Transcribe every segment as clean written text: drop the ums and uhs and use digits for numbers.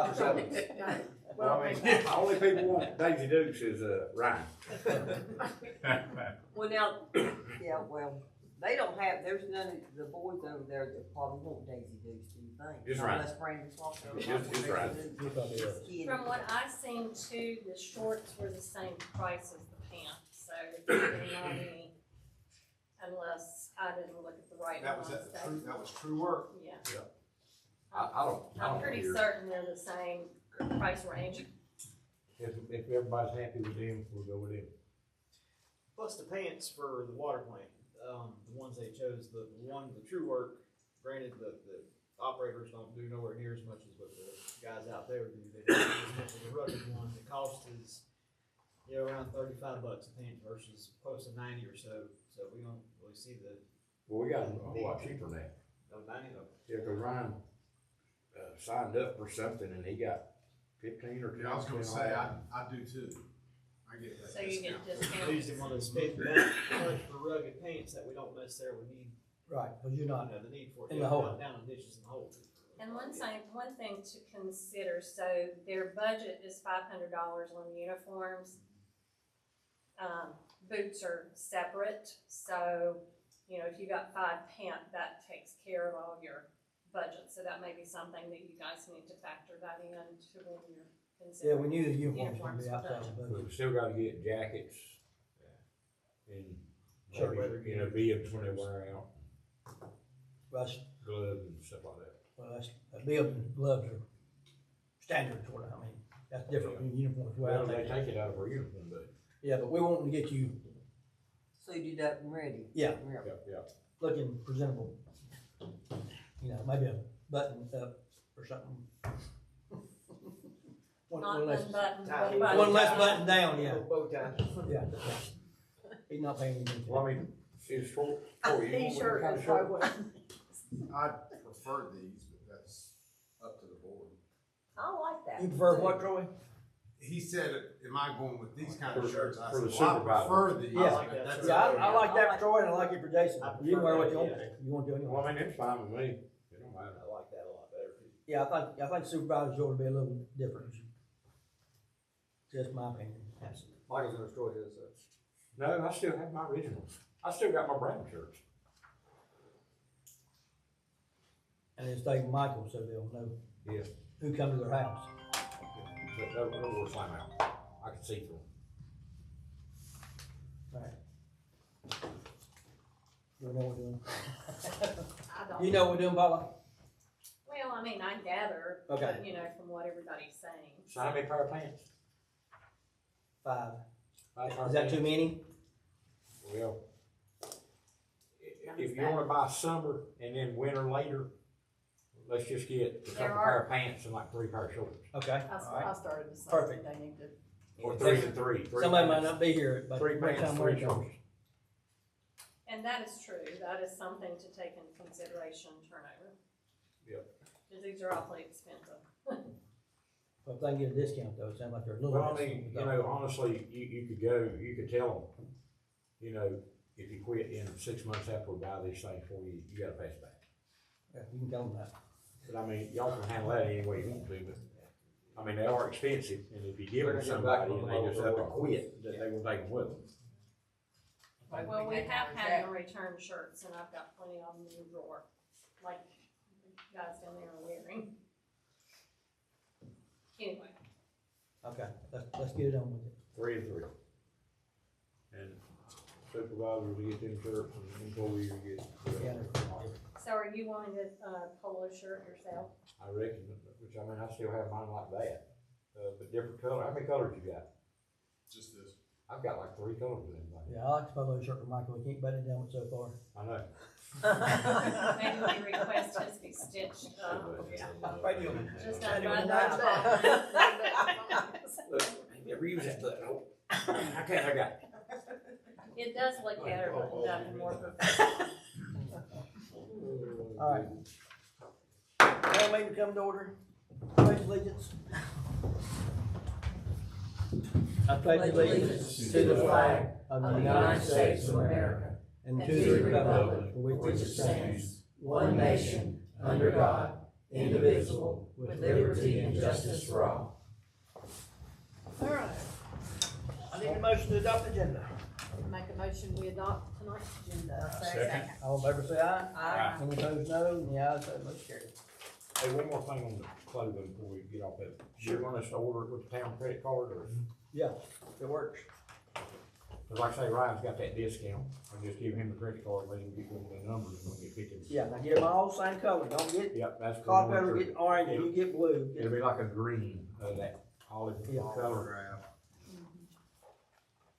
5 or 7. Well, I mean, the only people want Daisy Dukes is, Ryan. Well, now, yeah, well, they don't have, there's none of the boys over there that probably want Daisy Dukes, do you think? Just Ryan. Unless Brandon talks over. Just Ryan. From what I seen too, the shorts were the same price as the pants, so they're not any, unless I didn't look at the right That ones. was at the true, that was true work. Yeah. I don't I'm pretty hear. certain they're the same price range. If everybody's happy with them, we'll go with them. Plus the pants for the water plant, the ones they chose, the true work, granted, the operators don't do nowhere near as much as what the guys out there do. They don't do as much as the rugged one. The cost is, around $35 a pant versus close to 90 or so. So we don't really see the, Well, we got a whole lot cheaper than that. 90 though. Yeah, cause Ryan, signed up for something and he got 15 or 10. Yeah, I was gonna say, I do too. I get that So you discount. get They're using one of those big for rugged pants that we don't necessarily need, Right, because you're not, the need for it. In the hole. Down in ditches and holes. And one thing to consider, so their budget is $500 on uniforms. Boots are separate, so, if you got 5 pant, that takes care of all your budget, so that may be something that you guys need to factor that into when you're yeah, considering. we knew the uniforms would be outside the budget. We still gotta get jackets and Sure. maybe, bibs when they wear out, Rush, gloves and stuff like that. well, that's, bibs and gloves are standard sort of, that's different from uniforms. Well, they take it out of our uniform, but, Yeah, but we want to get you, Suited up and ready. yeah, yeah. looking presentable. Maybe a button up or something. Not less, one button, Tie. one button. one less button down, yeah, Bow tie. yeah. He's not paying attention. Well, I mean, it's for you. T-shirt What kind is of shirt? probably. I prefer these, but that's up to the board. I like that. You prefer what, Troy? He said, am I going with these kind of For- shirts? I for the said, well, I supervisor. prefer these. Yeah. like that. That's Yeah, up to I you. like that for Troy and I like it for Jason. I You can wear what you prefer want, that, you want to do Well, anything. it's fine with me. It don't matter. I like that a lot better too. Yeah, I think supervisors ought to be a little different. Just my opinion. Michael's gonna destroy his, No, I still have my originals. I still got my brown shirts. And then stay with Michael so they'll know Yeah. who come to their house. But no more slime out. I can see through them. Alright. Do we know what we're doing? I don't. You know what we're doing, Paula? Well, I gather, Okay. from what everybody's saying. So how many pair of pants? 5. 5 pair of Is that too pants? many? Well, if you wanna buy summer and then winter later, let's just get a There couple are- pair of pants and like 3 pair of shorts. Okay, I alright. started to say Perfect. they need to. Or 3 and 3. Somebody might not be here, but. 3 next pants, time 3 we're done. shorts. And that is true, that is something to take into consideration, turnover. Yep. Because these are awfully expensive. But if they can get a discount though, it sounds like they're a little. Well, I bit mean, discount. honestly, you could go, you could tell them, if you quit in 6 months after we buy these things for you, you gotta pay us back. Yeah, you can tell them that. But I mean, y'all can handle that any way you want to, but, I mean, they are expensive, and if you give them to somebody and they just up and quit, then they will take them with them. Well, we have had them return shirts, and I've got plenty of them in the drawer, like the guys down there are wearing. Anyway, Okay, let's get it on with it. 3 and 3. And supervisors will get them shirts, and employees will get. Yeah. so are you wanting a polo shirt yourself? I reckon, which I mean, I still have mine like that, but different color. How many colors you got? Just this. I've got like 3 colors in mine. Yeah, I like the polo shirt for Michael, we can't button it down so far. I know. Maybe we request his be stitched up. Right, you. Just Right, unbutton you. Look, I never use that button. Oh, okay, I got it. It does look better buttoned up and more professional. Alright. Now may we come to order, pledge allegiance. I pledge allegiance to the flag of the United States of America and to the republic for which it stands, one nation, under God, indivisible, with liberty and justice for all. All right, I need a motion to adopt the agenda. make a motion, we adopt tonight's agenda. Second. All in favor say aye. Aye. Any opposed, no, and the ayes have it, motion carried. Hey, one more thing on the clothing before we get off that. You want us to order it with the town credit card or? Yeah, it works. Cause like I say, Ryan's got that discount. I just give him the credit card, let him get one of the numbers and we'll get 50. Yeah, now get them all same color, don't get Yep, that's. the coffee one or for- get orange, and you get blue. It'll be like a green, that olive Yeah. color.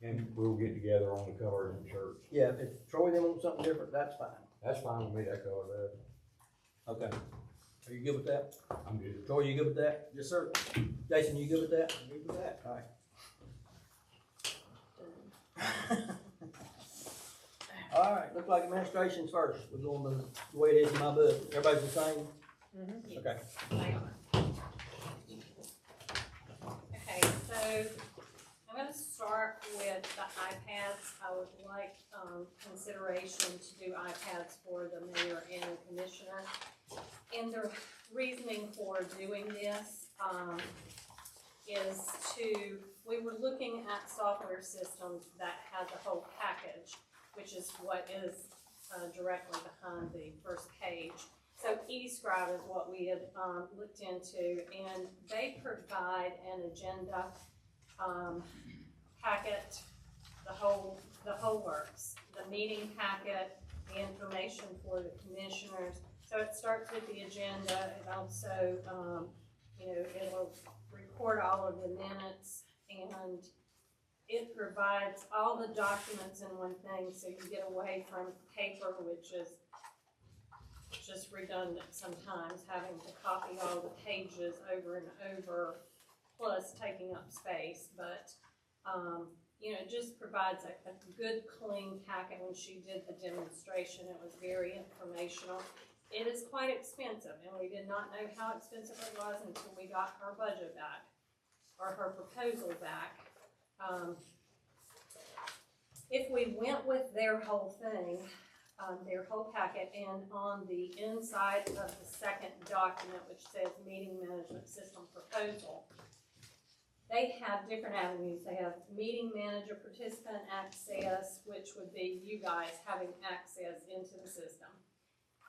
And we'll get together on the color of the shirt. Yeah, if Troy them want something different, that's fine. That's fine with me, that color, Okay. Are you good with that? I'm good. Troy, you good with that? Yes, sir. Jason, you good with that? I'm good with that. Alright. Alright, looks like administration's first. We're going the way it is in my book. Everybody's the same? Yes. Okay. They are. Okay, so I'm gonna start with the iPads. I would like, consideration to do iPads for the mayor and commissioner. And the reasoning for doing this, is we were looking at software systems that had the whole package, which is what is, directly behind the first page. So eScribe is what we had, looked into, and they provide an agenda, packet, the whole works. The meeting packet, the information for the commissioners. So it starts with the agenda, it also, it'll record all of the minutes, and it provides all the documents in one thing, so you get away from paper, which is just redundant sometimes, having to copy all the pages over and over, plus taking up space, but, it just provides a good, clean packet. When she did the demonstration, it was very informational. It is quite expensive, and we did not know how expensive it was until we got her budget back, or her proposal back. If we went with their whole thing, their whole packet, and on the inside of the second document, which says Meeting Management System Proposal, they have different avenues. They have meeting manager participant access, which would be you guys having access into the system.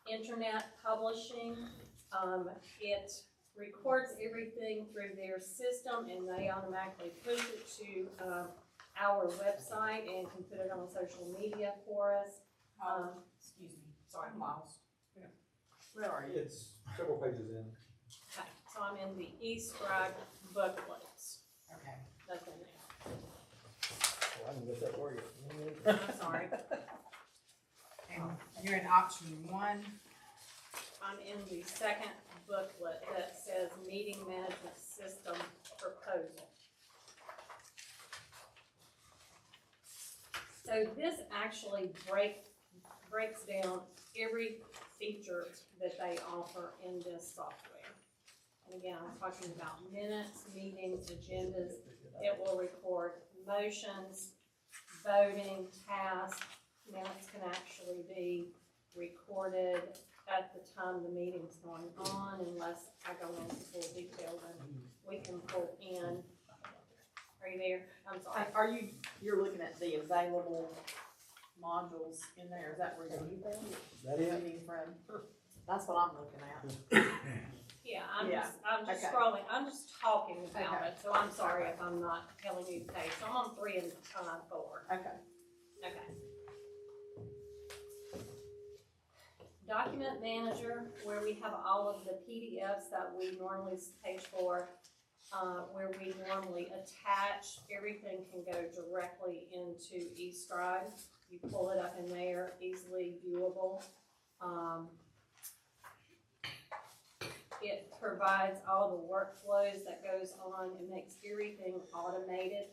Internet publishing, it records everything through their system, and they automatically push it to our website and can put it on social media for us. Excuse me, sorry, Miles. Where are you? It's several pages in. Okay, so I'm in the eScribe booklets. Okay. That's in there. Well, I can get that for you. I'm sorry. And you're in option one. I'm in the second booklet that says Meeting Management System Proposal. So this actually breaks down every feature that they offer in this software. And again, I'm talking about minutes, meetings, agendas. It will record motions, voting, tasks. Minutes can actually be recorded at the time the meeting's going on, unless I go into full detail, then we can pull in. Are you there? I'm sorry. You're looking at the available modules in there, is that where you're That is? reading from? That's what I'm looking at. Yeah, Yeah, I'm just okay. scrolling, I'm just talking about Okay. it, so I'm sorry if I'm not telling you the page. So I'm on 3 and 4. Okay. Okay. Document Manager, where we have all of the PDFs that we normally page for, where we normally attach, everything can go directly into eScribe. You pull it up in there, easily viewable. It provides all the workflows that goes on. It makes everything automated.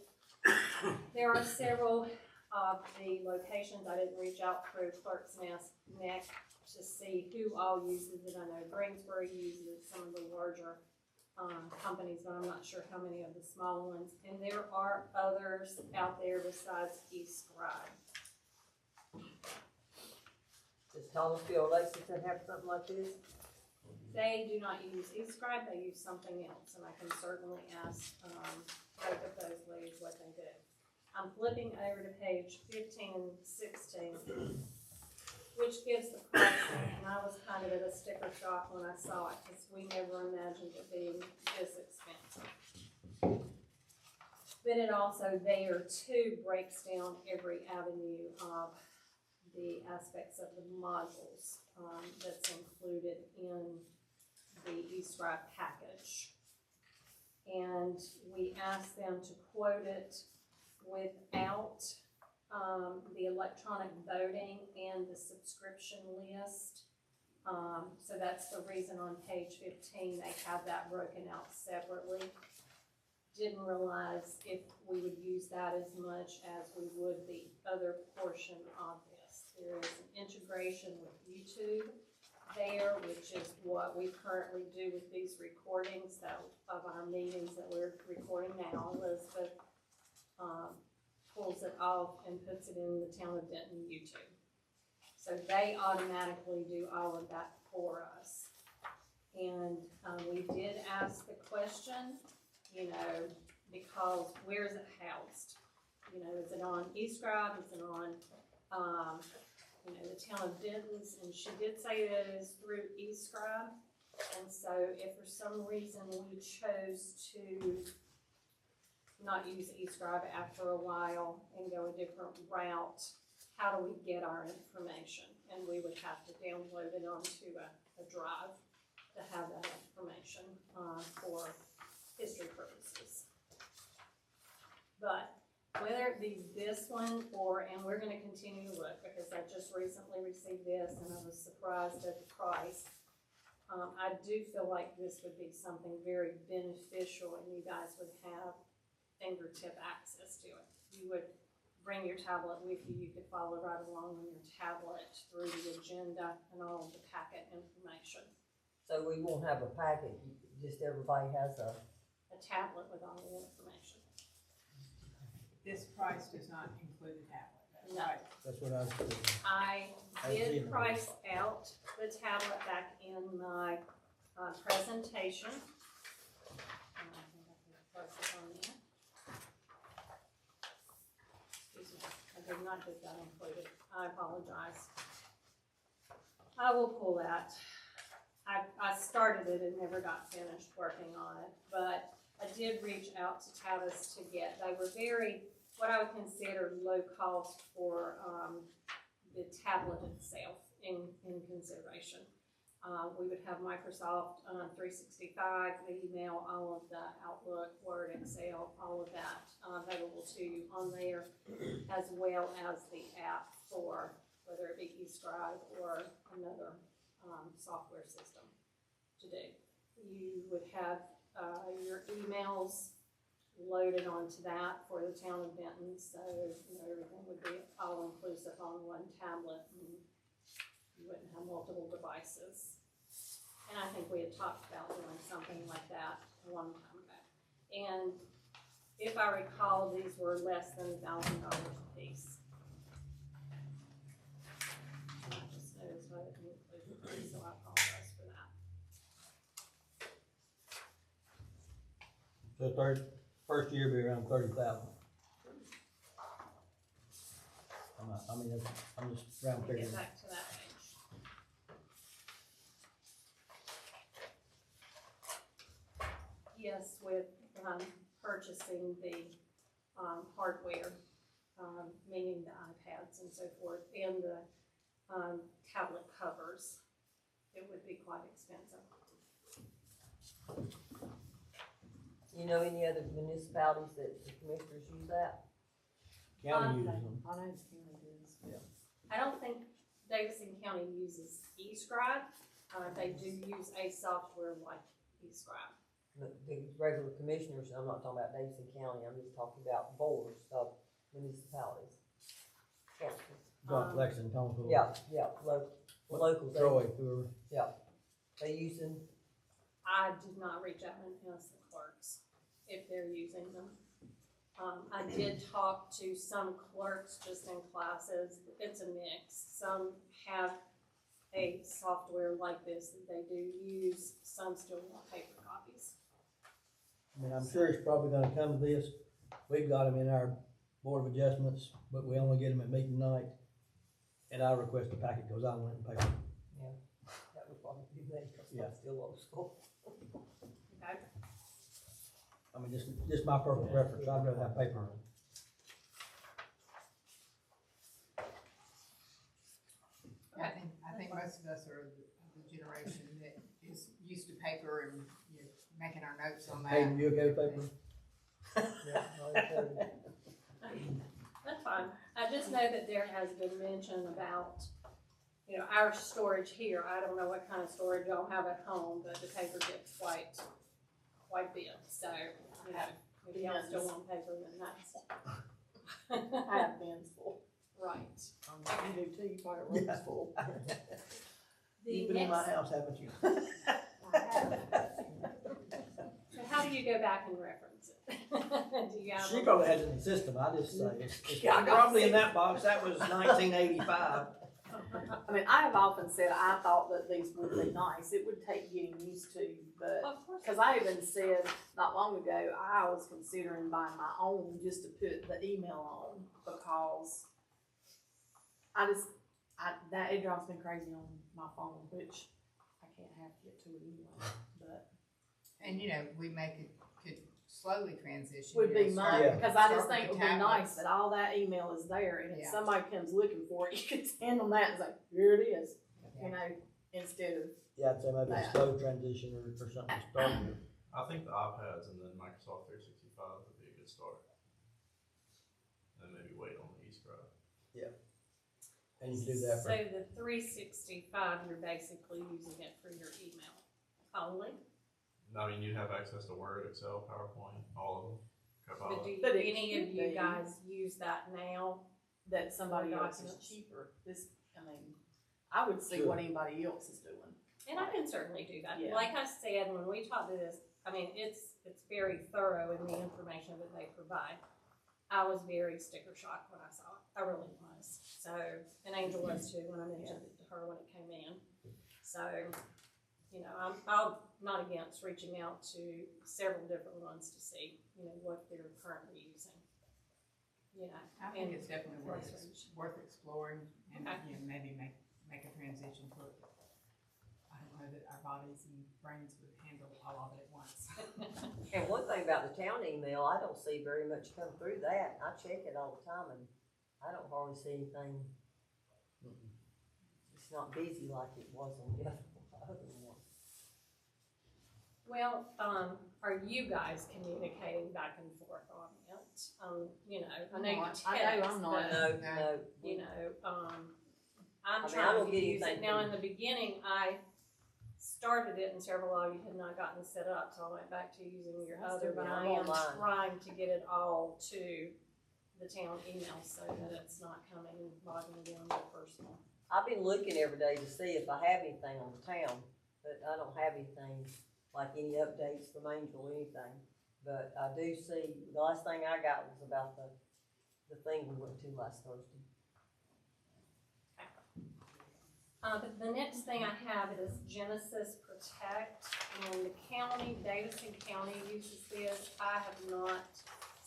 There are several of the locations. I didn't reach out through Clerk's Neck to see who all uses it. I know Greensboro uses it, some of the larger companies, but I'm not sure how many of the small ones. And there are others out there besides eScribe. Does Thomasville Lexington have something like this? they do not use eScribe, they use something else, and I can certainly ask, both of those ladies what they do. I'm flipping over to page 15 and 16, which gives the pricing, and I was kind of at a sticker shock when I saw it, because we never imagined it being this expensive. But it also there too breaks down every avenue of the aspects of the modules, that's included in the eScribe package. And we asked them to quote it without the electronic voting and the subscription list. So that's the reason on page 15 they have that broken out separately. Didn't realize if we would use that as much as we would the other portion of this. There is an integration with YouTube there, which is what we currently do with these recordings of our meetings that we're recording now. Elizabeth pulls it off and puts it in the Town of Denton YouTube. So they automatically do all of that for us. And we did ask the question, you know, because where is it housed? You know, is it on eScribe? Is it on, you know, the Town of Denton's? And she did say that it is through eScribe. And so if for some reason we chose to not use eScribe after a while and go a different route, how do we get our information? And we would have to download it onto a drive to have that information for history purposes. But whether it be this one or, and we're gonna continue to look because I just recently received this and I was surprised at the price. I do feel like this would be something very beneficial and you guys would have fingertip access to it. You would bring your tablet with you, you could follow right along on your tablet through the agenda and all of the packet information. So we won't have a packet, just everybody has a Tablet with all the information. This price does not include the tablet, that's No. right. That's what I was thinking. I I see did it. price out the tablet back in my presentation. I think I can close it on there. Excuse me, I did not get that included. I apologize. I will pull that. I started it and never got finished working on it, but I did reach out to Tavis to get, they were very, what I would consider low cost for the tablet itself in consideration. We would have Microsoft 365, the email, all of the Outlook, Word, Excel, all of that available to you on there, as well as the app for whether it be eScribe or another software system to do. You would have your emails loaded onto that for the Town of Denton, so you know, everything would be all inclusive on one tablet and you wouldn't have multiple devices. And I think we had talked about doing something like that a long time ago. And if I recall, these were less than $1,000 a piece. And I just noticed I didn't include the price, so I apologize for that. So first year be around 30,000. I'm just round Let me figuring. get back to that page. Yes, with purchasing the hardware, meaning the iPads and so forth, and the tablet covers, it would be quite expensive. You know any other municipalities that the commissioners use that? County uses them. I know the county does. I don't think Davidson County uses eScribe. They do use a software like eScribe. The regular commissioners, I'm not talking about Davidson County, I'm just talking about boards of municipalities. John Lexington, Thomasville. Yeah, locals, Troy, whoever. they using, I did not reach out and ask the clerks if they're using them. I did talk to some clerks just in classes. It's a mix. Some have a software like this that they do use, some still want paper copies. I mean, I'm sure it's probably gonna come to this. We've got them in our Board of Adjustments, but we only get them at meeting night. And I request a packet goes out in paper. That would probably be me, cause Yeah. I'm still old school. Okay? I mean, just my personal preference. I'd rather have paper. I think most of us are the generation that is used to paper and, you know, making our notes on that. Hey, you okay with paper? That's fine. I just know that there has been mention about, you know, our storage here. I don't know what kind of storage y'all have at home, but the paper gets quite big. So, you know, if y'all still want paper, then that's. I have bins full. Right. You do too, you probably rooms full. You've been in my house, haven't you? So how do you go back and reference it? Do you have? She probably has it in the system. I just say it's probably in that box. That was 1985. I mean, I have often said I thought that these would be nice. It would take getting used to, but, Of course. cause I even said not long ago, I was considering buying my own just to put the email on, because it drives me crazy on my phone, which I can't have to get to it anyway, but. And, you know, could slowly transition. Would you be know, mine, start- because I just start think it with would be nice tablets. that all that email is there, and if Yeah. somebody comes looking for it, you can send them that and say, here it is, you know, instead of, Yeah, I'd say maybe a slow transition or something to start with. I think the iPads and then Microsoft 365 would be a good start. And maybe wait on the eScribe. And you can do that So for, the 365, you're basically using it for your email only? I mean, you have access to Word, Excel, PowerPoint, all of them. But Copilot. But it any of could you be. guys use that now? that somebody Or else is documents. cheaper. This, I mean, I would see Sure. what anybody else is doing. And I can certainly do that. Yeah. Like I said, when we talked to this, I mean, it's very thorough in the information that they provide. I was very sticker shocked when I saw it. I really was. So, and Angel was too when I mentioned it to her when it came in. So, you know, I'm not against reaching out to several different ones to see, you know, what they're currently using. You know, I think and it's definitely worth exploring and, Okay. you know, maybe make a transition to it. I don't know that our bodies and brains would handle all of it at once. And one thing about the town email, I don't see very much come through that. I check it all the time and I don't hardly see anything. It's not busy like it was on the other one. well, are you guys communicating back and forth on it? You know, I know you text, I know I'm not. but, No. you know, I'm I mean, I trying don't to get use it. anything Now, from- in the beginning, I started it and several of you had not gotten set up, so I went back to using your I other, still but do. I I'm am online. trying to get it all to the town email so that it's not coming and bogging down my personal. I've been looking every day to see if I have anything on the town, but I don't have anything, like any updates from Angel or anything. But I do see, the last thing I got was about the thing we went to last Thursday. But the next thing I have is Genesis Protect, and the county, Davidson County uses this. I have not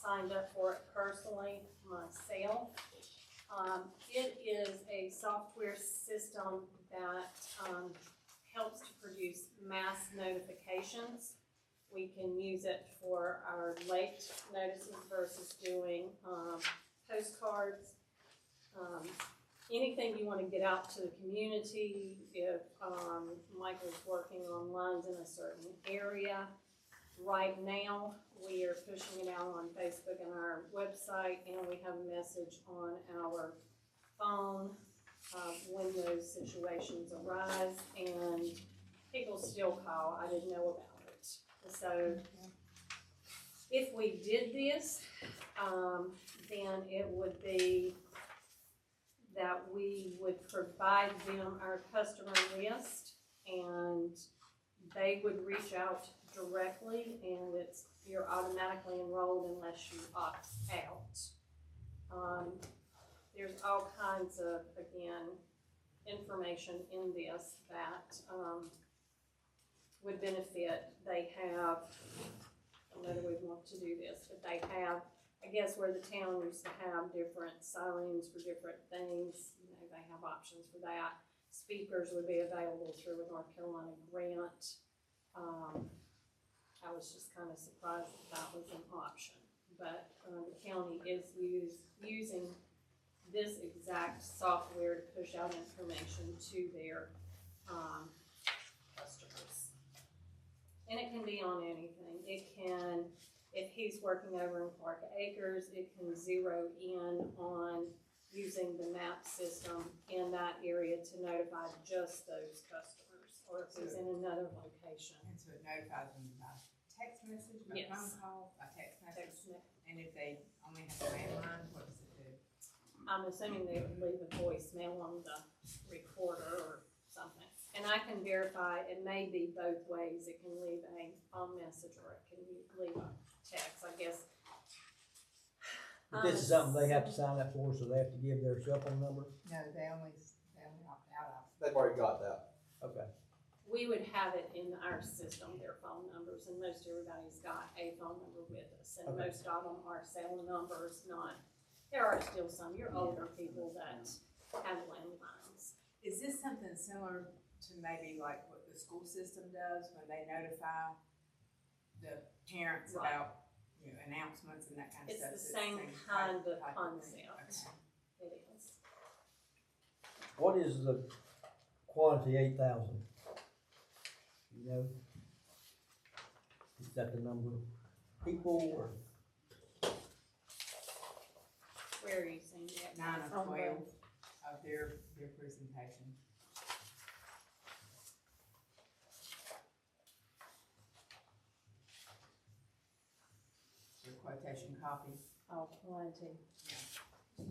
signed up for it personally myself. It is a software system that, helps to produce mass notifications. We can use it for our late notices versus doing, postcards. Anything you want to get out to the community, if Michael's working on lines in a certain area. Right now, we are pushing it out on Facebook and our website, and we have a message on our phone when those situations arise, and people still call. I didn't know about it. So if we did this, then it would be that we would provide them our customer list, and they would reach out directly, and you're automatically enrolled unless you opt out. There's all kinds of, again, information in this that, would benefit. They have, I don't know that we want to do this, but they have, I guess where the town used to have different sirens for different things, you know, they have options for that. Speakers would be available through a North Carolina grant. I was just kind of surprised that was an option, but, the county is using this exact software to push out information to their, customers. And it can be on anything. It can, if he's working over in Clark Acres, it can zero in on using the map system in that area to notify just those customers, or if he's in another location. And so it notifies them by text message, by Yes. phone call, by text message? Text me. And if they only have a landline, what does it do? I'm assuming they would leave a voicemail on the recorder or something. And I can verify, it may be both ways. It can leave a phone message or it can leave a text, I guess. But this is something they have to sign up for, so they have to give their cell phone number? No, they only opt out of. They've already got that. Okay. We would have it in our system, their phone numbers, and most everybody's got a phone number with us. And Okay. most of them are cell numbers, not, there are still some, your older people that have landlines. Is this something similar to maybe like what the school system does when they notify the parents Right. about, you know, announcements and that kind of It's stuff? the So same type kind of thing. concept. Okay. It is. What is the quantity 8,000? You know? Is that the number of people or? Where are you seeing that? 9 of On the- 12 of their presentation. Your quotation copy. Oh, quantity.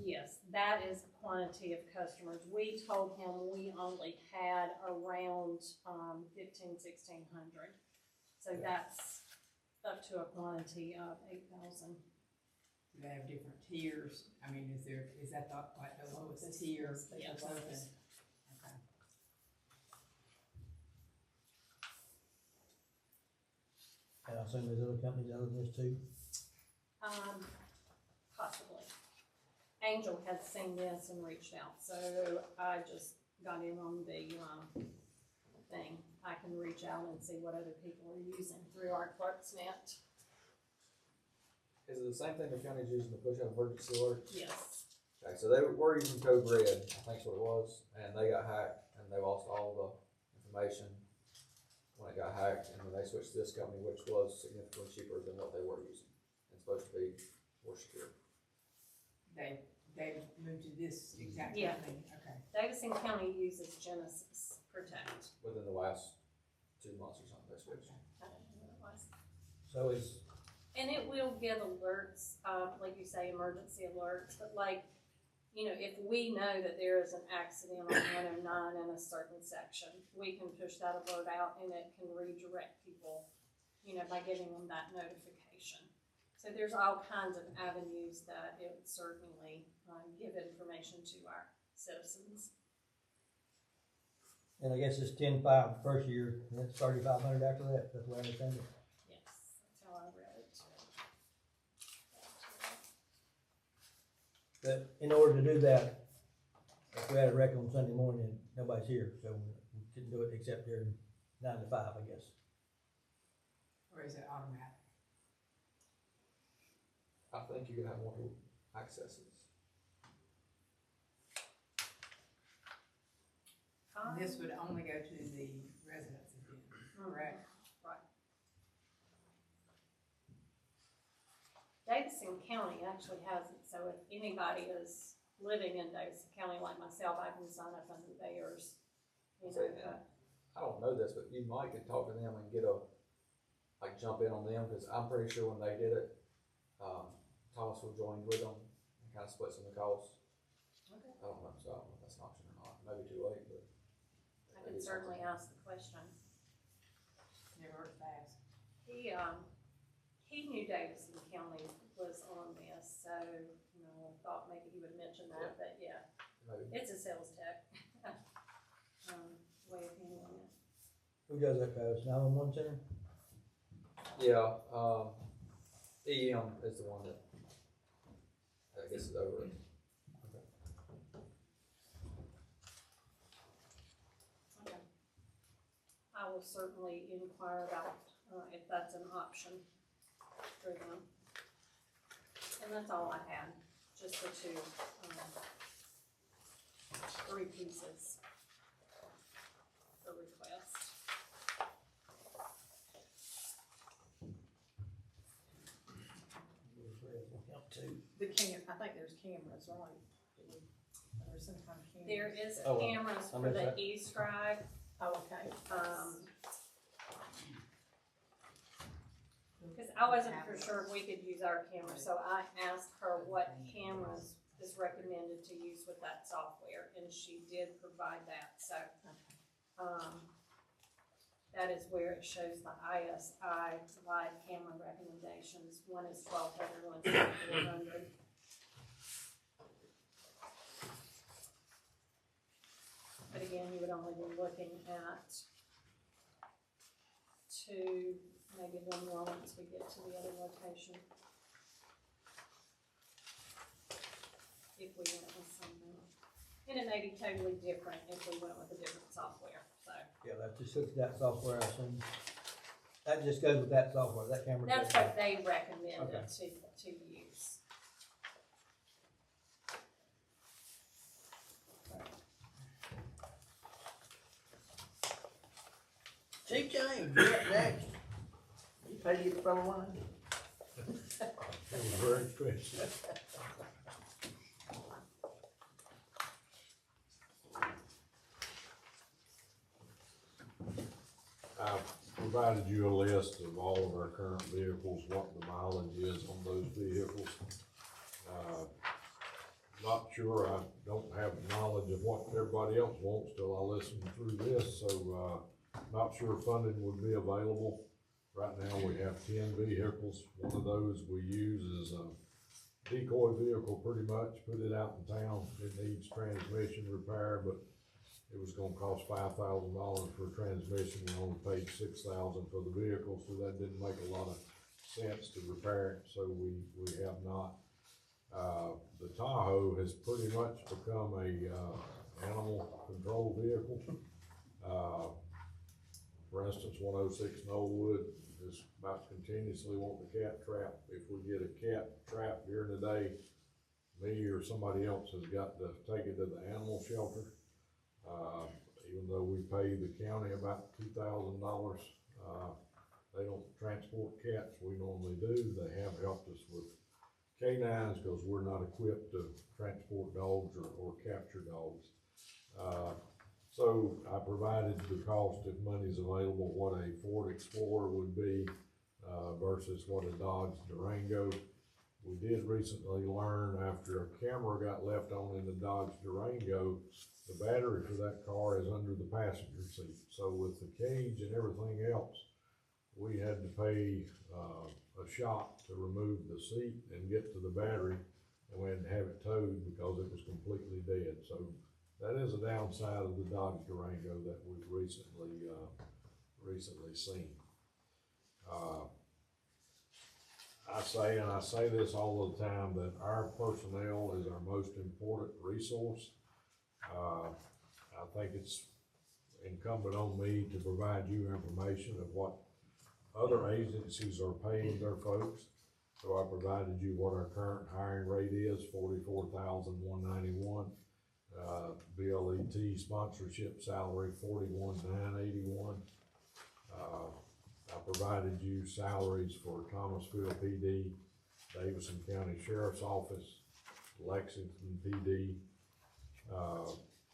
Yes, that is quantity of customers. We told him we only had around, 1,500–1,600. So that's up to a quantity of 8,000. Do they have different tiers? I mean, is that like the lowest tier or something? Yes. Okay. And I assume there's other companies other than this too? Possibly. Angel had seen this and reached out, so I just got in on the, thing. I can reach out and see what other people are using through our ClerksNet. Is it the same thing the county's using to push out emergency alerts? Yes. Okay, so they were using Code Red, I think's what it was, and they got hacked and they lost all the information when it got hacked, and then they switched to this company, which was significantly cheaper than what they were using. It's supposed to be more secure. They moved to this exact Yeah. thing, okay. Davidson County uses Genesis Protect. Within the last 2 months or something, they switched. I don't know what it was. So is, And it will give alerts, like you say, emergency alerts, but like, you know, if we know that there is an accident on 109 in a certain section, we can push that alert out and it can redirect people, you know, by giving them that notification. So there's all kinds of avenues that it would certainly give information to our citizens. and I guess it's 10,500 first year, and it's 3,500 after that, that's the way I understand it. Yes, that's how I read it. But in order to do that, if we had a wreck on Sunday morning, nobody's here, so we couldn't do it except during 9 to 5, I guess. Or is it automatic? I think you could have more accesses. This would only go to the residents again, correct? Right. Davidson County actually has it, so if anybody is living in Davidson County like myself, I can sign up under theirs. You know, I don't know this, but you might could talk to them and get jump in on them, cause I'm pretty sure when they did it, Thomasville joined with them and kinda split some of the costs. Okay. I don't know, so I don't know if that's an option or not, maybe too late, but. I can certainly ask the question. Never worked fast. He knew Davidson County was on this, so, you know, I thought maybe he would mention that, but yeah, Maybe. it's a sales tech. Who does that, guys? 911 center? Yeah, EM is the one that, I guess is over it. Okay. I will certainly inquire about, if that's an option for them. And that's all I had, just the two, 3 pieces for request. The I think there's cameras, right? There's some kind of cameras. There is Oh, well, cameras I for missed the that. East Drive, Oh, okay. cause I wasn't for sure if we could use our camera, so I asked her what cameras is recommended to use with that software, and she did provide that, so. That is where it shows the ISI live camera recommendations. One is 1,200, one's 400. But again, you would only be looking at 2, maybe 1 more once we get to the other location. If we went with something. And it may be totally different if we went with a different software, so. Yeah, that just hooks that software, I assume. That just goes with that software, that camera. That's goes what they recommended Okay. to use. Chief James, you're up next. You pay you the front line. It was very expensive. I've provided you a list of all of our current vehicles, what the mileage is on those vehicles. Not sure, I don't have knowledge of what everybody else wants till I listen through this, so, not sure funding would be available. Right now, we have 10 vehicles. One of those we use as a decoy vehicle pretty much, put it out in town. It needs transmission repair, but it was gonna cost $5,000 for a transmission. We only paid $6,000 for the vehicle, so that didn't make a lot of sense to repair it, so we have not. The Tahoe has pretty much become a, animal control vehicle. For instance, 106 Knollwood is about continuously wanting a cat trap. If we get a cat trap during the day, me or somebody else has got to take it to the animal shelter. Even though we pay the county about $2,000, they don't transport cats, we normally do. They have helped us with canines because we're not equipped to transport dogs or capture dogs. So I provided the cost, if money's available, what a Ford Explorer would be versus what a Dodge Durango. We did recently learn after a camera got left on in the Dodge Durango, the battery for that car is under the passenger seat. So with the cage and everything else, we had to pay a shop to remove the seat and get to the battery, and we had to have it towed because it was completely dead. So that is a downside of the Dodge Durango that we've recently seen. I say this all the time, that our personnel is our most important resource. I think it's incumbent on me to provide you information of what other agencies are paying their folks. So I provided you what our current hiring rate is, $44,191. BLET sponsorship salary, $41,981. I provided you salaries for Thomasville PD, Davidson County Sheriff's Office, Lexington PD.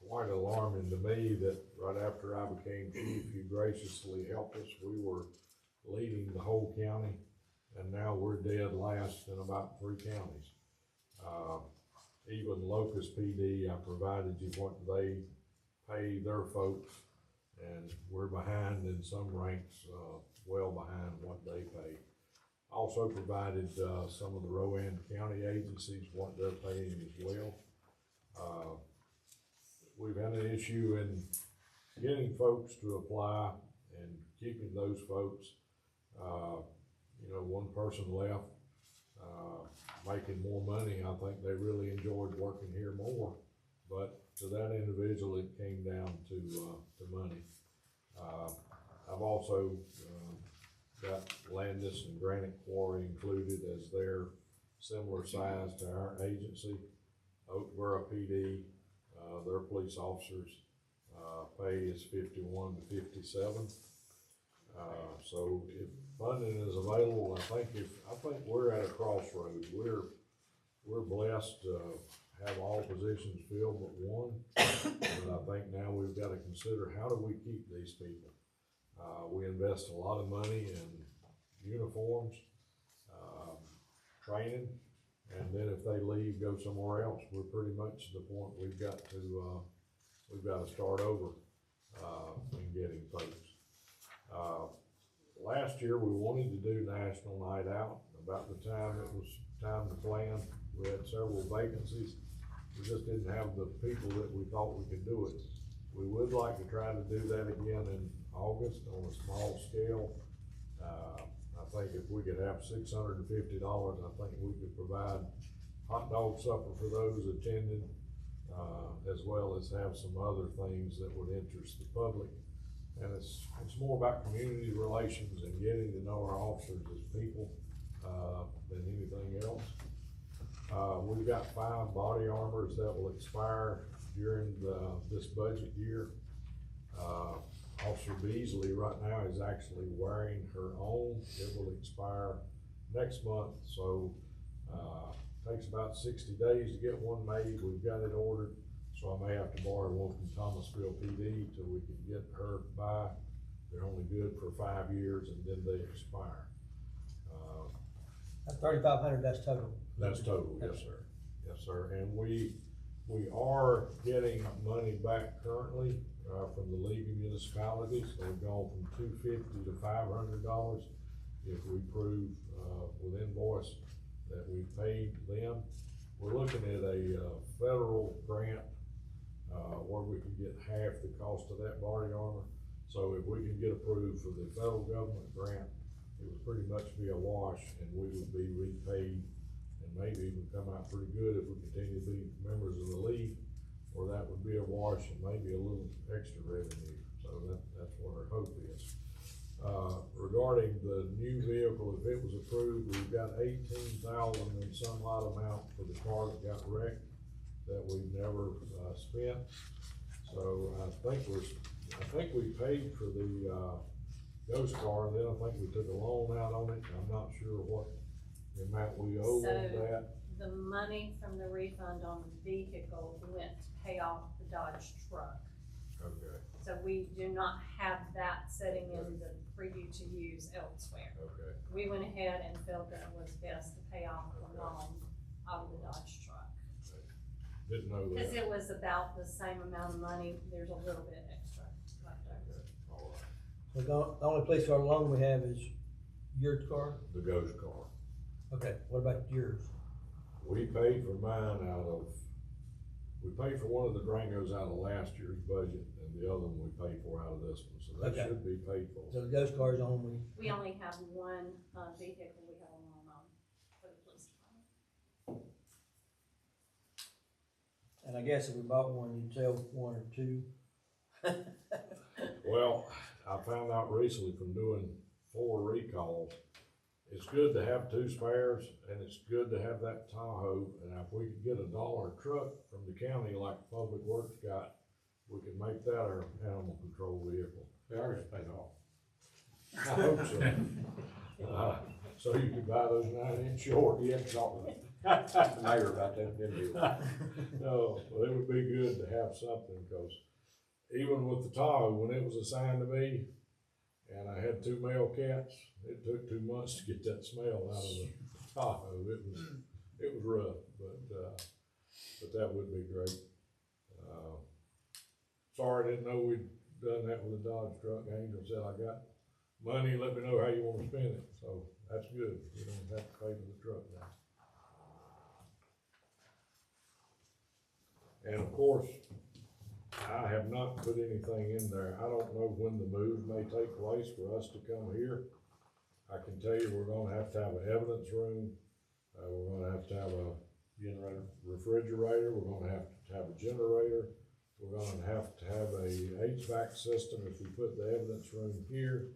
Quite alarming to me that right after I became chief, you graciously helped us. We were leading the whole county, and now we're dead last in about 3 counties. Even Locust PD, I provided you what they pay their folks, and we're behind in some ranks, well behind what they pay. Also provided some of the Rowan County agencies, what they're paying as well. We've had an issue in getting folks to apply, and keeping those folks. You know, one person left, making more money. I think they really enjoyed working here more, but to that individual, it came down to money. I've also, got Landis and Granite Quarry included as their similar size to our agency. Oakboro PD, their police officers, pay is 51 to 57. So if funding is available, I think we're at a crossroads. We're blessed to have all positions filled but one. But I think now we've got to consider, how do we keep these people? We invest a lot of money in uniforms, training, and then if they leave, go somewhere else, we're pretty much to the point we've got to start over, in getting folks. Last year, we wanted to do National Night Out. About the time it was time to plan, we had several vacancies. We just didn't have the people that we thought we could do it. We would like to try to do that again in August on a small scale. I think if we could have $650, I think we could provide hot dog supper for those attending, as well as have some other things that would interest the public. And it's more about community relations and getting to know our officers as people, than anything else. We've got 5 body armors that will expire during this budget year. Officer Beasley right now is actually wearing her own. It will expire next month, so takes about 60 days to get one made. We've got it ordered, so I may have to borrow one from Thomasville PD till we can get her by. They're only good for 5 years and then they expire. That's 3,500, that's total. That's total, yes, sir. Yes, sir. And we are getting money back currently, from the League of Municipalities. They've gone from $250 to $500 if we prove, with invoice that we paid them. We're looking at a, federal grant, where we can get half the cost of that body armor. So if we can get approved for the federal government grant, it would pretty much be a wash and we would be repaid and maybe even come out pretty good if we continue to be members of the league, or that would be a wash and maybe a little extra revenue. So that's what our hope is. Regarding the new vehicle, if it was approved, we've got $18,000 and some odd amount for the car that got wrecked that we've never spent. So I think we paid for the ghost car, and then I think we took a loan out on it. I'm not sure what the amount we owe on that. The money from the refund on the vehicle went to pay off the Dodge truck. Okay. So we do not have that sitting in the for you to use elsewhere. Okay. We went ahead and felt that it was best to pay off the loan of the Dodge truck. Didn't know that. Cause it was about the same amount of money, there's a little bit extra left over. Okay. All right. So the only police car loan we have is your car? The ghost car. Okay, what about yours? We paid for mine we paid for one of the Durangos out of last year's budget, and the other one we paid for out of this one, so that Okay. should be paid for. So the ghost car is only, We only have one, vehicle we have a loan on for the police department. and I guess if we bought one, you'd sell one or two. Well, I found out recently from doing 4 recalls, it's good to have 2 spares, and it's good to have that Tahoe, and if we could get a dollar truck from the county like Public Works got, we could make that our animal control vehicle. They already paid off. I hope so. So you could buy those 9-inch short. Yeah, talk to the mayor about that, didn't you? No, well, it would be good to have something, because even with the Tahoe, when it was assigned to me, and I had 2 male cats, it took 2 months to get that smell out of the Tahoe. It was rough, but that would be great. Sorry, didn't know we'd done that with a Dodge truck. Angel said, I got money, let me know how you wanna spend it, so that's good. We don't have to pay for the truck now. And of course, I I have not put anything in there. I don't know when the move may take place for us to come here. I can tell you, we're gonna have to have an evidence room. We're gonna have to have a Generator. refrigerator, we're gonna have to have a generator, we're gonna have to have a HVAC system if we put the evidence room here.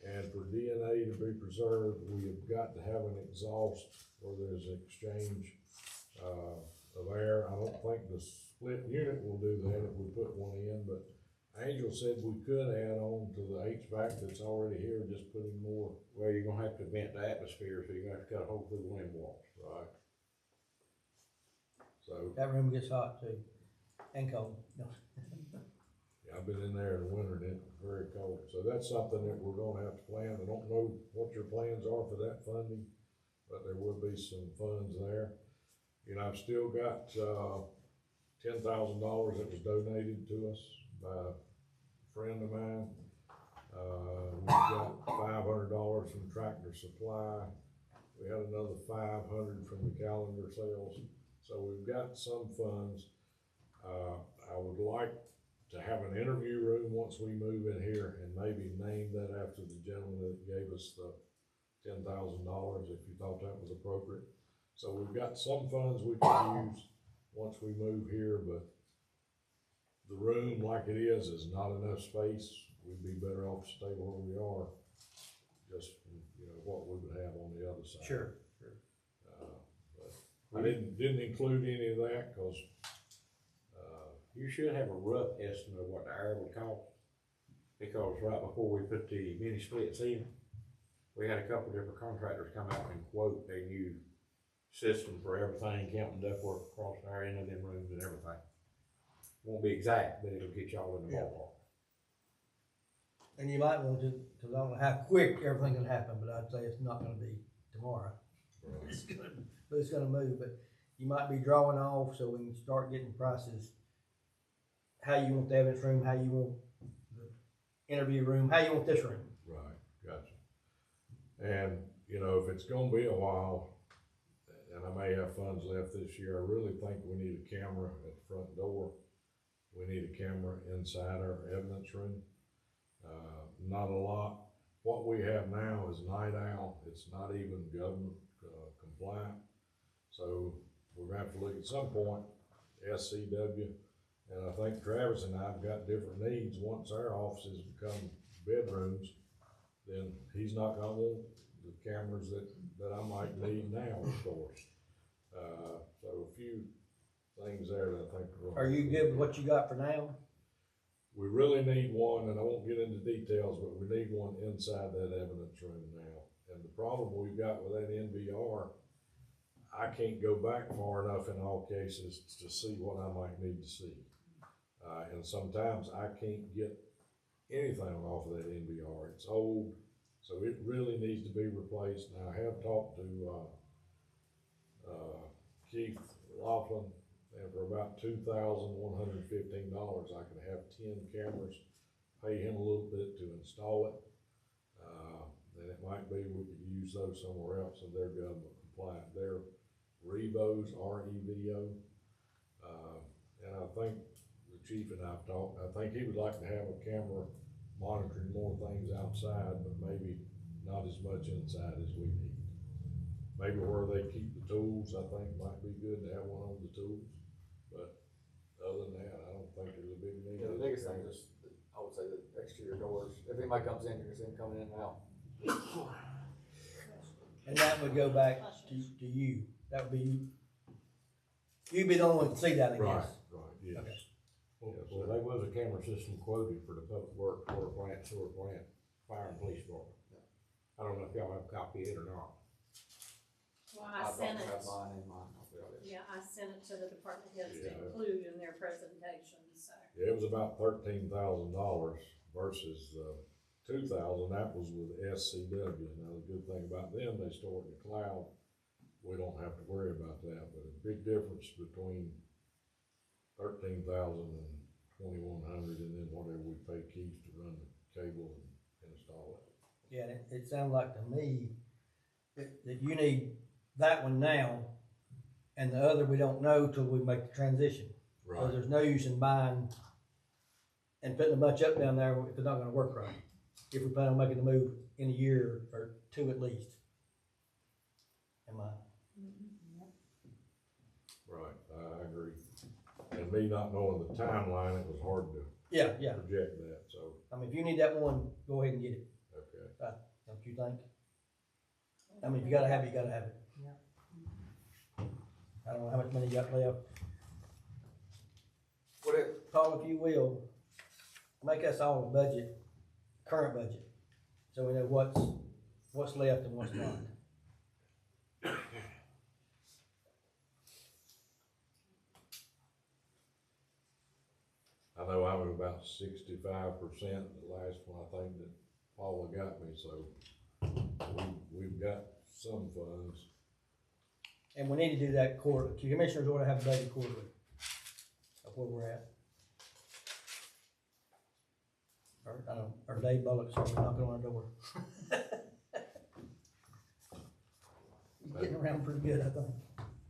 And for DNA to be preserved, we have got to have an exhaust where there's an exchange, of air. I don't think the split unit will do that if we put one in, but Angel said we could add on to the HVAC that's already here, just putting more. Well, you're gonna have to vent the atmosphere, so you're gonna have to cut a hole through the wind walls. Right. So, That room gets hot too, and cold. No. yeah, I've been in there in the winter and it's very cold, so that's something that we're gonna have to plan. I don't know what your plans are for that funding, but there will be some funds there. You know, I've still got, $10,000 that was donated to us by a friend of mine. We've got $500 from Tractor Supply. We had another 500 from the calendar sales. So we've got some funds. I would like to have an interview room once we move in here and maybe name that after the gentleman that gave us the $10,000, if you thought that was appropriate. So we've got some funds we can use once we move here, but the room like it is not enough space. We'd be better off to stay where we are, just, you know, what we would have on the other side. Sure. But I didn't include any of that, cause, You should have a rough estimate of what the air would cost, because right before we put the mini splits in, we had a couple different contractors come out and quote a new system for everything, counting ductwork across our end of them rooms and everything. Won't be exact, but it'll get y'all in the Yeah. ballpark. And you might want to, cause I don't know how quick everything can happen, but I'd say it's not gonna be tomorrow. But it's gonna move, but you might be drawing off so we can start getting prices. How you want the evidence room, how you want the interview room, how you want this room. right, gotcha. And, you know, if it's gonna be a while, and I may have funds left this year, I really think we need a camera at the front door. We need a camera inside our evidence room. Not a lot. What we have now is night owl. It's not even government compliant. So we're gonna have to look at some point, SCW. And I think Travis and I have got different needs. Once our offices become bedrooms, then he's not gonna want the cameras that I might need now, of course. So a few things there that I think. Are you good with what you got for now? We really need one, and I won't get into details, but we need one inside that evidence room now. And the problem we've got with that NVR, I can't go back far enough in all cases to see what I might need to see. And sometimes I can't get anything off of that NVR. It's old, so it really needs to be replaced. Now, I have talked to, Keith Laughlin, and for about $2,115, I could have 10 cameras, pay him a little bit to install it. And it might be we could use those somewhere else, and they're government compliant. They're Revos, R-E-V-O. And I think the chief and I've talked, I think he would like to have a camera monitoring more things outside, but maybe not as much inside as we need. Maybe where they keep the tools, I think might be good to have one on the tools, but other than that, I don't think there's a big need. Yeah, the biggest thing is, I would say the exterior doors, if anybody comes in, you're gonna see them coming in and out. And that would go back to you. That would be you. You'd be the only one to see that, I Right, guess. right, yes. Okay. Well, there was a camera system quoted for the public works, water plant, sewer plant, fire and police department. I don't know if y'all have a copy of it or not. Well, I I've sent got it, mine in mine, I'll be honest. yeah, I sent it to the department heads to Yeah. include in their presentations, so. Yeah, it was about $13,000 versus, 2,000, that was with SCW. Now, the good thing about them, they store it in the cloud. We don't have to worry about that, but a big difference between 13,000 and 2,100, and then whatever we pay Keith to run the cable and install it. Yeah, and it sounds like to me that you need that one now, and the other we don't know till we make the transition. So there's no use in buying and putting a bunch up down there if it's not gonna work right. If we plan on making the move in a year or two at least. Am I? Right, I agree. And me not knowing the timeline, it was hard to Yeah, project that, so, I mean, if you need that one, go ahead and get it, okay. don't you think? I mean, if you gotta have it, you gotta have it. I don't know how much money you got left. Paul, if you will, make us all a budget, current budget, so we know what's left and what's not. I know I was about 65%, the last one I think that Paula got me, so we've got some funds. And we need to do that quarterly. Commissioners ought to have a budget quarterly of where we're at. Or, I don't know, or Dave Bullock's already knocking on our door. He's getting around pretty good, I think.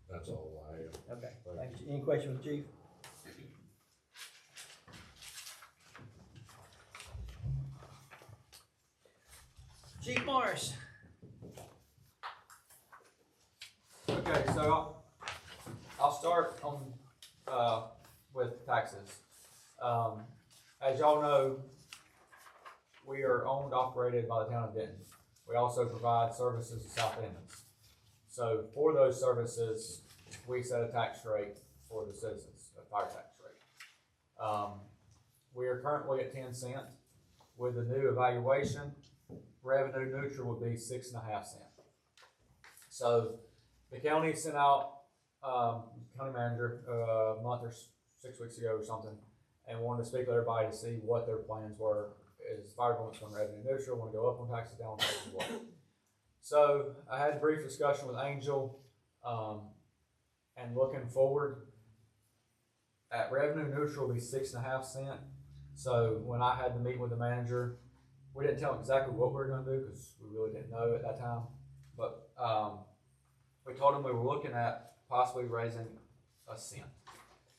That's all I have. Okay, Thank thanks. Any questions, Chief? Chief Morris. Okay, so I'll start on, with taxes. As y'all know, we are owned, operated by the town of Denton. We also provide services to South Emmons. So for those services, we set a tax rate for the citizens, a fire tax rate. We are currently at 10 cents. With the new evaluation, revenue neutral would be 6.5 cents. So the county sent out, county manager, a month or 6 weeks ago or something, and wanted to speak with everybody to see what their plans were. Is fire department's going revenue neutral, want to go up on taxes, down on taxes, what? So I had a brief discussion with Angel, and looking forward, at revenue neutral will be 6.5 cents. So when I had to meet with the manager, we didn't tell him exactly what we were going to do because we really didn't know at that time. But we told him we were looking at possibly raising a cent.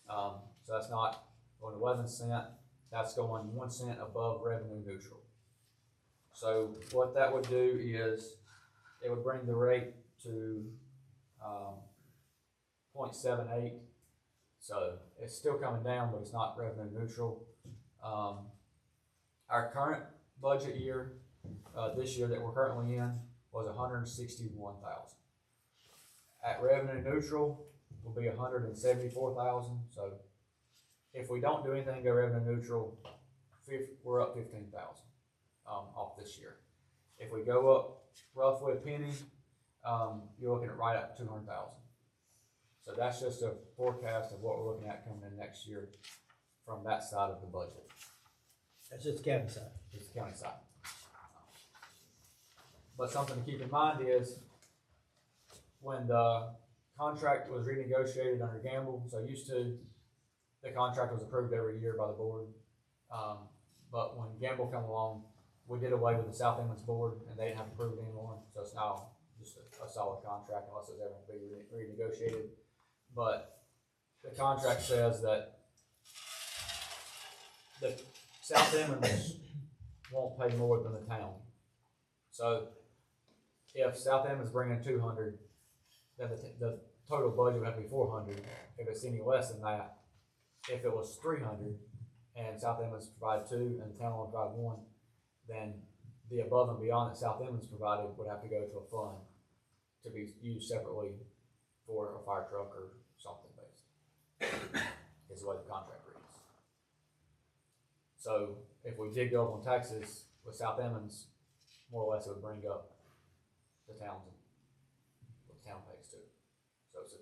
So that's not going to 11 cents. That's going 1 cent above revenue neutral. So what that would do is it would bring the rate to 0.78. So it's still coming down, but it's not revenue neutral. Our current budget year, this year that we're currently in, was 161,000. At revenue neutral will be 174,000. So if we don't do anything, go revenue neutral, we're up 15,000 off this year. If we go up roughly a penny, you're looking at right at 200,000. So that's just a forecast of what we're looking at coming in next year from that side of the budget. That's just the county side. It's the county side. But something to keep in mind is when the contract was renegotiated under Gamble, so used to, the contract was approved every year by the board. But when Gamble came along, we did away with the South Emmons board and they didn't have to approve it anymore. So it's now just a solid contract unless it's ever going to be renegotiated. But the contract says that the South Emmons won't pay more than the town. So if South Emmons bringing 200, then the total budget would have to be 400. If it's any less than that, if it was 300 and South Emmons provided 2 and the town only provided 1, then the above and beyond that South Emmons provided would have to go to a fund to be used separately for a fire truck or something based. Is the way the contract reads. So if we did go up on taxes with South Emmons, more or less it would bring up the towns and what the town pays too. So it's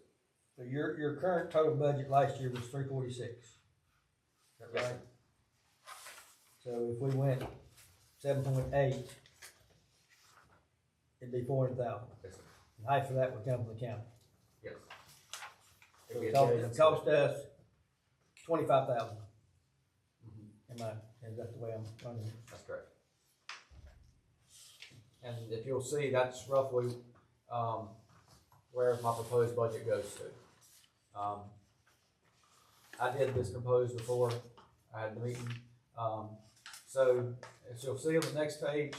So your current total budget last year was 346. Is that Yes, right? sir. So if we went 7.8, it'd be 400,000. Yes, sir. And half of that would come from the county. Yes. So It'd be it a cost, daily it cost us 25,000. Mhm. Is that the way I'm running it? That's correct. And if you'll see, that's roughly where my proposed budget goes to. I did this proposed before I had the meeting. So, as you'll see on the next page,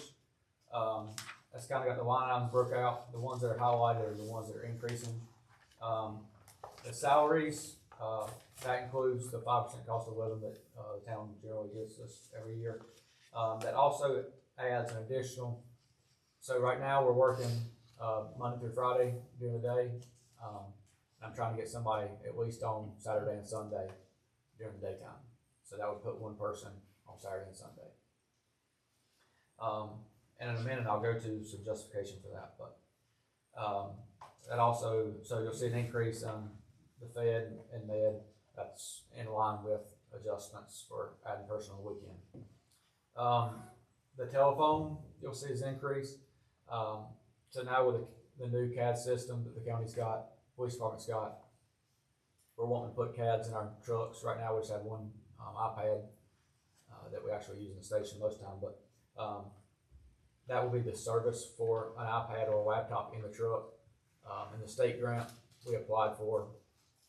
that's kinda got the line items broke out. The ones that are highlighted are the ones that are increasing. The salaries, that includes the 5% cost of living that, the town generally gives us every year. That also adds an additional, so right now we're working, Monday through Friday during the day. I'm trying to get somebody at least on Saturday and Sunday during the daytime. So that would put one person on Saturday and Sunday. And in a minute, I'll go to some justification for that, but, that also, so you'll see an increase on the Fed and Med, that's in line with adjustments for adding person on the weekend. The telephone, you'll see is increased. So now with the new CAD system that the county's got, police department's got, we're wanting to put CADs in our trucks. Right now we just have one iPad that we actually use in the station most of the time, but that will be the service for an iPad or a laptop in the truck. In the state grant, we applied for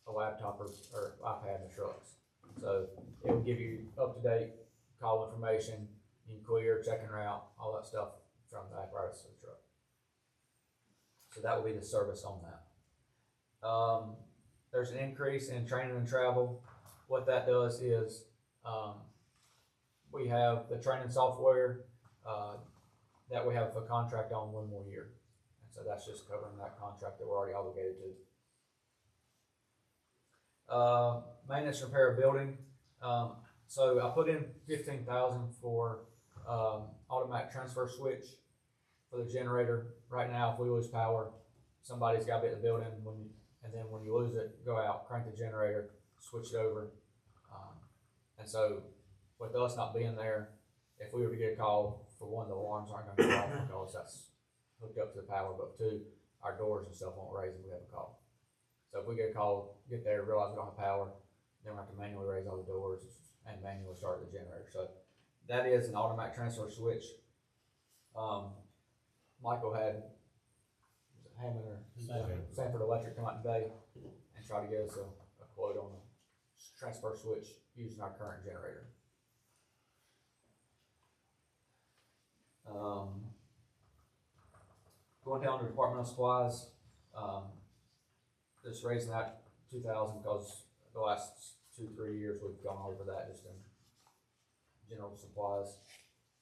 a laptop or iPad in the trucks. So it will give you up-to-date call information, you can clear, check and route, all that stuff from the apparatus of the truck. So that will be the service on that. There's an increase in training and travel. What that does is, we have the training software, that we have a contract on 1 more year. And so that's just covering that contract that we're already obligated to. Maintenance and repair of building. So I put in 15,000 for, automatic transfer switch for the generator. Right now, if we lose power, somebody's gotta be at the building and then when you lose it, go out, crank the generator, switch it over. And so with us not being there, if we were to get a call, for one, the alarms aren't gonna go off because that's hooked up to the power, but two, our doors and stuff won't raise if we have a call. So if we get a call, get there, realize we don't have power, then we have to manually raise all the doors and manually start the generator. So that is an automatic transfer switch. Michael had Hammond or Sanford Electric come out today and try to get us a quote on a transfer switch using our current generator. Going down to departmental supplies, just raising that 2,000 because the last 2-3 years we've gone over that just in general supplies.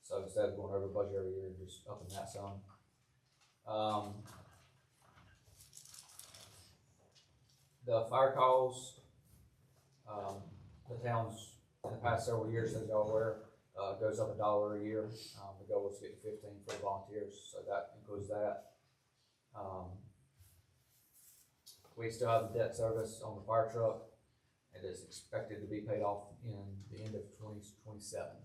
So instead of going over budget every year, just upping that some. The fire calls, the town's in the past several years, as y'all aware, goes up $1 a year. The goal is to get to 15 for the volunteers, so that includes that. We still have the debt service on the fire truck. It is expected to be paid off in the end of 2027.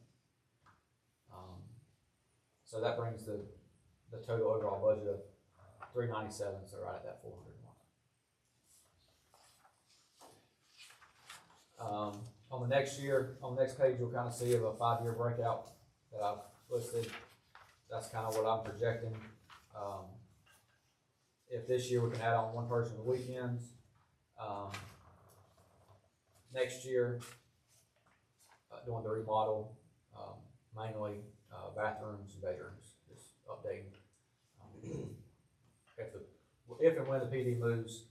So that brings the total overall budget of 397, so right at that 400 mark. On the next page, you'll kind of see of a 5-year breakout that I've listed. That's kind of what I'm projecting. If this year we can add on one person on the weekends, next year, doing the remodel, mainly bathrooms and bedrooms, just updating. If and when the PD moves,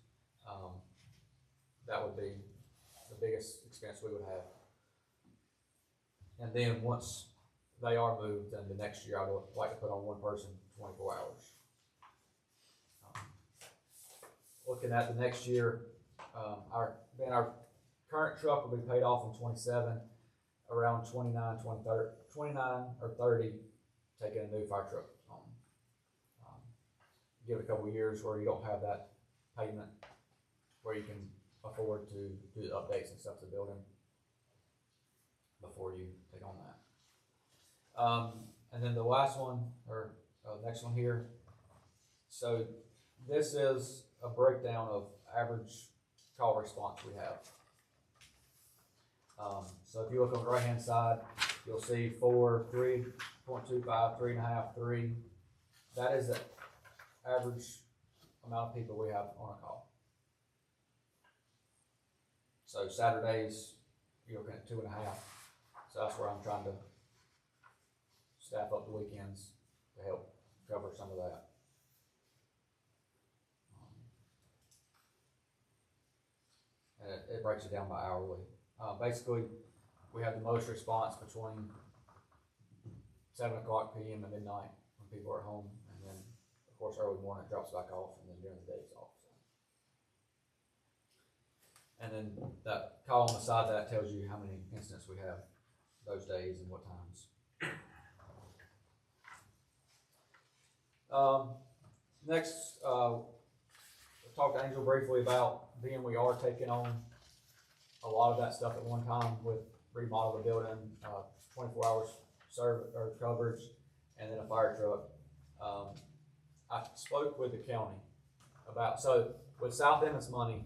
that would be the biggest expense we would have. And then once they are moved, then the next year I would like to put on one person 24 hours. Looking at the next year, our current truck will be paid off in 27, around 29 or 30, taking a new fire truck on. Give it a couple of years where you don't have that payment, where you can afford to do the updates and stuff to the building before you take on that. And then the last one, or next one here. So this is a breakdown of average call response we have. So if you look on the right hand side, you'll see 4, 3.25, 3.5, 3. That is the average amount of people we have on a call. So Saturdays, you're looking at 2.5. So that's where I'm trying to staff up the weekends to help cover some of that. And it breaks it down by hourly. Basically, we have the most response between 7 o'clock PM and midnight when people are home, and then, of course, early morning it drops back off, and then during the day it's off. So. And then that column beside that tells you how many incidents we have those days and what times. Next, we'll talk to Angel briefly about being we are taking on a lot of that stuff at one time with remodel the building, 24 hours service or coverage, and then a fire truck. I spoke with the county about, so with South Emmons money,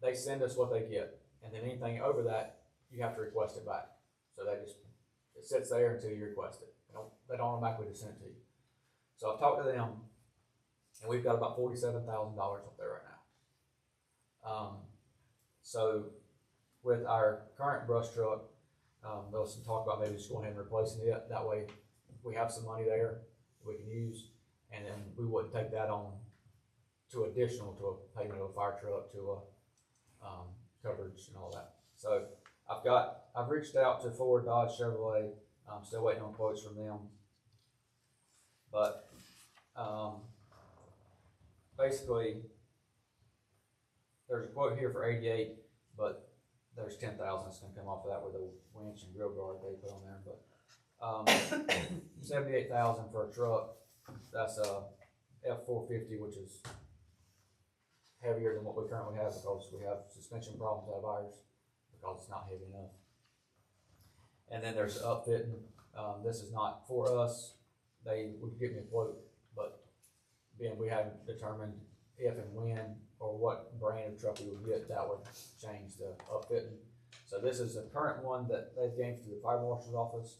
they send us what they get, and then anything over that, you have to request it back. So it sits there until you request it. They don't automatically just send it to you. So I've talked to them, and we've got about $47,000 up there right now. So with our current brush truck, there was some talk about maybe just going ahead and replacing it. That way we have some money there we can use, and then we wouldn't take that on to additional to a payment of a fire truck, to a coverage and all that. So I've reached out to Ford, Dodge, Chevrolet. I'm still waiting on quotes from them. But basically, there's a quote here for 88, but there's 10,000 that's going to come off of that with a winch and grill guard they put on there. But 78,000 for a truck. That's a F450, which is heavier than what we currently have because we have suspension problems out of ours because it's not heavy enough. And then there's upfitting. This is not for us. They would give me a quote, but being we haven't determined if and when or what brand of truck we would get, that would change the upfitting. So this is the current one that they've gave to the fire marshal's office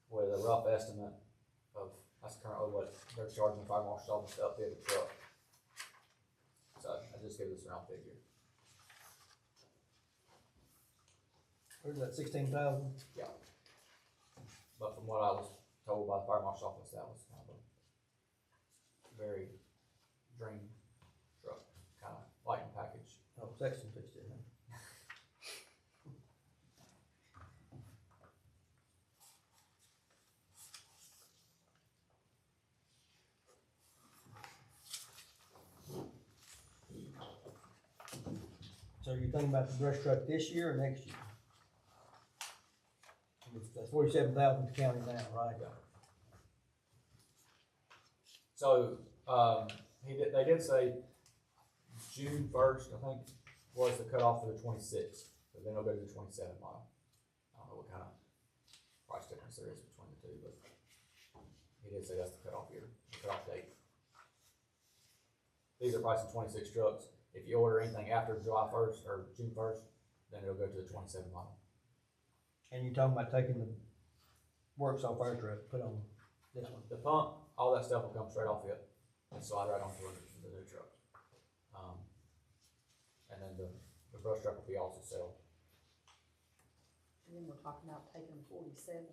with a rough estimate of, that's currently what they're charging the fire marshal's office to upfit a truck. So I just give this a round figure. Where's that 16,000? Yeah. But from what I was told by the fire marshal's office, that was kind of a very dream truck, kind of lighting package. Oh, Sexton fixed it, huh? So you thinking about the brush truck this year or next year? That's 47,000 to county now, right? Yeah. So they did say June 1st, I think, was the cutoff for the 26th, but then it'll go to the 27 model. I don't know what kind of price difference there is between the two, but he did say that's the cutoff year, the cutoff date. These are pricing 26 trucks. If you order anything after July 1st or June 1st, then it'll go to the 27 model. And you're talking about taking the works off our truck, put on this one? The pump, all that stuff will come straight off it and slide right onto the new truck. And then the brush truck will be also sold. And then we're talking about taking 47,000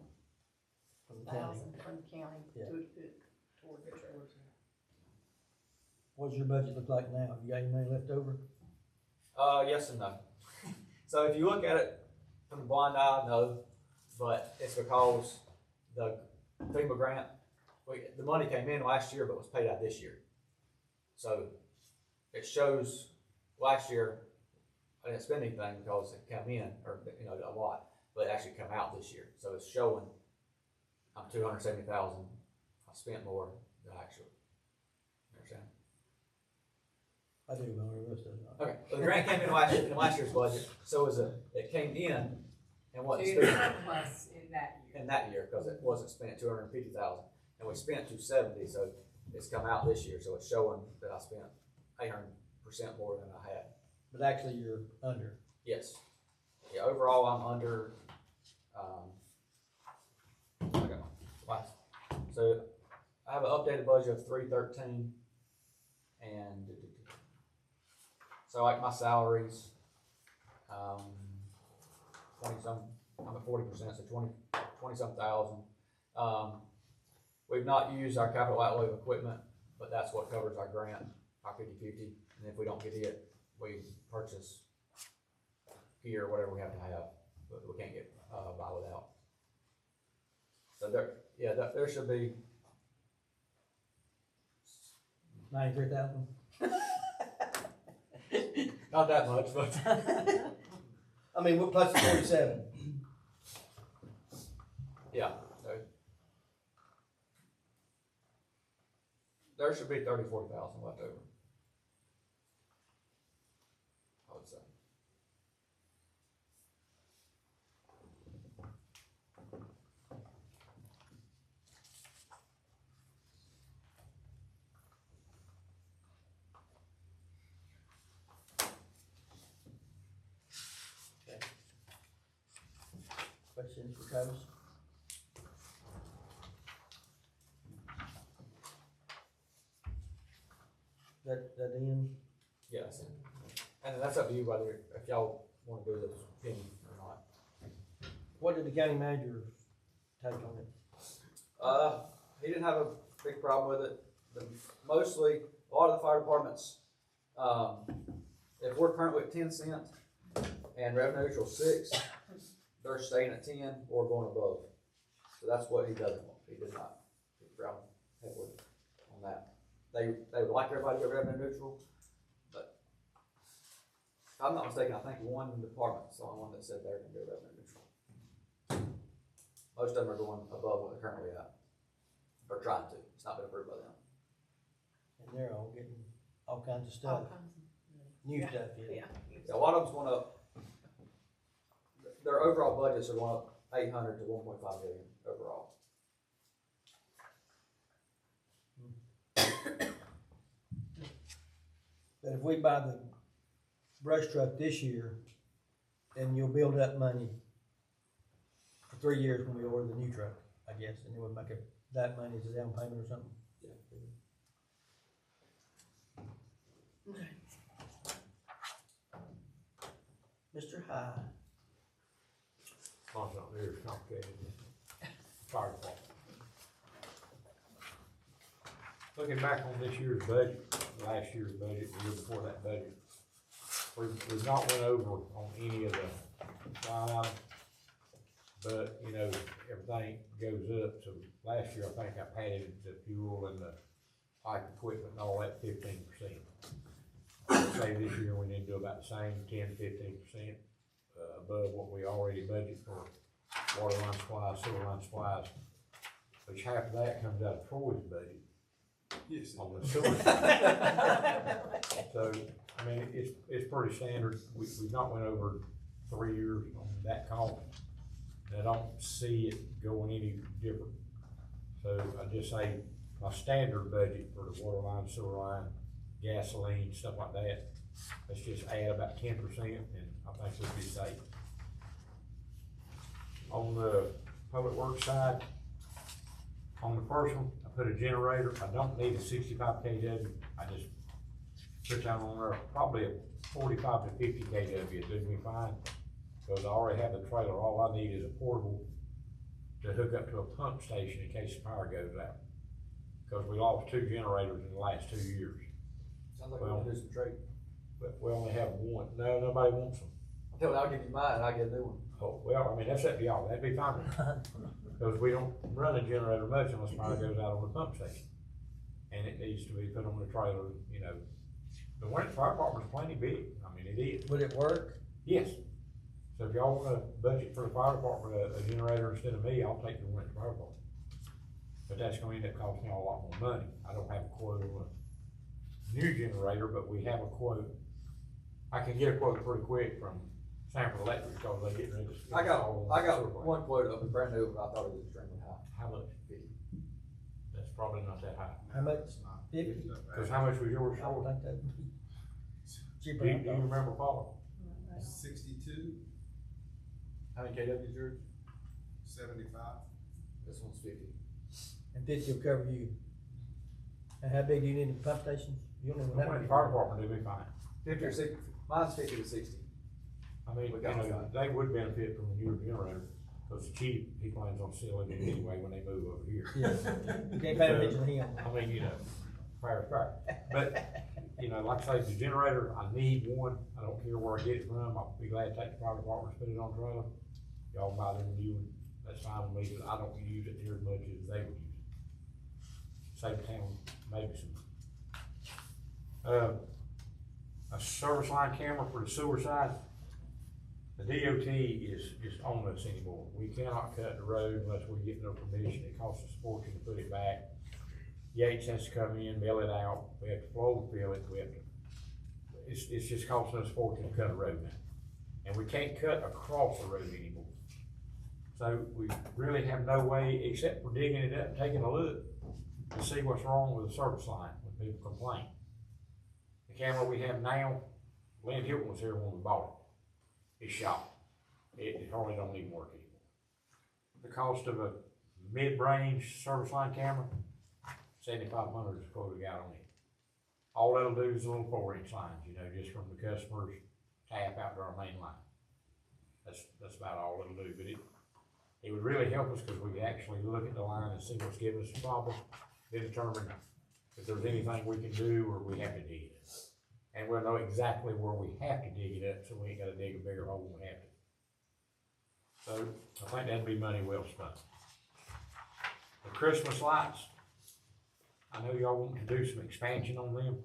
From the county. from the county Yeah. to put toward the truck. What does your budget look like now? You got any money left over? Yes and no. So if you look at it from the blind eye, no, but it's because the FEMA grant, the money came in last year but was paid out this year. So it shows last year I didn't spend anything because it came in, or a lot, but it actually come out this year. So it's showing I'm 270,000. I spent more than actually. You understand? I do, but the rest of it not. Okay, well, the grant came in last year's budget, so it came in and wasn't To spent surplus in that year. because it wasn't spent 250,000, and we spent 270, so it's come out this year, so it's showing that I spent 800% more than I had. But actually you're under. Yes. Yeah, overall I'm under, so I have an updated budget of 313, and so like my salaries, 20 some I'm at 40%, so 20-some thousand. We've not used our capital outlay of equipment, but that's what covers our grant, our 50/50, and if we don't get it, we purchase gear, whatever we have to have, but we can't get, by without. So there should be, 93,000? not that much, but. I mean, we're plus the 47. Yeah, there should be 40,000 left over. I would say. Questions for Travis? That in? Yes, and that's up to you whether, if y'all wanna do this penny or not. What did the county manager take on it? He didn't have a big problem with it. Mostly, a lot of the fire departments, if we're currently at 10 cents and revenue neutral 6, they're staying at 10 or going above. So that's what he doesn't want. He did not ground heavily on that. They would like everybody to go revenue neutral, but if I'm not mistaken, I think one department's the only one that said they're gonna go revenue neutral. Most of them are going above what they're currently at. Or trying to. It's not been approved by them. And they're all getting all kinds of All stuff, kinds new Yeah. stuff, yeah. Yeah, a lot of them's going up. Their overall budgets are going up 800 to 1.5 million overall. But if we buy the brush truck this year, then you'll build up money for 3 years when we order the new truck, I guess, and it would make it, that money as a down payment or something. Okay. Mr. High. Mine's not near as complicated as fire department. Looking back on this year's budget, last year's budget, the year before that budget, we've not went over on any of the line, but, you know, everything goes up, so last year I think I padded the fuel and the pipe equipment and all that 15%. I'd say this year we need to do about the same, 10-15%, above what we already budget for water line supplies, sewer line supplies, which half of that comes out of Troy's budget. Yes. On the sewer. So, I mean, it's pretty standard. We've not went over 3 years on that cost. And I don't see it going any different. So I just say my standard budget for the water line, sewer line, gasoline, stuff like that, let's just add about 10% and I think we'll be safe. On the public works side, on the first one, I put a generator. I don't need a 65 kW. I just put down on there probably a 45 to 50 kW. It does me fine because I already have the trailer. All I need is a portable to hook up to a pump station in case the power goes out. Because we lost 2 generators in the last 2 years. Sounds like we're gonna do some trade. But we only have one. No, nobody wants them. I'll give you mine and I'll get a new one. Oh, well, I mean, that's up to y'all. That'd be fine. Because we don't run a generator much unless power goes out on the pump station. And it needs to be put on the trailer, you know. The Winter Fire Department's plenty big. I mean, it is. Would it work? Yes. So if y'all wanna budget for the fire department a generator instead of me, I'll take the Winter Fire Department. But that's gonna end up costing y'all a lot more money. I don't have a quote on a new generator, but we have a quote. I can get a quote pretty quick from Sanford Electric because they get ready to. I got one quote of a brand new, but I thought it was extremely high. How much? That's probably not that high. How much? 50? Cause how much was yours I don't for? think that'd be cheaper. Do you than I thought. remember, Paul? 62, How many kW is yours? 75. This one's 50. And 50 will cover you. And how big do you need a pump station? You don't The know what Winter that Fire Department do be fine. 50 or 60, mine's 50 to 60. I mean, you know, they would benefit from the newer generator, cause the cheap, he plans on selling it anyway when they move over here. Yes, you can't pay attention to him. I mean, you know, fair is fair, but, you know, like I say, the generator, I need one, I don't care where I get it from, I'll be glad to take the fire department, put it on trailer. Y'all buy them new one, that's fine with me, but I don't use it near as much as they would use it. Save the town maybe some. A service line camera for the sewer side. The DOT is just on us anymore. We cannot cut the road unless we get no permission. It costs us a fortune to put it back. Yates has to come in, bail it out. We have to flow and fill it. We have to, it's just costing us a fortune to cut a road now. And we can't cut across the road anymore. So we really have no way, except for digging it up and taking a look to see what's wrong with the service line when people complain. The camera we have now, Lynn Hilton was here when we bought it. It's shot. It hardly don't even work anymore. The cost of a mid-range service line camera, $7,500 is the quote we got on it. All that'll do is a little 4-inch lines, you know, just from the customer's tap out to our main line. That's about all it'll do, but it would really help us because we could actually look at the line and see what's giving us a problem, then determine if there's anything we can do or we have to dig it. And we'll know exactly where we have to dig it up, so we ain't gotta dig a bigger hole than we have to. So, I think that'd be money well spent. The Christmas lights, I know y'all want to do some expansion on them.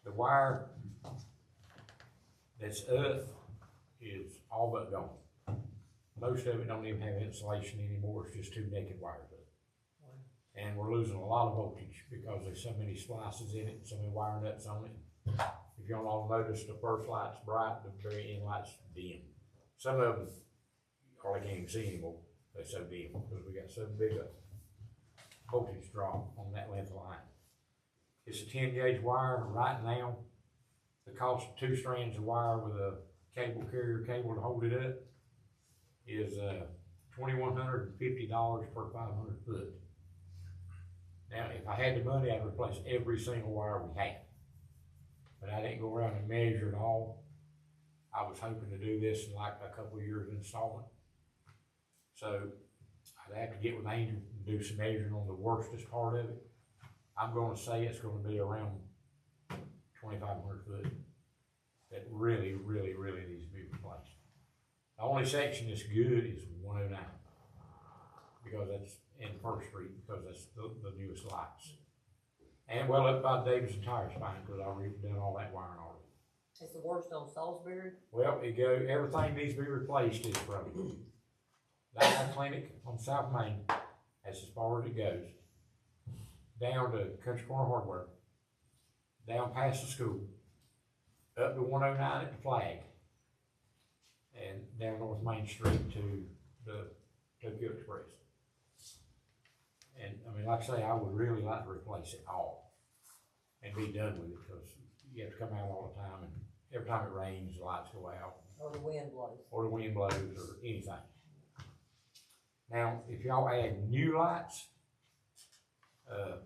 The wire that's up is all but gone. Most of it don't even have insulation anymore, it's just two naked wires up. And we're losing a lot of voltage because there's so many splices in it, so many wire nuts on it. If y'all all notice, the first light's bright, the very end light's dim. Some of them hardly can't even see anymore, they're so dim, because we got so big a voltage drop on that length of line. It's a 10-gauge wire right now. The cost of 2 strands of wire with a cable carrier cable to hold it up is $2,150 per 500 foot. Now, if I had the money, I'd replace every single wire we have. But I didn't go around and measure it all. I was hoping to do this in like a couple of years installment. So I'd have to get with Angel and do some measuring on the worstest part of it. I'm gonna say it's gonna be around 2,500 foot that really, really, really needs to be replaced. The only section that's good is 109, because that's in First Street, because that's the newest lights. And well, up by Davidson Tire Spine, because I already done all that wiring already. It's the worst on Salisbury. Well, everything needs to be replaced is from the eye clinic on South Main, that's as far as it goes, down to Country Corner Hardware, down past the school, up to 109 at the Flag, and down North Main Street to the Tokyo Express. And, I mean, like I say, I would really like to replace it all and be done with it, because you have to come out all the time, and every time it rains, the lights go out. Or the wind blows. Or the wind blows, or anything. Now, if y'all add new lights,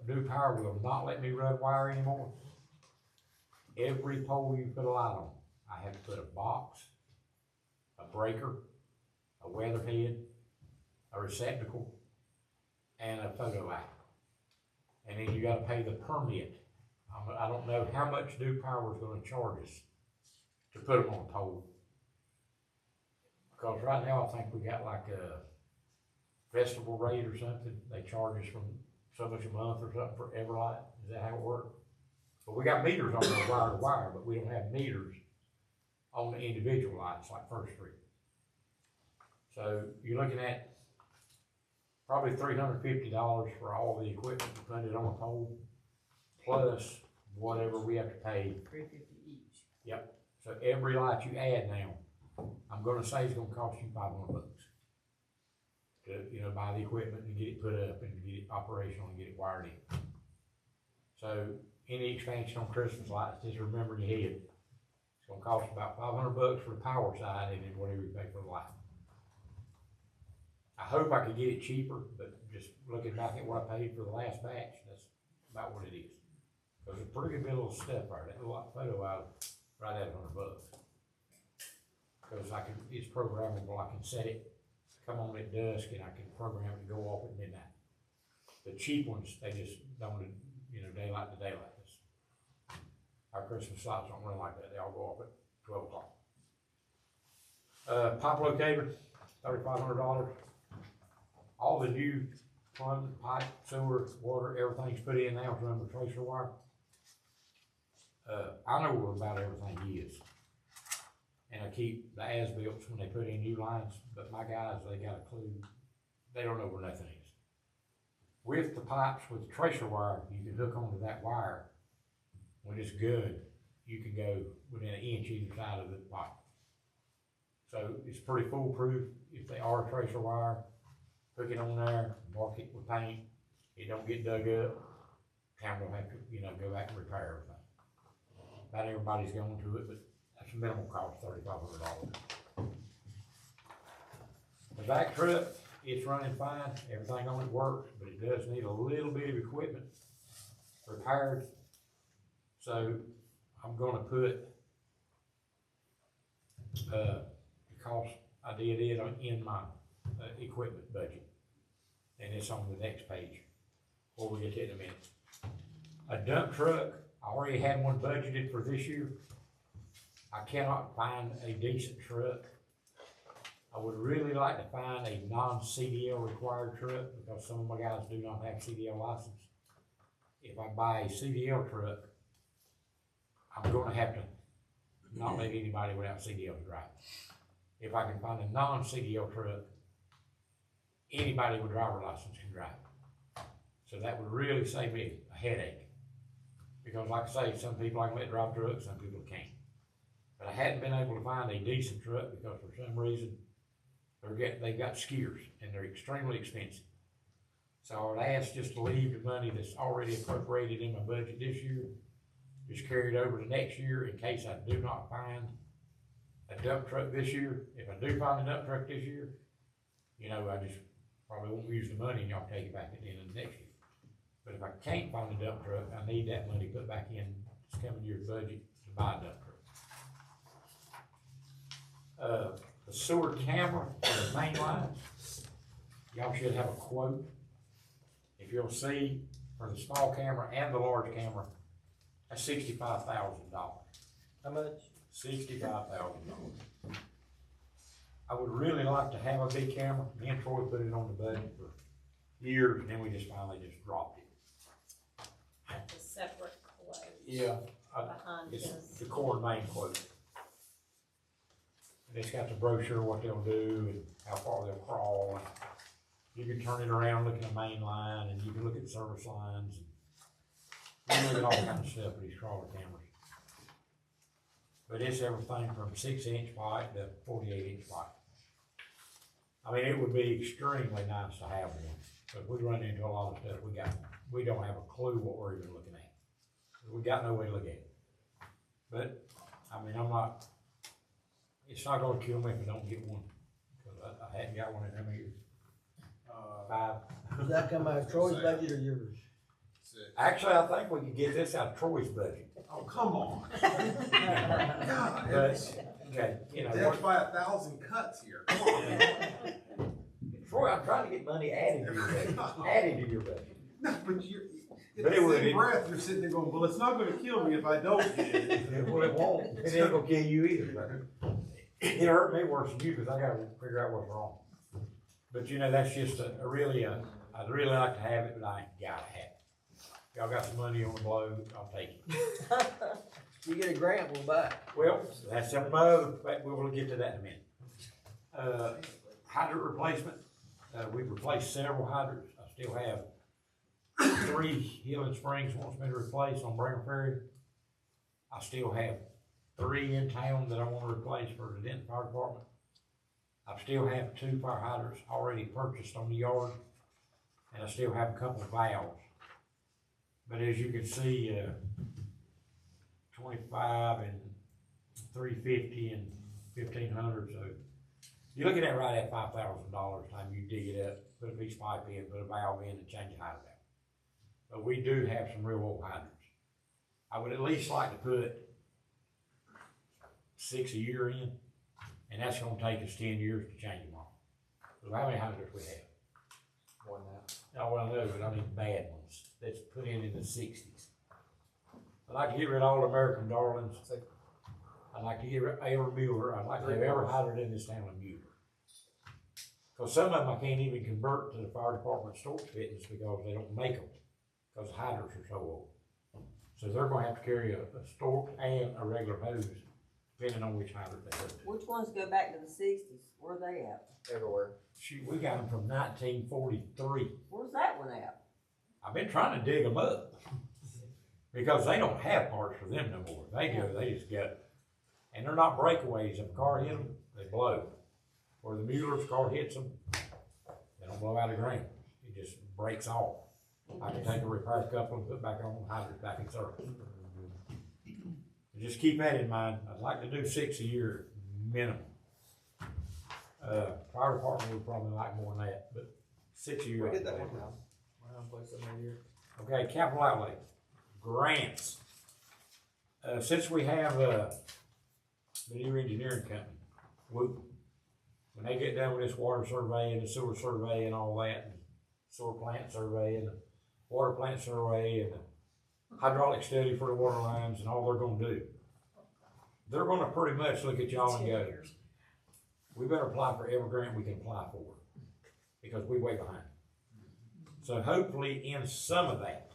New Power will not let me run wire anymore. Every pole you put a light on, I have to put a box, a breaker, a weatherhead, a receptacle, and a photo light. And then you gotta pay the permit. I don't know how much New Power is gonna charge us to put them on a pole. Because right now, I think we got like a festival rate or something. They charge us from so much a month or something for every light. Is that how it works? But we got meters on the wire to wire, but we don't have meters on the individual lights like First Street. So you're looking at probably $350 for all the equipment to put it on a pole, plus whatever we have to pay. $350 each. Yep. So every light you add now, I'm gonna say it's gonna cost you $500 to, you know, buy the equipment and get it put up and get it operational and get it wired in. So any expansion on Christmas lights, just remember in your head, it's gonna cost about $500 for the power side, and then whatever you pay for the light. I hope I could get it cheaper, but just looking back at what I paid for the last batch, that's about what it is. There's a pretty good bit of little stuff there. That little photo out right at $100. cause it's programmable, I can set it, come on at dusk and I can program it to go off at midnight. The cheap ones, they just don't, daylight to daylight. Our Christmas lights don't run like that, they all go off at 12 o'clock. Pipe locator, $3,500. All the new plumbing, pipe, sewer, water, everything's put in now, it's run with tracer wire. I know where about everything is. And I keep the as-built when they put in new lines, but my guys, they got a clue, they don't know where nothing is. With the pipes, with the tracer wire, you can hook onto that wire. When it's good, you can go within an inch either side of the pipe. So it's pretty foolproof. If they are tracer wire, hook it on there, mark it with paint, it don't get dug up. Town don't have to, go back and repair everything. Not everybody's going to it, but that's a minimal cost, $3,500. The vac truck, it's running fine, everything on it works, but it does need a little bit of equipment repaired. So I'm gonna put, because I did it in my equipment budget. And it's on the next page, before we get to it in a minute. A dump truck, I already had one budgeted for this year. I cannot find a decent truck. I would really like to find a non-CDL required truck, because some of my guys do not have CDL license. If I buy a CDL truck, I'm gonna have to not let anybody without CDL drive. If I can find a non-CDL truck, anybody with driver license can drive. So that would really save me a headache. Because like I say, some people I can let drive trucks, some people can't. But I hadn't been able to find a decent truck because for some reason, they've got skiers and they're extremely expensive. So I would ask just to leave the money that's already appropriated in my budget this year, just carry it over to next year in case I do not find a dump truck this year. If I do find a dump truck this year, I just probably won't use the money and y'all take it back at the end of the next year. But if I can't find a dump truck, I need that money put back in this coming year's budget to buy a dump truck. The sewer camera for the main lines, y'all should have a quote. If you'll see, for the small camera and the large camera, that's $65,000. How much? $65,000. I would really like to have a big camera. Me and Troy put it on the budget for years, and then we just finally dropped it. That's a separate quote. Yeah, Behind it's this. the core main quote. And it's got the brochure, what they'll do, and how far they'll crawl. You can turn it around, look at the main line, and you can look at service lines. And you look at all kinds of stuff with these crawler cameras. But it's everything from 6-inch pipe to 48-inch pipe. I mean, it would be extremely nice to have one, but we run into a lot of stuff we don't have a clue what we're even looking at. We got no way to look at it. But, I mean, it's not gonna kill me if I don't get one, because I hadn't got one in how many years? 5. Does that come out of Troy's budget or yours? Actually, I think we could get this out of Troy's budget. Oh, come on. God, But, okay, death by 1,000 cuts here. Come on. Troy, I'm trying to get money added to your budget. No, but But it in the would- same breath, you're sitting there going, well, it's not gonna kill me if I don't get it. Well, it won't. It ain't gonna kill you either, brother. It hurt me worse than you, because I gotta figure out what's wrong. But that's just I'd really like to have it, but I ain't gotta have it. Y'all got some money on the blow, I'll take it. You get a grant, we'll buy it. Well, that's up above, but we will get to that in a minute. Hydrant replacement, we've replaced several hydrants. I still have 3 Healing Springs wants me to replace on Brown Ferry. I still have 3 in town that I want to replace for the Denton Fire Department. I still have 2 fire hydrants already purchased on the yard, and I still have a couple of valves. But as you can see, 25 and 350 and 1,500, so you're looking at right at $5,000 time you dig it up, put a piece of pipe in, put a valve in, and change the hydrant out. But we do have some real old hydrants. I would at least like to put 6 a year in, And that's gonna take us 10 years to change them all. So how many hydrants we have? More than that. Oh, well, no, but I mean bad ones, that's put in the 60s. I'd like to get rid of all American Darlings. I'd like to get rid of every Mueller. I'd like to have every hydrant in this town a Mueller. Cause some of them I can't even convert to the fire department storage fittings because they don't make them, cause the hydrants are so old. So they're gonna have to carry a stork and a regular hose, depending on which hydrant they go to. Which ones go back to the sixties? Where are they at? Everywhere. Shoot, we got them from 1943. Where's that one at? I've been trying to dig them up. Because they don't have parts for them no more. They just get, and they're not breakaways. If a car hit them, they blow. Or the Mueller's car hits them, they don't blow out of the ground. It just breaks off. I can take a repair couple and put back on, hydrant back in service. Just keep that in mind. I'd like to do 6 a year minimum. Fire department would probably like more than that, but 6 a year. We get that one now. Around place every year. Okay, capital outlay, grants. Since we have, the new engineering company, when they get done with this water survey and the sewer survey and all that, and sewer plant survey and the water plant survey and the hydraulic study for the water lines and all they're gonna do, they're gonna pretty much look at y'all and go, we better apply for every grant we can apply for, because we way behind. So hopefully in some of that,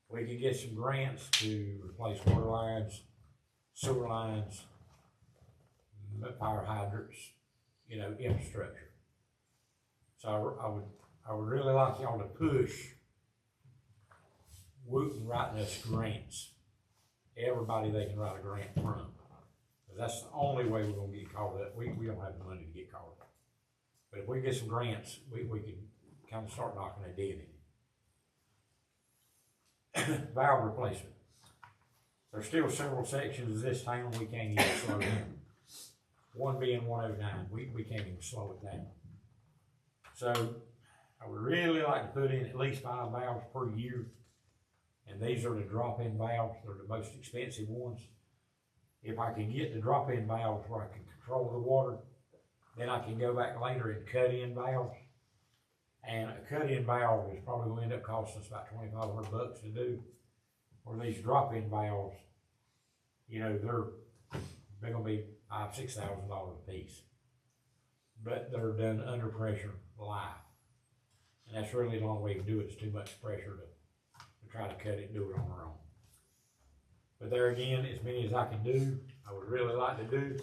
we can get some grants to replace water lines, sewer lines, fire hydrants, infrastructure. So I would really like y'all to push Wooten writing us grants. Everybody they can write a grant from. Cause that's the only way we're gonna get caught up. We don't have the money to get caught up. But if we get some grants, we can kind of start knocking a dead in. Valve replacement. There's still several sections of this town we can't even slow down. One being 109, we can't even slow it down. So I would really like to put in at least 5 valves per year. And these are the drop-in valves. They're the most expensive ones. If I can get the drop-in valves where I can control the water, then I can go back later and cut in valves. And a cut-in valve is probably going to end up costing us about $2,500 to do. Or these drop-in valves, they're going to be $5,000–6,000 a piece. But they're done under pressure live. And that's really the only way to do it. It's too much pressure to try to cut it and do it on our own. But there again, as many as I can do, I would really like to do.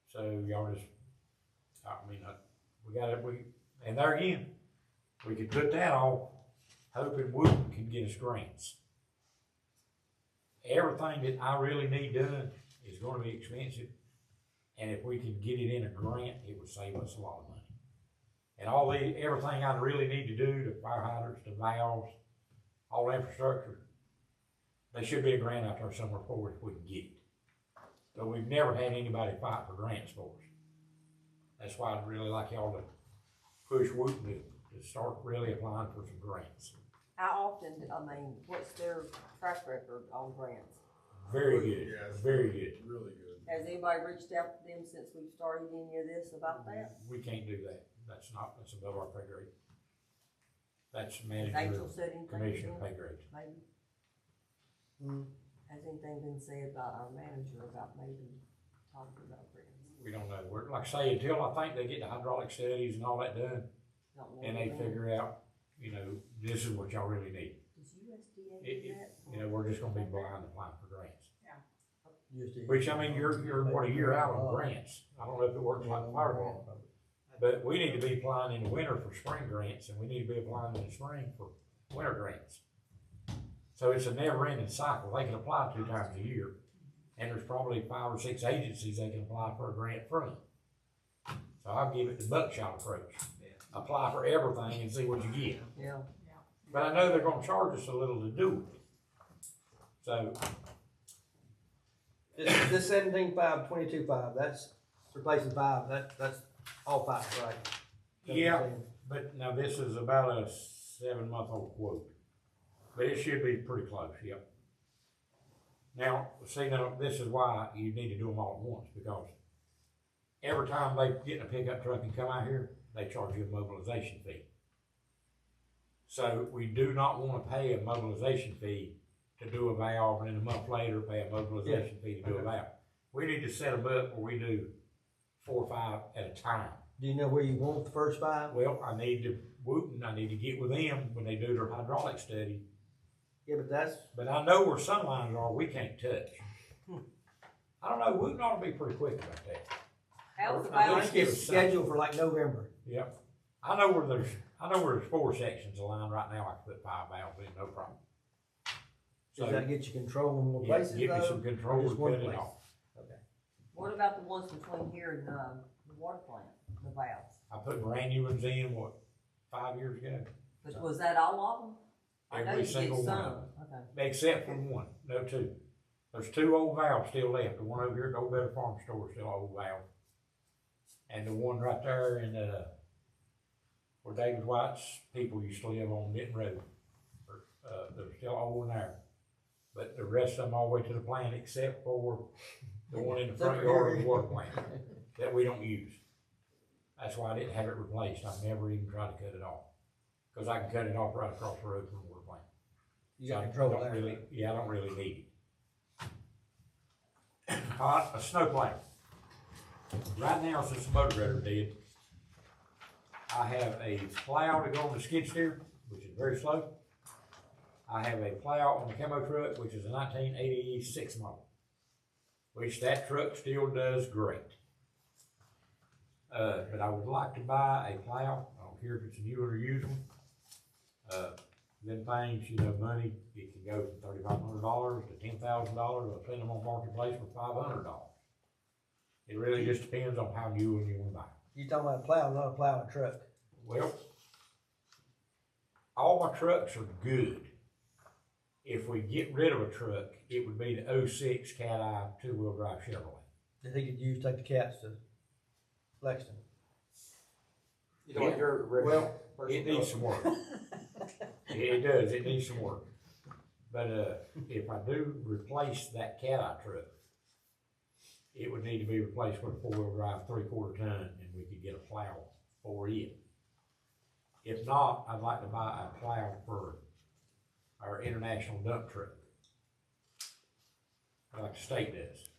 So y'all just, and there again, we could put that off, hoping Wooten can get us grants. Everything that I really need done is going to be expensive. And if we can get it in a grant, it would save us a lot of money. And everything I really need to do, the fire hydrants, the valves, all the infrastructure, there should be a grant out there somewhere for us if we can get it. But we've never had anybody fight for grants for us. That's why I'd really like y'all to push Wooten to start really applying for some grants. How often, what's their track record on grants? Very good, Yeah, very good. Really good. Has anybody reached out to them since we've started any of this about that? We can't do that. That's above our pay grade. That's Has manager, Angel said anything to commissioner them? pay grade. Maybe? Has anything been said about our manager about maybe talking about grants? We don't know. We're, like I say, until I think they get the hydraulic studies and all that done, Don't know and they anything. figure out, this is what y'all really need. Does USDA do that? We're just gonna be blind applying for grants. Just Which, you're what, a year out on grants. I don't know if it works like the fire department. But we need to be applying in the winter for spring grants, and we need to be applying in the spring for winter grants. So it's a never-ending cycle. They can apply 2 times a year, and there's probably 5 or 6 agencies they can apply for a grant from. So I'll give it the buckshot approach. Apply for everything and see what you get. Yeah. But I know they're gonna charge us a little to do it. So, This 17.5, 22.5, that's replacing 5, that's all 5, right? yeah, but now this is about a 7-month-old quote. But it should be pretty close, yep. Now, see, now, this is why you need to do them all at once, because every time they get in a pickup truck and come out here, they charge you a mobilization fee. So we do not wanna pay a mobilization fee to do a valve, and then a month later, pay a mobilization fee to do a valve. We need to set them up where we do 4 or 5 at a time. Do you know where you want the first 5? Well, I need to get with them when they do their hydraulic study, Yeah, but that's, but I know where some lines are we can't touch. I don't know, Wooten ought to be pretty quick about that. How's the I I valve, think think it's scheduled for like November. Yep. I know where there's 4 sections of line right now, I can put 5 valves in, no problem. Does that get you control in more Yeah, places give me though? some control Or to just one cut it place? off. Okay. what about the ones between here and, the water plant, the valves? I put brand new ones in, 5 years ago? But was that all of them? I know Every you did single one some. of them. Okay. Except for one, no 2. There's 2 old valves still left, the one over here at the Old Better Farm Store is still an old valve. And the one right there in, where David White's people used to live on Minton Road. They're still old in there. But the rest of them all the way to the plant except for the one in the front yard of the water plant that we don't use. That's why I didn't have it replaced, I never even tried to cut it off. Cause I can cut it off right across the road from the water plant. You got So I control don't there. really- Yeah, I don't really need it. A snow plow. Right now, since the motor grader did, I have a plow to go on the skid steer, which is very slow. I have a plow on the camo truck, which is a 1986 model, which that truck still does great. But I would like to buy a plow, I don't care if it's a new or used one. Them things, money, it can go from $3,500 to $10,000, I'll send them on Marketplace for $500. It really just depends on how new one you wanna buy. You talking about a plow, not a plow and a truck. Well, all my trucks are good. If we get rid of a truck, it would be the 06 Cat Eye 2-wheel drive Chevrolet. That he could use to take the cats to Lexington. You don't want your Well, it needs some work. It does, it needs some work. But, if I do replace that Cat Eye truck, it would need to be replaced with a 4-wheel drive 3/4 ton, and we could get a plow for it. If not, I'd like to buy a plow for our international dump truck, like the state does.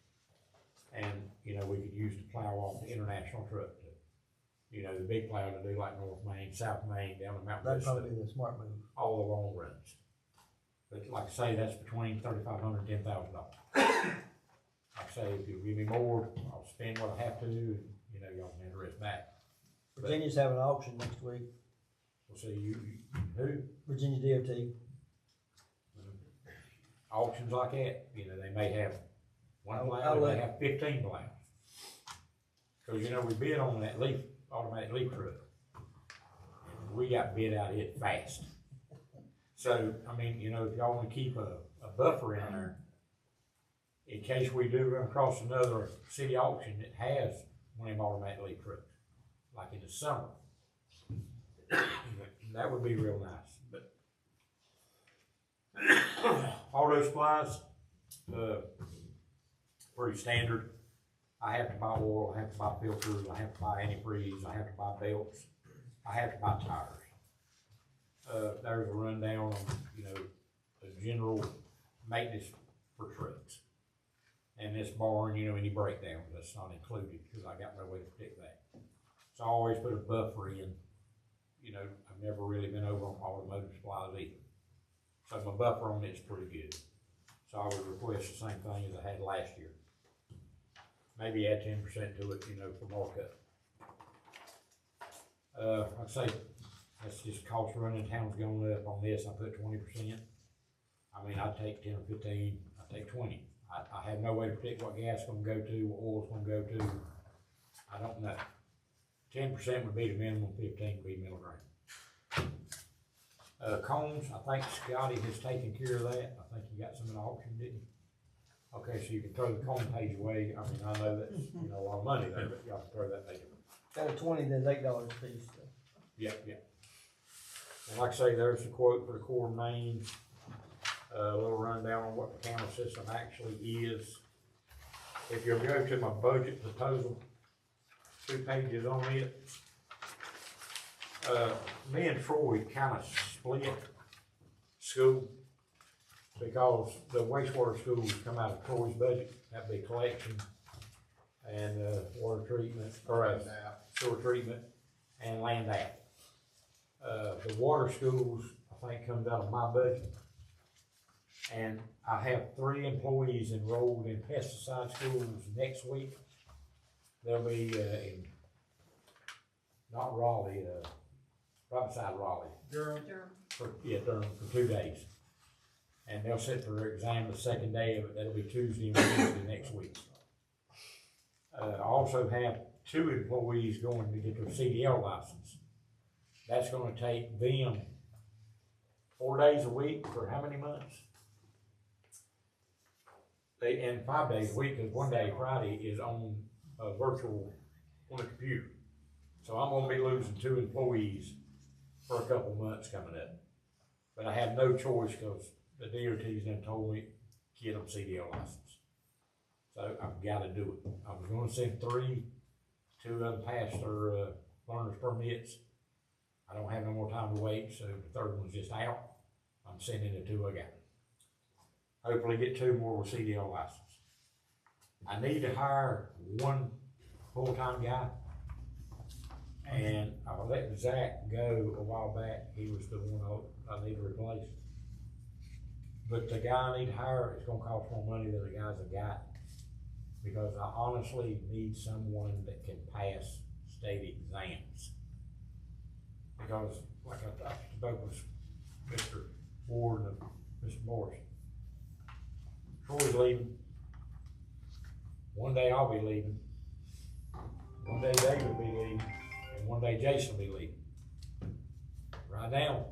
And, we could use the plow off the international truck to, the big plow to do like North Main, South Main, down the mountain. That'd probably be the smart move. All the long runs. But like I say, that's between $3,500 and $10,000. Like I say, if you give me more, I'll spend what I have to, and, y'all can have the rest back. Virginia's having an auction next week. We'll see, who? Virginia DOT. Auctions like that, they may have one I'll plow, they let- may have 15 plows. Cause we bid on that automatic leaf truck. And we got bid out of it fast. So, if y'all wanna keep a buffer in there, in case we do run across another city auction that has one of them automatic leaf trucks, like in the summer. That would be real nice, but auto supplies, pretty standard. I have to buy oil, I have to buy filters, I have to buy antifreeze, I have to buy belts, I have to buy tires. There's a rundown on, the general maintenance for trucks. And this barn, any breakdowns, that's not included, because I got no way to protect that. So I always put a buffer in, I've never really been over on automotive supplies either. So my buffer on it's pretty good. So I would request the same thing as I had last year. Maybe add 10% to it, for markup. I'd say that's just cost running, town's going up on this, I put 20%. I'd take 10 or 15, I'd take 20. I have no way to predict what gas is gonna go to, what oil's gonna go to. I don't know. 10% would be the minimum, 15 would be middle ground. Cones, I think Scotty has taken care of that. I think he got some in the auction, didn't he? Okay, so you can throw the cone page away. I know that's, a lot of money there, but y'all can throw that page away. Got a 20, there's $8 a piece. So. Yeah. And like I say, there's the quote for the core mains. A little rundown on what the camera system actually is. If you go to my budget proposal, 2 pages on it. Me and Troy kinda split school because the wastewater schools come out of Troy's budget, that'd be collection and, water treatment, or, sewer treatment and land act. The water schools, I think, comes out of my budget. And I have 3 employees enrolled in pesticide schools next week. They'll be, in, not Raleigh, right beside Raleigh. Durham. Durham for 2 days. And they'll sit for their exam the second day of it, that'll be Tuesday and Wednesday next week. I also have 2 employees going to get their CDL license. That's gonna take them 4 days a week for how many months? And 5 days a week, cause one day, Friday, is on virtual on the computer. So I'm gonna be losing 2 employees for a couple months coming up. But I have no choice, cause the DOT's done told me, get them CDL license. So I've gotta do it. I was gonna send 3, 2 of them passed their, learner's permits. I don't have no more time to wait, so the 3rd one's just out. I'm sending the 2 I got. Hopefully get 2 more with CDL license. I need to hire 1 full-time guy. And I let Zach go a while back. He was the one I need to replace. But the guy I need to hire, it's gonna cost more money than the guys I got. Because I honestly need someone that can pass state exams. Because, like I spoke with Mr. Ward and Mr. Morris, Troy's leaving. One day I'll be leaving. One day David will be leaving. And one day Jason will be leaving. Right now,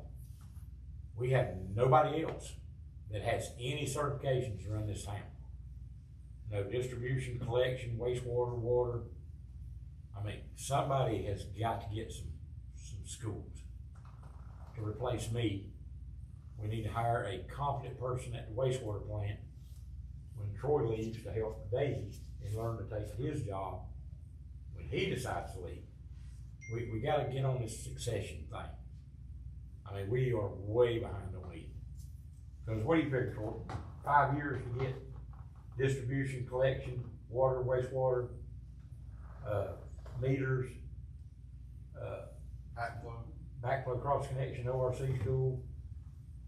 we have nobody else that has any certifications to run this town. No distribution, collection, wastewater, water. I mean, somebody has got to get some schools to replace me. We need to hire a competent person at the wastewater plant when Troy leaves to help Dave and learn to take his job when he decides to leave. We gotta get on this succession thing. I mean, we are way behind the wheel. Because what do you figure, Troy? 5 years to get distribution, collection, water, wastewater, meters, backflow cross connection, ORC school,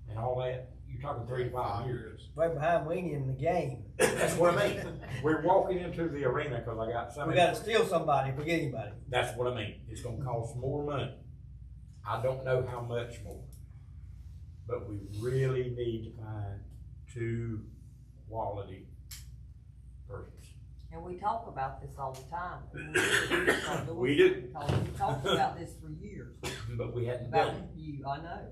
and all that. You're talking 3 to 5 years. Right behind we in the game. That's what I mean. We're walking into the arena because I got somebody. We gotta steal somebody if we get anybody. That's what I mean. It's gonna cost more money. I don't know how much more. But we really need to find 2 quality persons. And we talk about this all the time. We do. Because we talked about this for years. But we hadn't done About it. you, I know.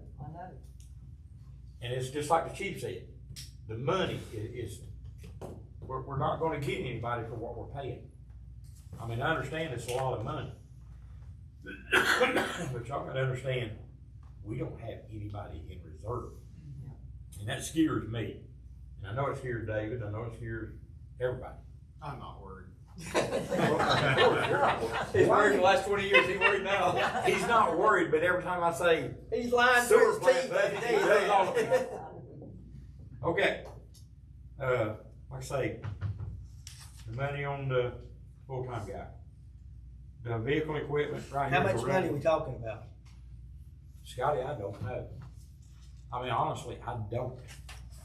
And it's just like the chief said, the money is we're not gonna get anybody for what we're paying. I mean, I understand it's a lot of money. But y'all gotta understand, we don't have anybody in reserve. And that scares me. And I know it scares David, I know it scares everybody. I'm not worried. He's worried the last 20 years, he's worried now. He's not worried, but every time I say He's lying sewer through his plant, teeth. he does all of it. Okay, like I say, the money on the full-time guy. The vehicle equipment right here. How much money are we talking about? Scotty, I don't know. I mean, honestly, I don't.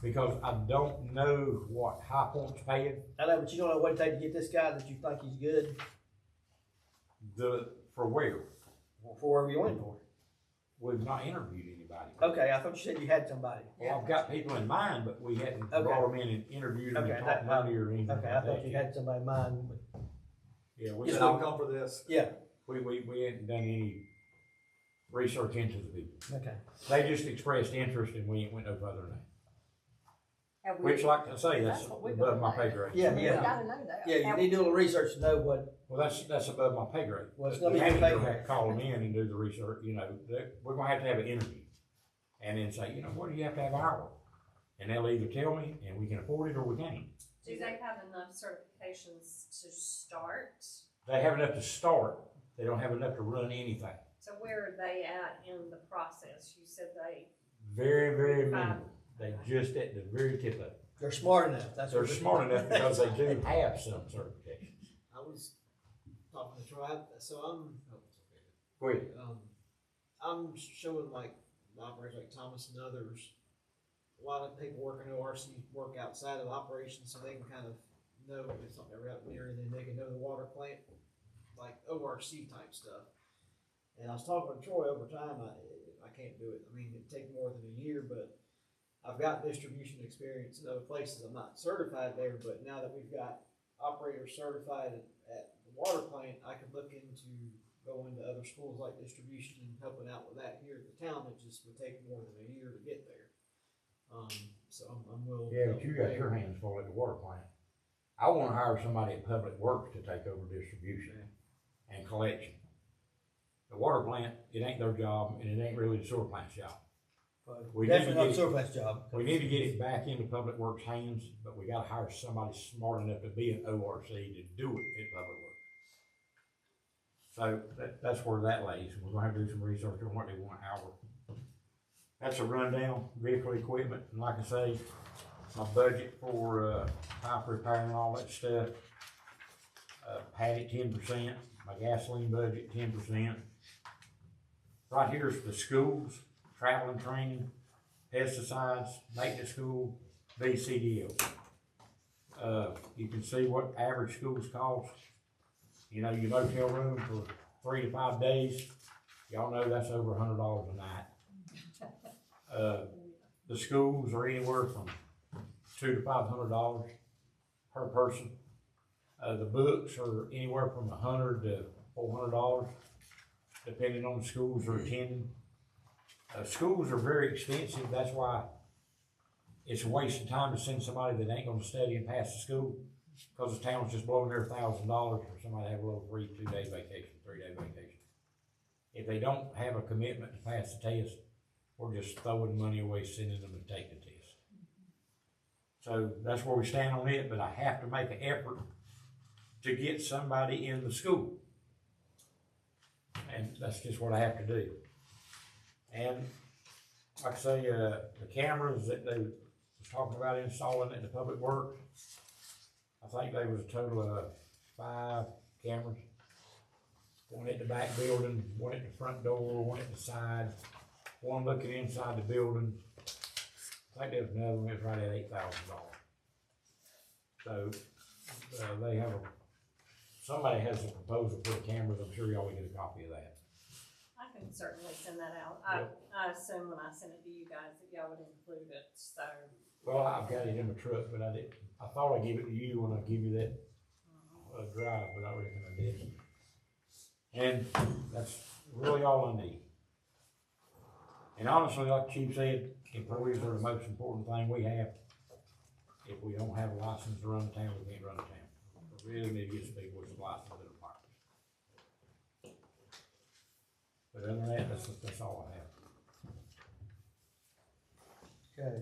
Because I don't know what High Point's paying. I know, but you don't know what it takes to get this guy that you think he's good For where? for wherever you want him for. We've not interviewed anybody. Okay, I thought you said you had somebody. Well, I've got people in mind, but we hadn't Okay. brought them in and interviewed them Okay, and talked money or anything like Okay, I that. thought you had somebody in mind. Yeah, we, Just don't come for this. Yeah, we hadn't done any research into the people. okay. They just expressed interest and we went no further than that. Have we, Which, like I say, that's That's what we above my gotta pay grade. Yeah, We yeah. gotta know that. Yeah, you need to do a little research to know what, Well, that's above my pay grade. Well, it's The gonna be your manager pay had to call them in and do the research, you know, we're gonna have to have an interview. And then say, you know, what do you have to have an hour? And they'll either tell me and we can afford it or we can't. Do they have enough certifications to start? They have enough to start, they don't have enough to run anything. So where are they at in the process? You said they, Very, very minimal. They just at the very tip of it. They're smart enough, that's what. They're smart enough because they do have some certifications. I was talking to Troy, so I'm, Go ahead. I'm showing like operators like Thomas and others, a lot of paperwork and ORC work outside of operations so they can kind of know if something ever happened here, and then they can know the water plant, like ORC type stuff. And I was talking with Troy over time, I can't do it. I mean, it'd take more than a year, but I've got distribution experience in other places. I'm not certified there, but now that we've got operators certified at the water plant, I could look into going to other schools like distribution and helping out with that here at the town. It just would take more than a year to get there. So I'm willing. Yeah, but you got your hands full at the water plant. I wanna hire somebody at Public Works to take over distribution and collection. The water plant, it ain't their job, and it ain't really the sewer plant's job. We need to Definitely not get- surplus job. We need to get it back into Public Works' hands, but we gotta hire somebody smart enough to be an ORC to do it at Public Works. So that's where that lays. We're gonna have to do some research on what they want, Howard. That's a rundown, vehicle equipment, and like I say, my budget for, pipe repair and all that stuff. Had it 10%, my gasoline budget 10%. Right here's the schools, travel and training, pesticides, maintenance school, VCDL. You can see what average schools cost. You know, your motel room for 3 to 5 days, y'all know that's over $100 a night. The schools are anywhere from $200 to $500 per person. The books are anywhere from $100 to $400, depending on the schools they're attending. Schools are very expensive, that's why it's a waste of time to send somebody that ain't gonna study and pass the school, because the town's just blowing their $1,000 for somebody to have a little free 2-day vacation, 3-day vacation. If they don't have a commitment to pass the test, we're just throwing money away sending them to take the test. So that's where we stand on it, but I have to make an effort to get somebody in the school. And that's just what I have to do. And like I say, the cameras that they was talking about installing at the Public Works, I think there was a total of 5 cameras. One at the back building, one at the front door, one at the side, one looking inside the building. I think there's another one that's right at $8,000. So, they have somebody has a proposal for the cameras. I'm sure y'all will get a copy of that. I can certainly send that out. Yep. I assume when I send it to you guys that y'all would include it, so. Well, I've got it in my truck, but I thought I'd give it to you when I give you that, drive, but I reckon I didn't. And that's really all I need. And honestly, like Chief said, employees are the most important thing we have. If we don't have a license to run the town, we can't run the town. We really need to get some people with some license in the park. But other than that, that's all I have. Okay.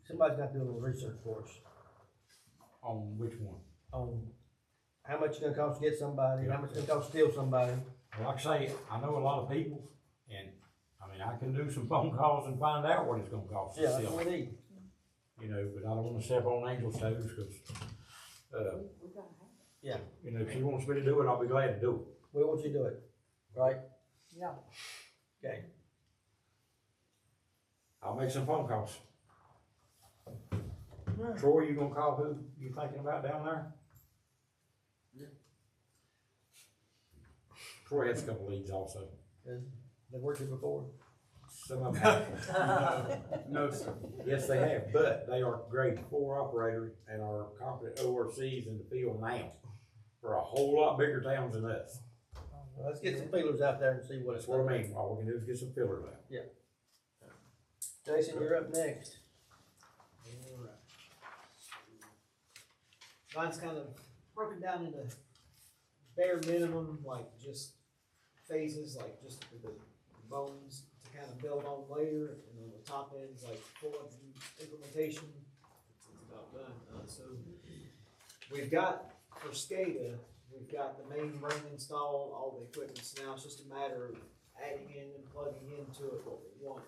Somebody's got to do a little research for us On which one? on how much it's gonna cost to get somebody, how much it's gonna cost to steal somebody. Well, like I say, I know a lot of people, and I mean, I can do some phone calls and find out what it's gonna cost to Yeah, that's sell what it. we need. You know, but I don't wanna step on Angel's toes, cause, you know, if she wants me to do it, I'll be glad to do it. We want you to do it, right? Yeah. Okay. I'll make some phone calls. Troy, you gonna call who you thinking about down there? Yeah. Troy has a couple leads also. They've worked here before. Some of them have. No, sir. Yes, they have, but they are grade 4 operators and are competent ORCs in the field now for a whole lot bigger towns than us. Well, let's get some feelers out there and see what it's. That's what I mean. All we can do is get some fillers out. Jason, you're up next. Alright. Mine's kind of broken down into bare minimum, like just phases, like just the bones to kind of build on later, and on the top end's like full implementation. It's about done. So we've got for SCADA we've got the main ring installed, all the equipment's now, it's just a matter of adding in and plugging into it what we want.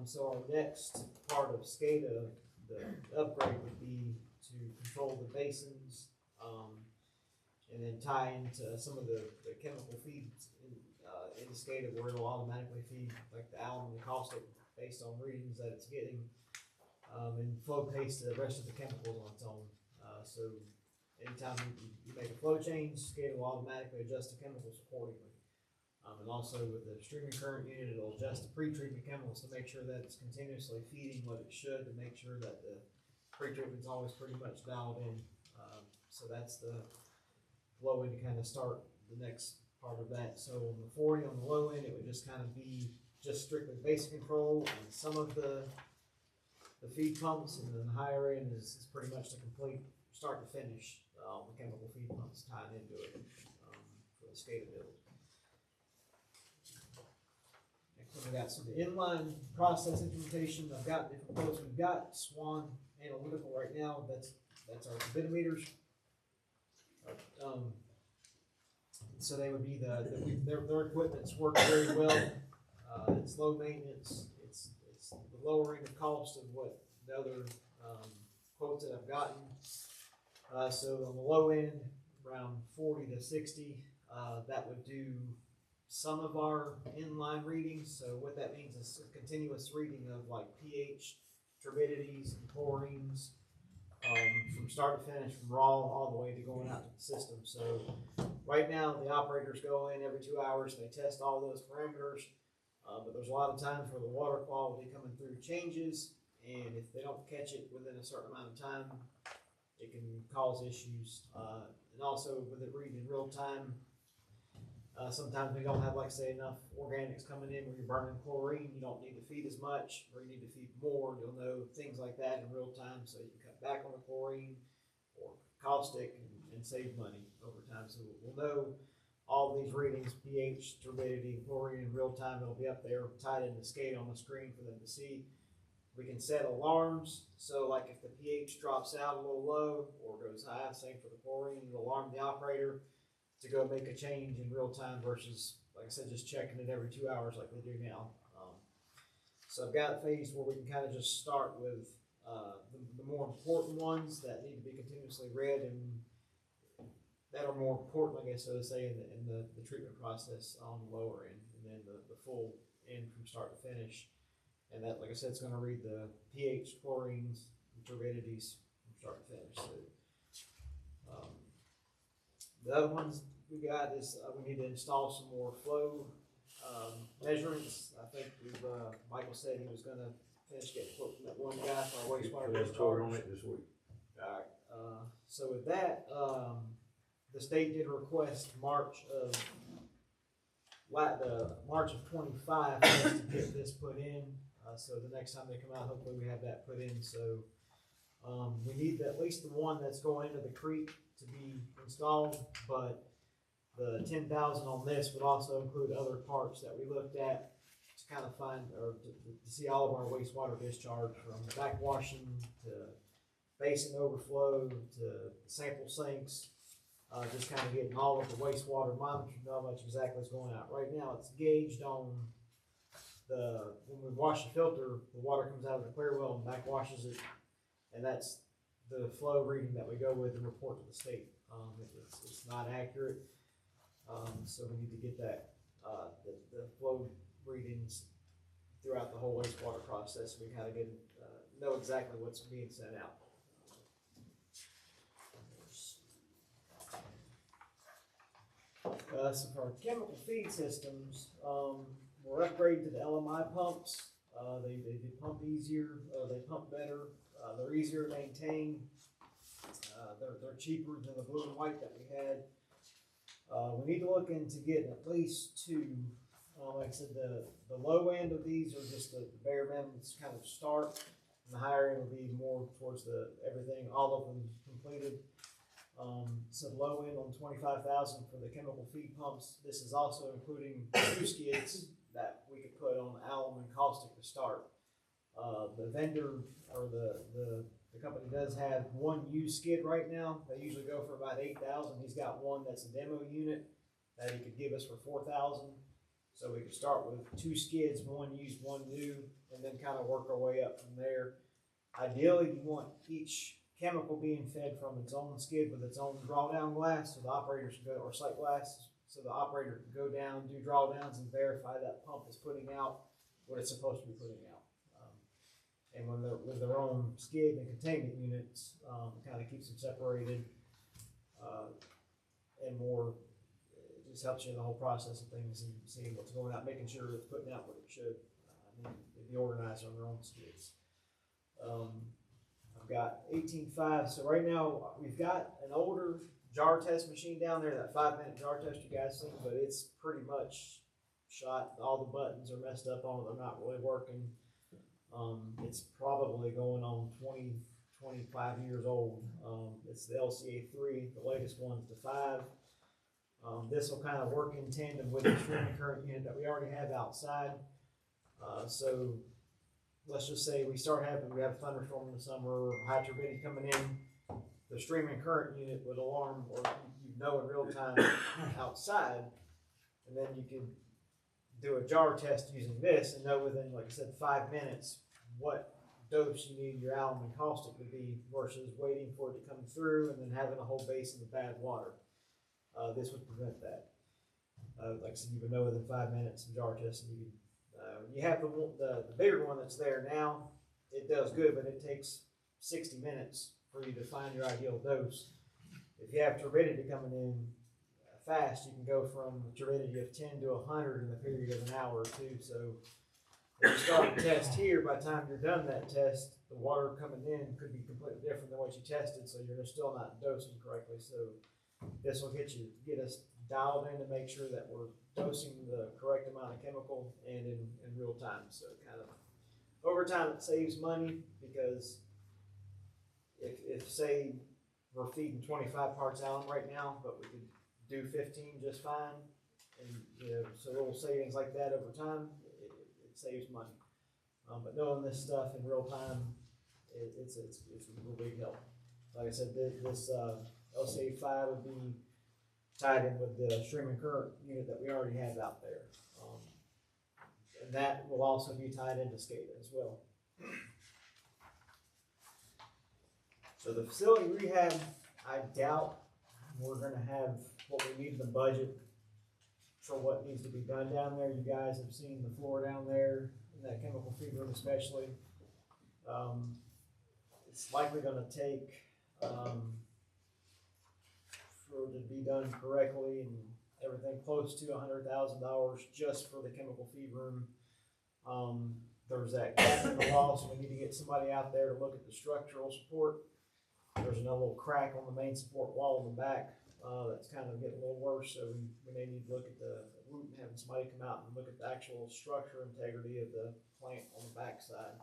So our next part of SCADA, the upgrade would be to control the basins, and then tie into some of the chemical feeds in SCADA where it'll automatically feed like the alum and the caustic based on readings that it's getting, and flow paste the rest of the chemicals on its own. So anytime you make a flow change, SCADA will automatically adjust the chemicals accordingly. And also with the streaming current unit, it'll adjust the pre-treatment chemicals to make sure that it's continuously feeding what it should, to make sure that the pre-treatment's always pretty much dialed in. So that's the low end to kind of start the next part of that. So on the 40, on the low end, it would just kind of be just strictly basic control and some of the feed pumps, and then the higher end is pretty much the complete start to finish, the chemical feed pumps tied into it for the SCADA build. We got some inline process implementation. I've got different quotes. We've got Swan Analytical right now. That's our bentimeters. So they would be their equipment's working very well. It's low maintenance. It's the lower end of cost of what the other quotes that I've gotten. So on the low end, around 40 to 60, that would do some of our inline readings. So what that means is a continuous reading of like pH, turbidities, and chlorines, from start to finish, from raw all the way to going out to the system. So right now the operators go in every 2 hours, they test all those parameters, but there's a lot of times where the water quality coming through changes, and if they don't catch it within a certain amount of time, it can cause issues. And also with it reading in real time, sometimes we don't have, like say, enough organics coming in where you're burning chlorine, you don't need to feed as much, or you need to feed more. You'll know things like that in real time, so you can cut back on the chlorine or caustic and save money over time. So we'll know all these readings, pH, turbidity, and chlorine in real time. It'll be up there tied into SCADA on the screen for them to see. We can set alarms, so like if the pH drops out a little low or goes high, same for the chlorine, it'll alarm the operator to go make a change in real time versus, like I said, just checking it every 2 hours like they do now. So I've got a phase where we can kind of just start with the more important ones that need to be continuously read and that are more important, I guess so to say, in the treatment process on the lower end, and then the full end from start to finish. And that, like I said, it's going to read the pH, chlorines, and turbidities from start to finish. So, the other ones we got is we need to install some more flow measurements. I think Michael said he was going to finish getting quote from that one guy for our wastewater discharge on it this week. All right. So with that, the state did request March of 25 for us to get this put in. So the next time they come out, hopefully we have that put in. So we need at least the one that's going into the creek to be installed, but the 10,000 on this would also include other parts that we looked at to kind of find, or to see all of our wastewater discharge, from backwashing to basin overflow to sample sinks, just kind of getting all of the wastewater monitored, know how much exactly is going out. Right now it's gauged on when we wash the filter, the water comes out of the clear well and backwashes it, and that's the flow reading that we go with and report to the state. It's not accurate, so we need to get that the flow readings throughout the whole wastewater process. So we kind of know exactly what's being sent out. So for our chemical feed systems, we're upgrading to the LMI pumps. They pump easier, they pump better, they're easier to maintain, they're cheaper than the blue and white that we had. We need to look into getting at least two. Like I said, the low end of these are just the bare minimum kind of start, and the higher end will be more towards everything, all of them completed. So low end on 25,000 for the chemical feed pumps. This is also including 2 skids that we could put on alum and caustic to start. The vendor or the The company does have one used skid right now. They usually go for about 8,000. He's got one that's a demo unit that he could give us for 4,000. So we could start with 2 skids, one used, one new, and then kind of work our way up from there. Ideally, you want each chemical being fed from its own skid with its own drawdown glass, so the operators can go, or sight glass, so the operator can go down, do drawdowns, and verify that pump is putting out what it's supposed to be putting out. And when they're with their own skid and containment units, kind of keeps them separated, and more, it just helps you in the whole process of things and seeing what's going out, making sure it's putting out what it should. Be organized on their own skids. I've got 18.5, so right now we've got an older jar test machine down there, that 5-minute jar test you guys seen, but it's pretty much shot. All the buttons are messed up on it, they're not really working. It's probably going on 20, 25 years old. It's the LCA 3, the latest one's the 5. This will kind of work in tandem with the streaming current unit that we already have outside. So let's just say we have a thunderstorm in the summer, or high turbidity coming in, the streaming current unit would alarm, or you know in real time outside, and then you could do a jar test using this and know within, like I said, 5 minutes what dose you need your alum and caustic to be versus waiting for it to come through and then having a whole basin of bad water. This would prevent that. Like I said, you would know within 5 minutes of jar testing. You have the bigger one that's there now. It does good, but it takes 60 minutes for you to find your ideal dose. If you have turbidity coming in fast, you can go from a turbidity of 10 to 100 in the period of an hour or two. So if you start a test here, by the time you're done that test, the water coming in could be completely different than what you tested, so you're still not dosing correctly. So this will get us dialed in to make sure that we're dosing the correct amount of chemical and in real time. So kind of over time it saves money, because if say we're feeding 25 parts alum right now, but we could do 15 just fine, and so little savings like that over time, it saves money. But knowing this stuff in real time, it's a real big help. Like I said, this LCA 5 would be tied in with the streaming current unit that we already have out there. And that will also be tied into SCADA as well. So the facility rehab, I doubt we're gonna have what we need in the budget for what needs to be done down there. You guys have seen the floor down there, in that chemical feed room especially. It's likely gonna take, for it to be done correctly and everything, close to $100,000 just for the chemical feed room. There's that gap in the wall, so we need to get somebody out there to look at the structural support. There's another little crack on the main support wall in the back that's kind of getting a little worse, so we may need to look at the root and having somebody come out and look at the actual structure integrity of the plant on the back side.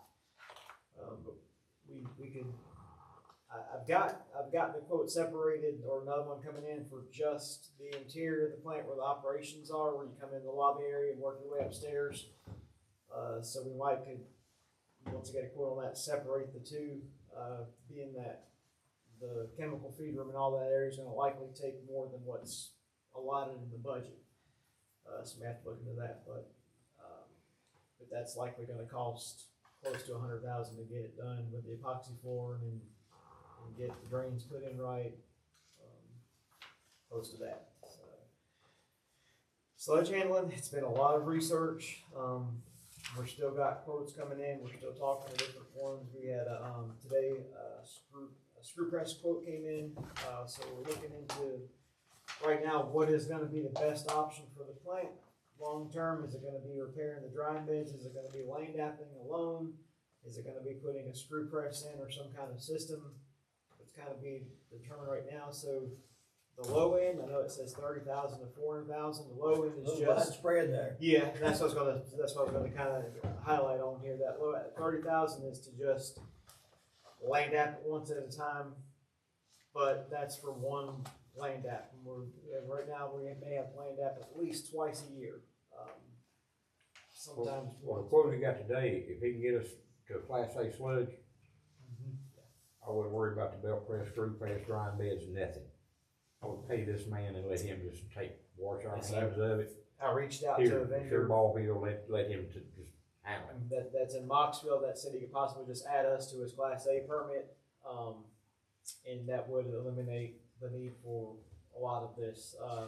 But we could. I've got the quote separated, or another one coming in for just the interior of the plant where the operations are, where you come in the lobby area and work your way upstairs. So we could, once I get a quote on that, separate the two, being that the chemical feed room and all that area is going to likely take more than what's allotted in the budget. So we have to look into that, but that's likely going to cost close to $100,000 to get it done with the epoxy floor and get the drains put in right, close to that. So, sludge handling, it's been a lot of research. We're still got quotes coming in. We're still talking to different ones. We had today a screw press quote came in, so we're looking into right now what is going to be the best option for the plant long term. Is it going to be repairing the drying beds? Is it going to be lane dapping alone? Is it going to be putting a screw press in or some kind of system? It's kind of being determined right now. So the low end, I know it says 30,000 to 400,000. The low end is just spread there. Yeah, that's what I was gonna kind of highlight on here. That low at 30,000 is to just lane dap it once at a time, but that's for one lane dap. Right now we may have lane dap at least twice a year. Sometimes Well, the quote we got today, if he can get us to a Class A sludge, I wouldn't worry about the belt press, screw press, drying beds, nothing. I would pay this man and let him just wash our Yes, hands of it. I reached out to Here, a sure vendor. ball field, let him to just handle it. That's in Moxville, that said he could possibly just add us to his Class A permit, and that would eliminate the need for a lot of this. I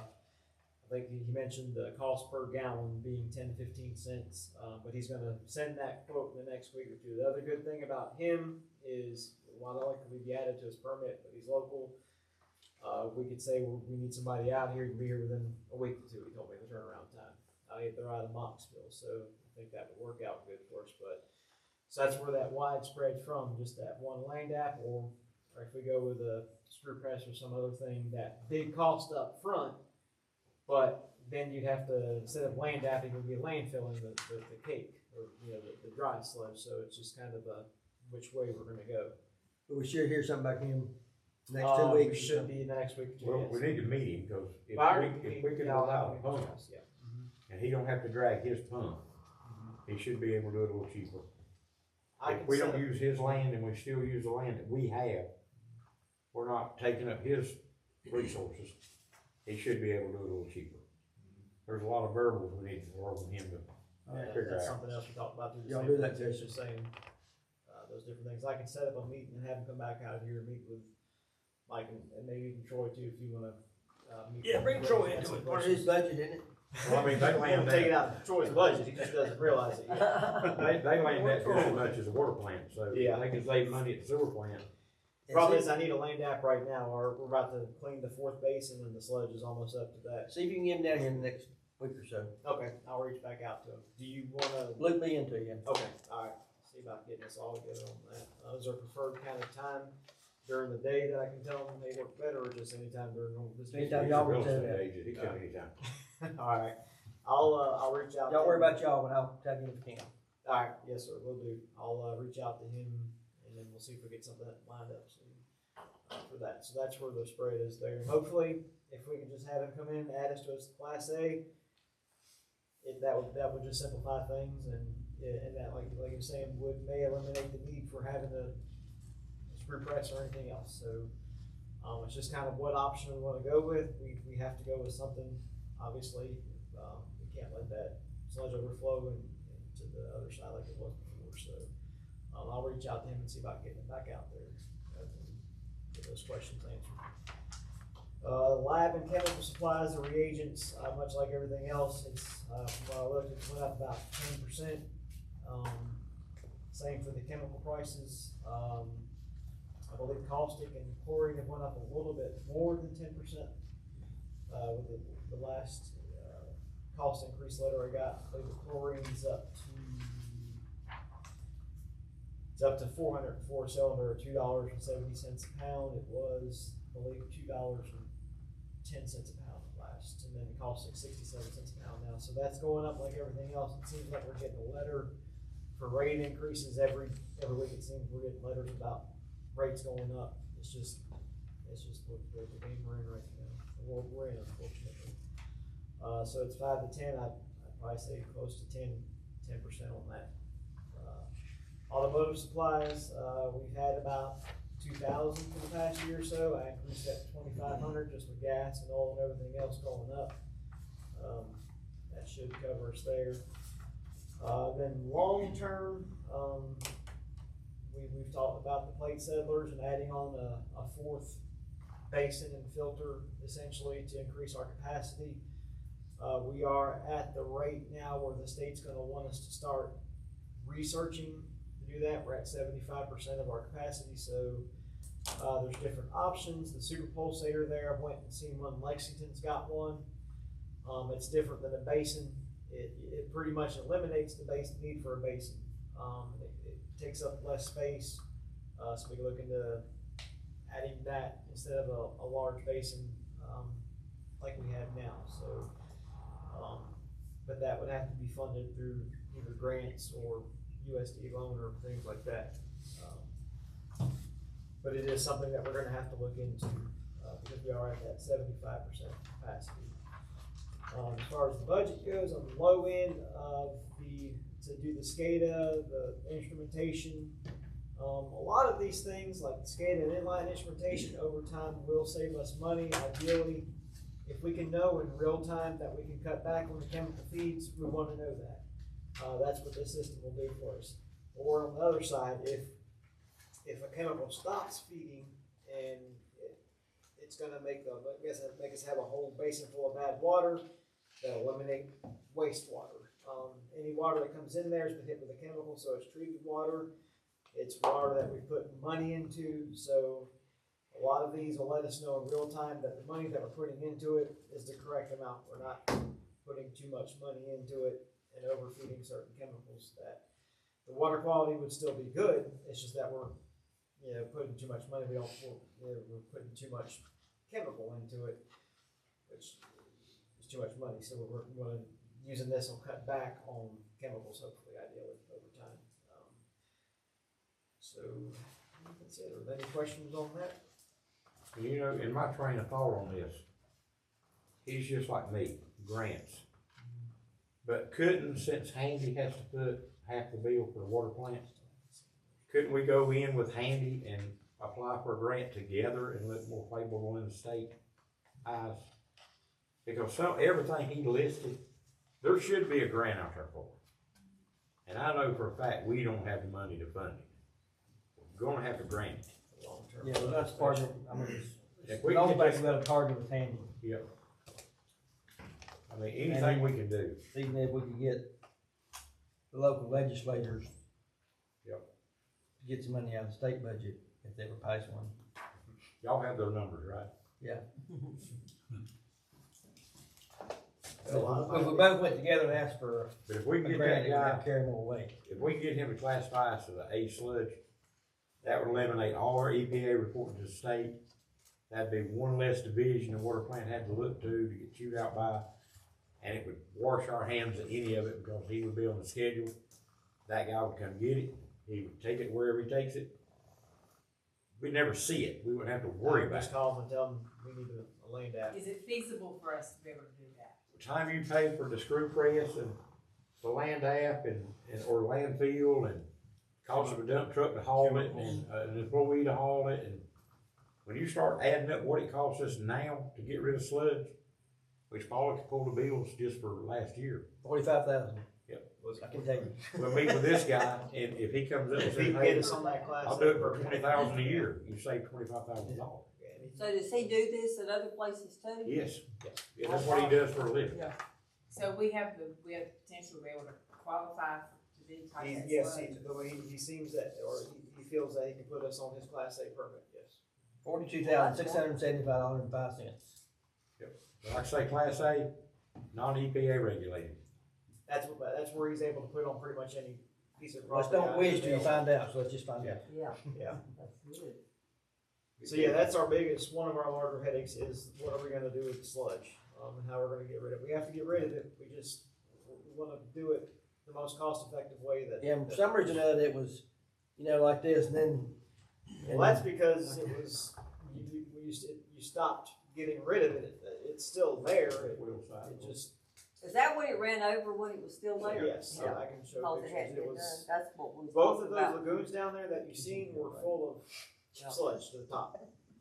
think he mentioned the cost per gallon being 10 to 15 cents, but he's gonna send that quote in the next week or two. The other good thing about him is, while not only could we be added to his permit, but he's local. We could say we need somebody out here, he can be here within a week or two, he told me, the turnaround time. If they're out of Moxville, so I think that would work out good for us, so that's where that widespread from, just that one land app, or if we go with a screw press or some other thing, that big cost up front, but then you'd have to, instead of land apping, it would be landfilling the cake, or, the dry sludge, so it's just kind of which way we're gonna go. But we should hear something back in next 2 We weeks. should be next week. Well, we need to meet him, cause if we could I'll allow have pumps, yeah. and he don't have to drag his pump, he should be able to do it a little cheaper. I If can we set don't up- use his land and we still use the land that we have, we're not taking up his resources. He should be able to do it a little cheaper. There's a lot of variables we need to work with him to figure That's out. something else we talked about through the Y'all same do that, thing, Jason. just saying, those different things. I can set up a meeting and have him come back out here and meet with Mike and maybe even Troy too, if you wanna, meet. Yeah, bring with- Troy ask into some it, part of questions. his budget, isn't it? Well, I mean, they I'm land taking that, out of Troy's budget, he just doesn't realize it yet. they land that just as much as a water plant, so Yeah. they can save money at the sewer plant. Problem is, I need a land app right now, or we're about to clean the fourth basin and the sludge is almost up to that. See if you can get him down here in the next week or so. Okay, I'll reach back out to him. Do you wanna? Loop me into you. Okay, alright, see about getting us all together on that. Is there preferred kind of time during the day that I can tell them may work better, or just anytime during normal business? Anytime He's y'all a real can tell estate that. agent, he can come anytime. Alright, I'll reach out. Don't to worry him. about y'all, and I'll tag you if you can. Alright, yes, sir, will do. I'll, reach out to him, and then we'll see if we get something lined up soon, for that. So that's where the spread is there. And hopefully, if we can just have him come in, add us to his Class A, that would just simplify things, and that, like you're saying, may eliminate the need for having a screw press or anything else. So, it's just kind of what option we wanna go with. We have to go with something, obviously, we can't let that sludge overflow and to the other side like it was before, so, I'll reach out to him and see about getting it back out there, and get those questions answered. Lab and chemical supplies or reagents, much like everything else, it's, from what I looked, it went up about 10%. Same for the chemical prices. I believe caustic and chlorine have went up a little bit more than 10%. With the last, cost increase letter I got, I believe the chlorine's up to 404 cylinder, $2.70 a pound. It was, I believe, $2.10 a pound last, and then the caustic 67 cents a pound now. So that's going up like everything else. It seems like we're getting a letter for rate increases every week. It seems we're getting letters about rates going up. It's just what the game we're in right now. The world we're in, unfortunately. So it's 5 to 10. I'd probably say close to 10% on that. Automotive supplies, we've had about 2,000 for the past year or so. I increased that to 2,500 just with gas and oil and everything else going up. That should cover us there. Then long term, we've talked about the plate settlers and adding on a fourth basin and filter essentially to increase our capacity. We are at the rate now where the state's gonna want us to start researching to do that. We're at 75% of our capacity, so there's different options. The super pulsator there, I went and seen one. Lexington's got one. It's different than a basin. It pretty much eliminates the need for a basin. It takes up less space, so we can look into adding that instead of a large basin like we have now. So, but that would have to be funded through either grants or USD loan or things like that. But it is something that we're gonna have to look into, because we are at that 75% capacity. As far as the budget goes, on the low end of to do the SCADA, the instrumentation, A lot of these things, like SCADA and inline instrumentation, over time will save us money. Ideally, if we can know in real time that we can cut back on the chemical feeds, we want to know that. That's what this system will do for us. Or on the other side, if a chemical stops feeding and it's going to make us have a whole basin full of bad water, that'll eliminate wastewater. Any water that comes in there has been hit with a chemical, so it's treated water. It's water that we put money into, so a lot of these will let us know in real time that the money that we're putting into it is the correct amount. We're not putting too much money into it and overfeeding certain chemicals. That the water quality would still be good. It's just that we're putting too much money. We're putting too much chemical into it, which is too much money. So we're using this will cut back on chemicals, hopefully, ideally, over time. So that's it. Are there any questions on that? You know, in my train of thought on this, he's just like me, grants. But couldn't, since Handy has to put half the bill for the water plant, couldn't we go in with Handy and apply for a grant together and look more favorable in the state eyes? Because everything he listed, there should be a grant out there for it. And I know for a fact we don't have the money to fund it. We're gonna have to grant it. Yeah, well, that's part of it. I mean, If we all can back just- about a target with Handy. Yep. I mean, anything we can do. Even if we could get the local legislators. Yep. To get some money out of the state budget if they were pass one. Y'all have those numbers, right? Yeah. A lot of If we both went together and asked for But if we a can get grant, that it would guy, have carry more weight. if we can get him to classify us as an A sludge, that would eliminate all our EPA reporting to the state. That'd be one less division the water plant had to look to get chewed out by. And it would wash our hands of any of it because he would be on the schedule. That guy would come get it. He would take it wherever he takes it. We'd never see it. We wouldn't have to worry about Just it. call them and tell them we need a land app. Is it feasible for us to be able to do that? The time you pay for the screw press and the land app or landfill and cost of a dump truck to haul it and an employee to haul it, and when you start adding up what it costs us now to get rid of sludge, which Paula could pull the bills just for last year. 45,000. Yep. I can tell you. We'll meet with this guy, and if he comes up and If he says, can hey, get us on that class. I'll do it for $20,000 a year, you save $25,000. So does he do this at other places too? Yes, yeah, that's what he does for a living. So we have potential to be able to qualify to be type He, of yes, sludge. the way he seems that, or he feels that he can put us on his Class A permit, yes. $42,675.05. Like I say, Class A, non-EPA regulated. That's where he's able to put on pretty much any piece of Let's property. don't wish till you find out, so let's just find out. Yeah, Yeah. that's good. So yeah, that's our biggest, one of our larger headaches is what are we gonna do with the sludge? And how we're gonna get rid of it. We have to get rid of it, we wanna do it the most cost effective way that. Yeah, for some reason or other, it was, like this, and then. Well, that's because it was, you stopped getting rid of it, it's still there, it just. Is that when it ran over, when it was still there? Yes, Yeah. I can show Because it hadn't pictures, it been done, was, that's what we was both of talking those about. lagoons down there that you've seen were full of sludge to the top.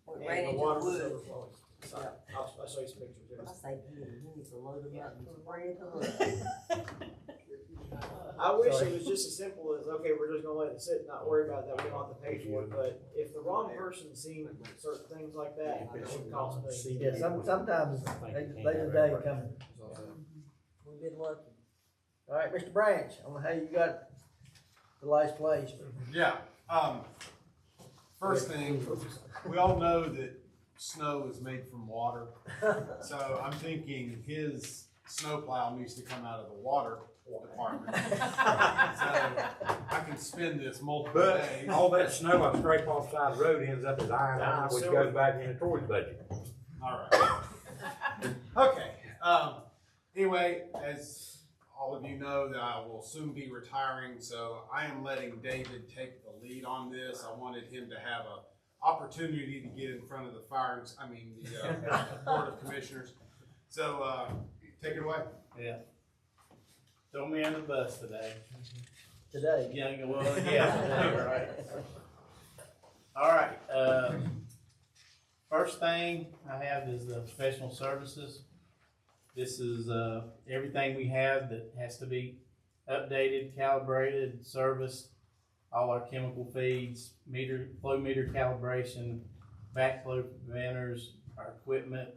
When it ran And the into water the was woods. overflowing. Sorry, I'll show you some pictures here. I say, he needs to load them up and spray it on. I wish it was just as simple as, okay, we're just gonna let it sit, not worry about that, we don't have to pay for it, but if the wrong person seen certain things like that, it would cost us. Yeah, sometimes they day come. We've been lucky. All right, Mr. Branch, I don't know how you got the last place, but. Yeah, first thing, we all know that snow is made from water. So I'm thinking his snowplow needs to come out of the water department. So I can spend this multiple But days. all that snow I scrape off the side of the road ends up as iron, which goes back into Troy's budget. All right. Okay. Anyway, as all of you know, that I will soon be retiring, so I am letting David take the lead on this. I wanted him to have an opportunity to get in front of the Board of Commissioners. So, take it away. Yeah. Throw me on the bus today. Today. Yeah, well, yeah, today, right. All right, first thing I have is the professional services. This is, everything we have that has to be updated, calibrated, serviced, all our chemical feeds, flow meter calibration, backflow preventers, our equipment,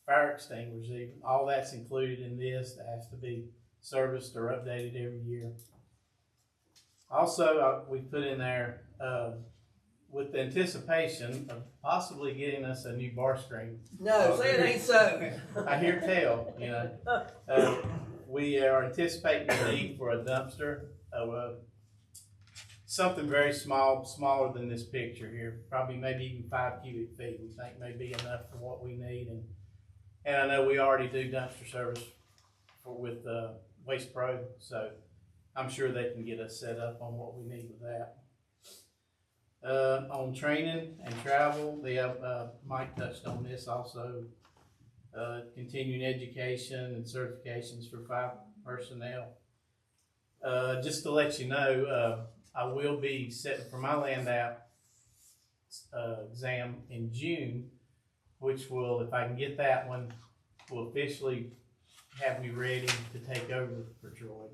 fire extinguishers even, all that's included in this that has to be serviced or updated every year. Also, we put in there, with the anticipation of possibly getting us a new bar screen. No, say it ain't so. I hear tell, you know. We are anticipating the need for a dumpster of something very small, smaller than this picture here, probably maybe even 5 cubic feet. We think may be enough for what we need, and I know we already do dumpster service with Waste Pro, so I'm sure they can get us set up on what we need with that. On training and travel, they have, Mike touched on this also, continuing education and certifications for 5 personnel. Just to let you know, I will be setting for my land app exam in June, which will, if I can get that one, will officially have me ready to take over for Troy,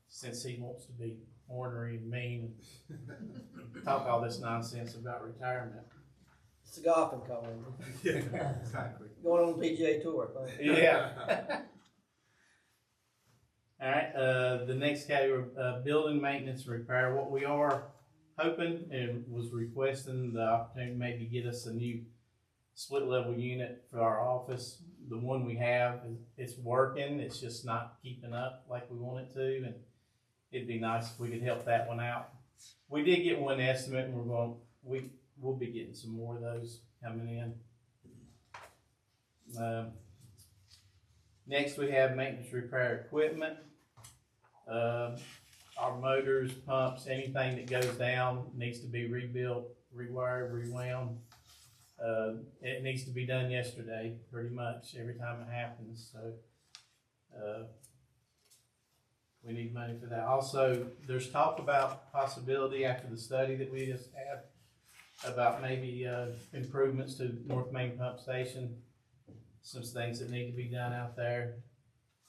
since he wants to be ornery and mean and talk all this nonsense about retirement. It's a golfing call. Yeah, exactly. Going on the PGA Tour. I think. Yeah. All right, the next category, building maintenance and repair. What we are hoping and was requesting the opportunity to maybe get us a new split level unit for our office. The one we have, it's working, it's just not keeping up like we want it to, and it'd be nice if we could help that one out. We did get one estimate, and we'll be getting some more of those coming in. Next, we have maintenance repair equipment. Our motors, pumps, anything that goes down needs to be rebuilt, rewired, rewound. It needs to be done yesterday, pretty much, every time it happens, so, we need money for that. Also, there's talk about possibility after the study that we just had about maybe, improvements to North Main Pump Station, some things that need to be done out there,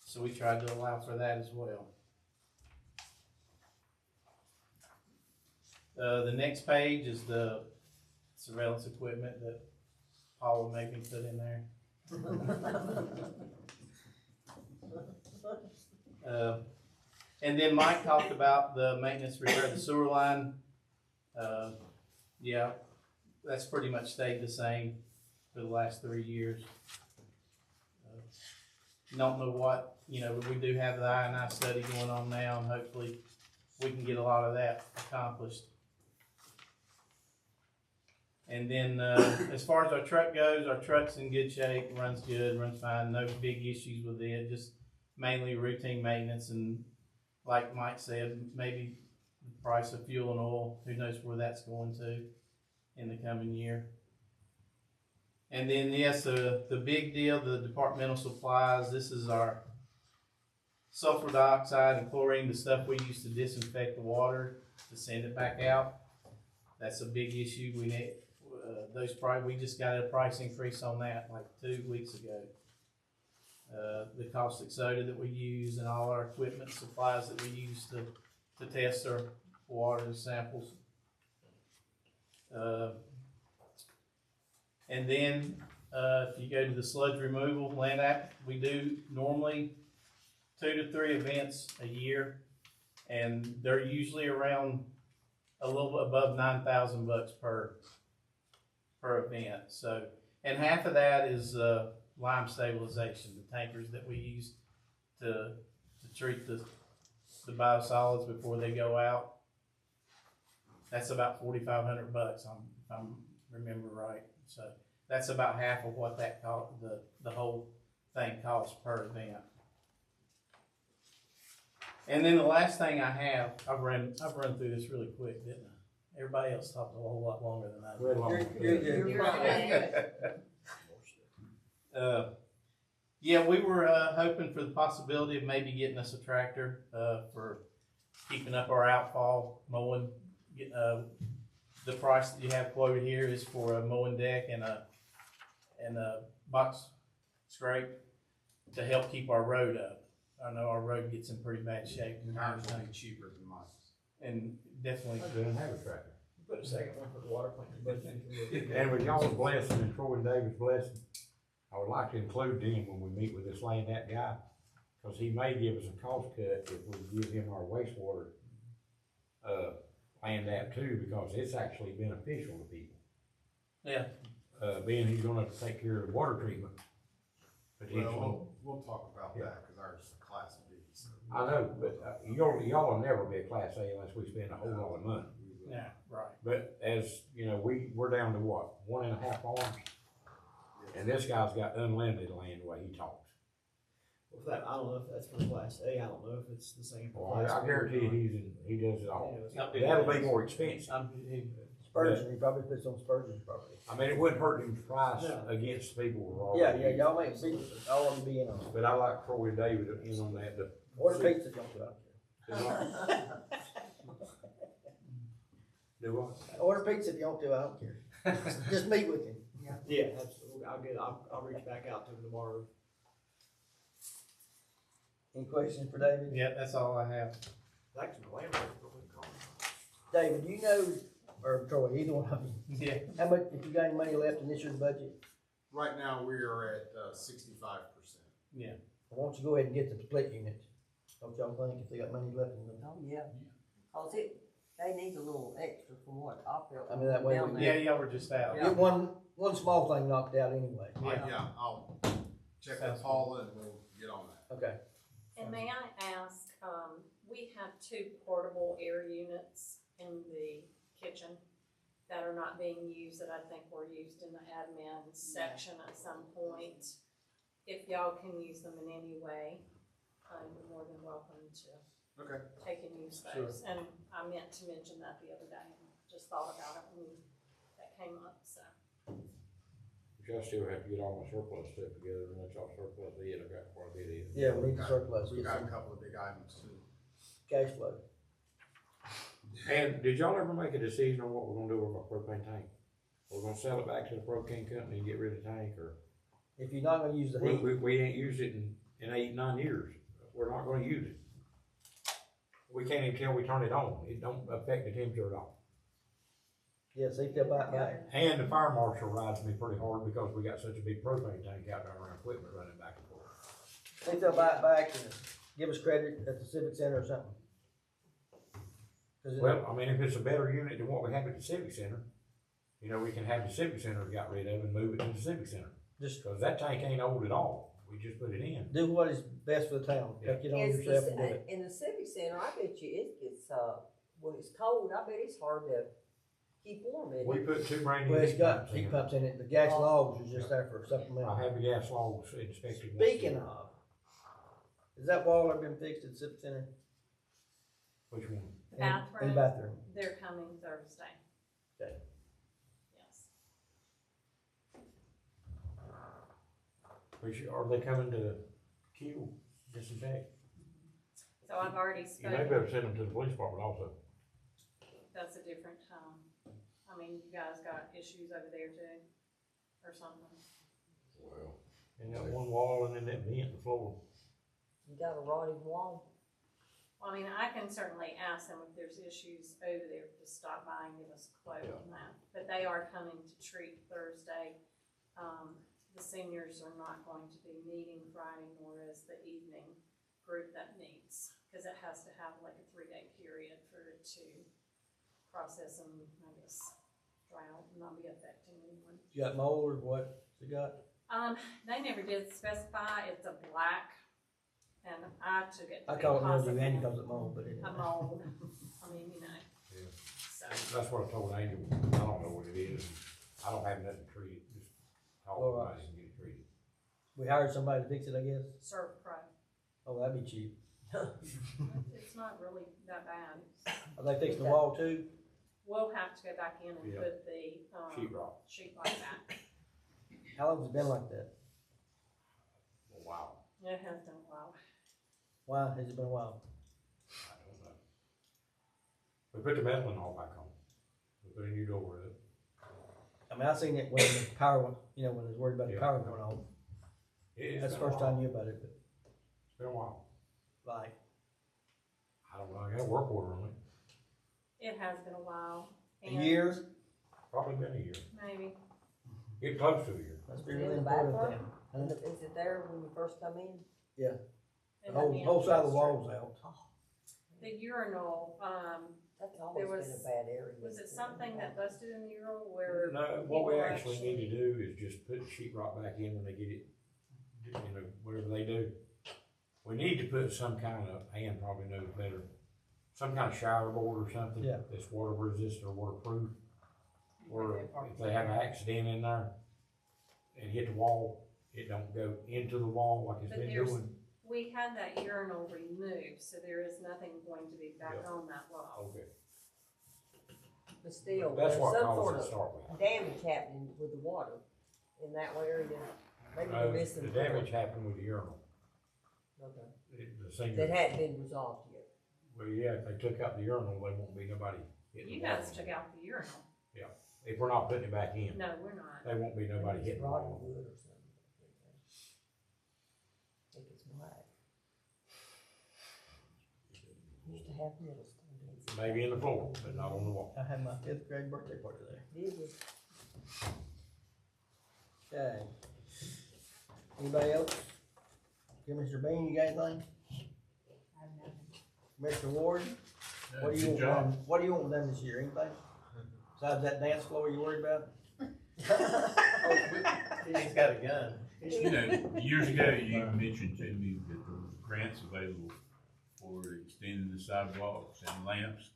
so we tried to allow for that as well. The next page is the surveillance equipment that Paula made me put in there. And then Mike talked about the maintenance repair of the sewer line. Yeah, that's pretty much stayed the same for the last 3 years. Don't know what, you know, we do have the I&I study going on now, and hopefully we can get a lot of that accomplished. And then, as far as our truck goes, our truck's in good shape, runs good, runs fine, no big issues with it, just mainly routine maintenance, and like Mike said, maybe the price of fuel and oil, who knows where that's going to in the coming year. And then, yes, the big deal, the departmental supplies, this is our sulfur dioxide and chlorine, the stuff we use to disinfect the water, to send it back out. That's a big issue. We need, we just got a price increase on that like 2 weeks ago. The caustic soda that we use and all our equipment supplies that we use to test our water samples. And then, if you go to the sludge removal land app, we do normally 2 to 3 events a year, and they're usually around a little above $9,000 per event. So, and half of that is lime stabilization, the tankers that we use to treat the biosolids before they go out. That's about $4,500, if I'm remember right. So that's about half of what that cost, the whole thing costs per event. And then the last thing I have, I've run through this really quick, didn't I? Everybody else talked a whole lot longer than I did. You're fine. Yeah, we were hoping for the possibility of maybe getting us a tractor for keeping up our outfall mowing. the price that you have quoted here is for a mowing deck and a box scrape to help keep our road up. I know our road gets in pretty bad shape and Ours will everything, be cheaper than mine. and definitely, I didn't have a tractor. Put a second one for the water plant, but And with y'all's blessing and Troy and David's blessing, I would like to include them when we meet with this land that guy, cause he may give us a cost cut if we give him our wastewater, land that too, because it's actually beneficial to people. yeah, Being he's gonna have to take care of the water treatment. Potentially. Well, we'll talk about that, cause ours is a class B, so. I know, but, y'all will never be a class A unless we spend a whole lot of money. yeah, right. But as, you know, we're down to what, 1.5 farms? And this guy's got unlimited land the way he talks. with that, I don't know if that's for class A, I don't know if it's the same for Well, class I B or guarantee you not. he does it all. I'll do That'll that. be more expensive. Spurgeon, he probably puts on Spurgeon's property. I mean, it wouldn't hurt him to price No. against people who are Yeah, already. y'all make big, all of them be in on it. But I like Troy and David in on that. Order pizza, if you want to, I don't care. Do what? Order pizza if you want to, I don't care. Just meet with him. Yeah, absolutely, I'll reach back out to him tomorrow. Any questions for David? Yeah, that's all I have. Back to the landlord, probably call him. David, you know, or Troy, either one of you, Yeah, how much, if you got any money left in this year's budget, Right now, we are at 65%. why don't you go ahead and get the split unit? Don't y'all think, if they got money left in them? Oh, yeah. Cause they need a little extra from what I felt. I mean, that way down we- there. yeah, y'all were just out. Get one small thing knocked out anyway. Yeah, I'll check with Paula and we'll get on that. Okay. And may I ask, we have 2 portable air units in the kitchen that are not being used, that I think were used in the admin section at some point. If y'all can use them in any way, you're more than welcome to Okay. take and use those. And I meant to mention that the other day, and just thought about it when that came up, so. Which I still have to get all my surplus stuff together, and that's all surplus I got quite a bit in. Yeah, we need the surplus, We've get got a some couple of big items too. cash flow. And did y'all ever make a decision on what we're gonna do with our propane tank? We're gonna sell it back to the propane company and get rid of the tank, or? If you're not gonna use the heat, We ain't used it in 8, 9 years. We're not gonna use it. We can't even tell we turn it on. It don't affect the temperature at all. yeah, see if they'll buy it back. And the fire marshal rides me pretty hard because we got such a big propane tank out there and our equipment running back and forth. See if they'll buy it back and give us credit at the civic center or something. 'Cause Well, I mean, if it's a better unit than what we have at the civic center, you know, we can have the civic center got rid of and move it to the civic center. just Cause that tank ain't old at all. We just put it in. do what is best for the town. Take it on Is yourself and do it. in the civic center, I bet you it gets, when it's cold, I bet it's hard to keep warm in We it. put 2 brand Well, new it's heat got pumps heat in. pumps in it. The gas logs are just there for I supplemental. have the gas logs inspected. Speaking of, has that wall ever been fixed at the civic center? Which one? The In bathroom, the bathroom. they're coming Thursday. Okay. Yes. Are they coming to kill, disinfect? So I've already You may spoken. better send them to the police department also. That's a different time. I mean, you guys got issues over there too, or something. Well. And that one wall and then that vent in the floor. You got a rotting wall. Well, I mean, I can certainly ask them if there's issues over there to stop by and give us a quote on that. But they are coming to treat Thursday. The seniors are not going to be meeting Friday, nor is the evening group that meets, because it has to have like a 3-day period for it to process and, I guess, dry out and not be affecting anyone. You got mold or what you got? They never did specify. It's a black, and I took it. I call it mildew and he calls it mold, but it. A mold. I mean, you know. Yeah. So, That's what I told Angel. I don't know what it is. I don't have nothing to treat it. Just talk All about right. it and get it treated. We hired somebody to fix it, I guess. Serve Pro. Oh, that'd be cheap. It's not really that bad. Are they fixing the wall too? We'll have to go back in and Yeah. put the, Sheetrock. sheet like that. How long has it been like that? Oh, wow. It has been a while. Why has it been a while? I don't know. We put the metal all back on. We put a new door in it. I mean, I seen it when the power went, when I was worried about the Yeah. power going off. That's the first time I knew about it, but It's been a while. like, I don't know, I got a work order on it. It has been a while. a and year, Probably been a year. Maybe. Get close to a year. must be In really the important bathroom? then. Is it there when you first come in? The And whole side of the entrance. wall's out. The urinal, That's always There been was- a bad area. was it something that busted in the urinal where? No, what we people actually need to do is just put the sheetrock back in when they get it, whatever they do. We need to put some kind of, Ann probably knows better, some kind of shower board or something. Yeah. That's water resistant or waterproof. Or if they have an accident in there and hit the wall, it don't go into the wall like it's But been there's- doing. We had that urinal removed, so there is nothing going to be back Yeah. on that wall. Okay. But still, That's there's what some caused sort it to of start with. damage happening with the water in that area. Maybe we're No, missing. the damage happened with the urinal. Okay. The senior. That hadn't been resolved yet. Well, yeah, if they took out the urinal, there won't be nobody hitting the You wall. guys took out the urinal. If we're not putting it back in, No, we're not. there won't be nobody It's hitting the rotten wall. wood or something. I think it's black. Used to have middle school days. Maybe in the floor, but not on the wall. I had my 5th grade birthday party there. Did you? Okay. Anybody else? Okay, Mr. Bean, you got anything? Mr. Ward, what do you want done, what do you want done this year, anything? Besides that dance floor you worried about? He's got a gun. You know, years ago, you mentioned to me that there was grants available for extending the sidewalks and lamps.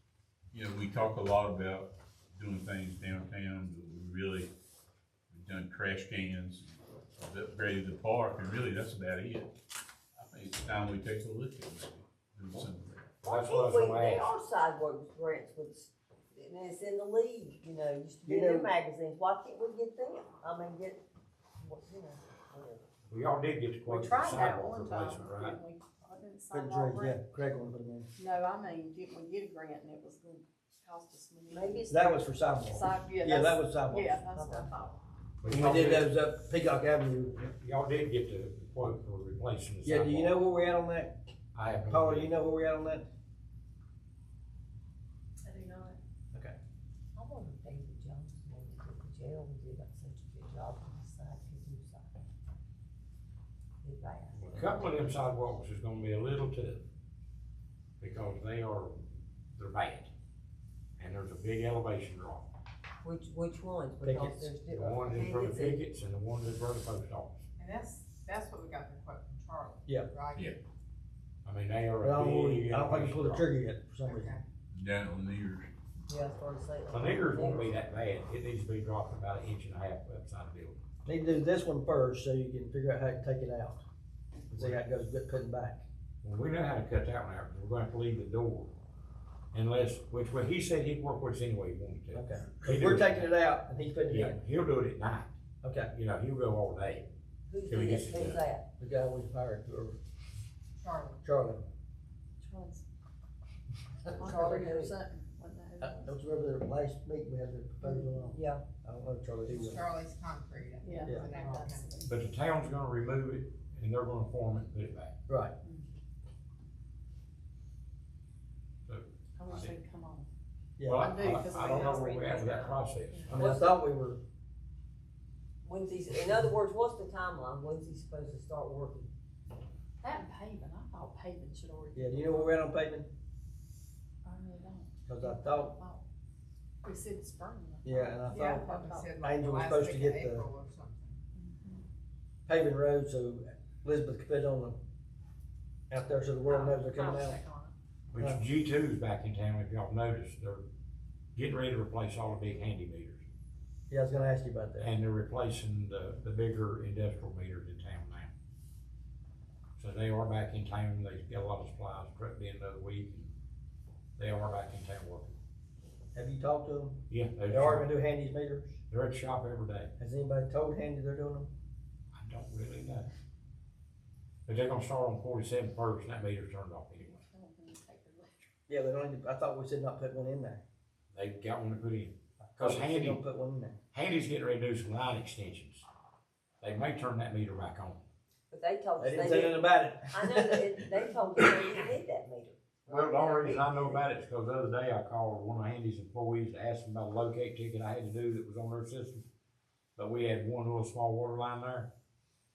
You know, we talk a lot about doing things downtown, but we've done trash cans, we've upgraded the park, and really, that's about it. I think it's time we take a look at maybe doing something. Why That's what I was can't we, gonna there ask. are sidewalk grants with, and it's in the league, used to be You in the know- magazines, why can't we get them? I mean, get, whatever. We all did get the We quote for tried that sidewalk one time, replacement, right? didn't we? I didn't Put the sidewalk trees, grant. yeah, Craig wanted to put them in. No, I mean, didn't we get a grant and it was gonna cost us money? Maybe it's. That was for sidewalks. Yeah, that was sidewalks. Yeah, that's what I thought. But We y'all did those up Peacock Avenue. Y'all did get the quote for replacing the Yeah, sidewalk. do you know where we're at on that? I have no Paula, do idea. you know where we're at on that? I do not. I wonder if David Jones wanted to go to jail and did such a good job on the side, his new side. Did bad. A couple of them sidewalks is gonna be a little tough, because they're bad. And there's a big elevation drop. Which ones? Because Pickets. there's The different. ones in front of Pickett's and the ones in front of the post office. And that's what we got the quote from Charlie. Yeah. Right? Yeah. I mean, they are But I a don't, big. I don't think we pulled the elevation trigger yet for some reason. Okay. Down on the ears. Yeah, I started saying. drop. The niggers won't be that bad. It needs to be dropped about 1.5 inches upside the building. Need to do this one first so you can figure out how to take it out. And see how it goes, putting back. Well, we know how to cut that one out, because we're gonna have to leave the door. Unless, which way, he said he'd work with us anyway he wanted to. Okay. He If we're do it. taking it out and he's putting it Yeah, in. he'll do it at night. Okay. You know, he'll go all day. Who's Can we this? get you Who's done? that? The guy we hired, whoever, Charlie. Charlie. Charlie's. Charlie or who? something, wasn't that? Don't you remember the last meeting we had the proposal on? Yeah. I don't know Charlie who was. Charlie's concrete. I think. Yeah. Yeah. And that all kind of- But the town's gonna remove it, and they're gonna form it and put it back. Right. I wish they'd come on. Yeah. Well, I do, 'cause I don't know we where we're at with that process. I mean, I thought we were, When's he, in other words, what's the timeline? When's he supposed to start working? That and paving, I thought paving should already. yeah, do you know where we're at on paving? I really don't. Cause I thought, We said spring. yeah, and I Yeah, I thought thought we said like Angel the was last supposed to week get of the- April or something. paving road, so Elizabeth could put it on the, out there so the world knows they're coming out. Which G2 is back in town, if y'all noticed, they're getting ready to replace all the big handy meters. Yeah, I was gonna ask you about that. And they're replacing the bigger industrial meters in town now. So they are back in town, they've got a lot of supplies, truck being another week, and they are back in town working. Have you talked to them? Yeah, They are gonna do Handy's meters? they're at the shop every day. Has anybody told Handy they're doing them? I don't really know. But they're gonna start on 47 first, and that meter's turned off anyway. Yeah, they don't, I thought we said not put one in there. They've got one to put in. I Cause They're Handy, gonna put one in there. Handy's getting ready to do some line extensions. They may turn that meter back on. But they told us They they didn't say didn't, nothing about it. I know that they told us they didn't need that meter. Well, the only reason I know about it is because the other day I called one of Handy's employees to ask them about a locate ticket I had to do that was on their system. But we had one little small water line there.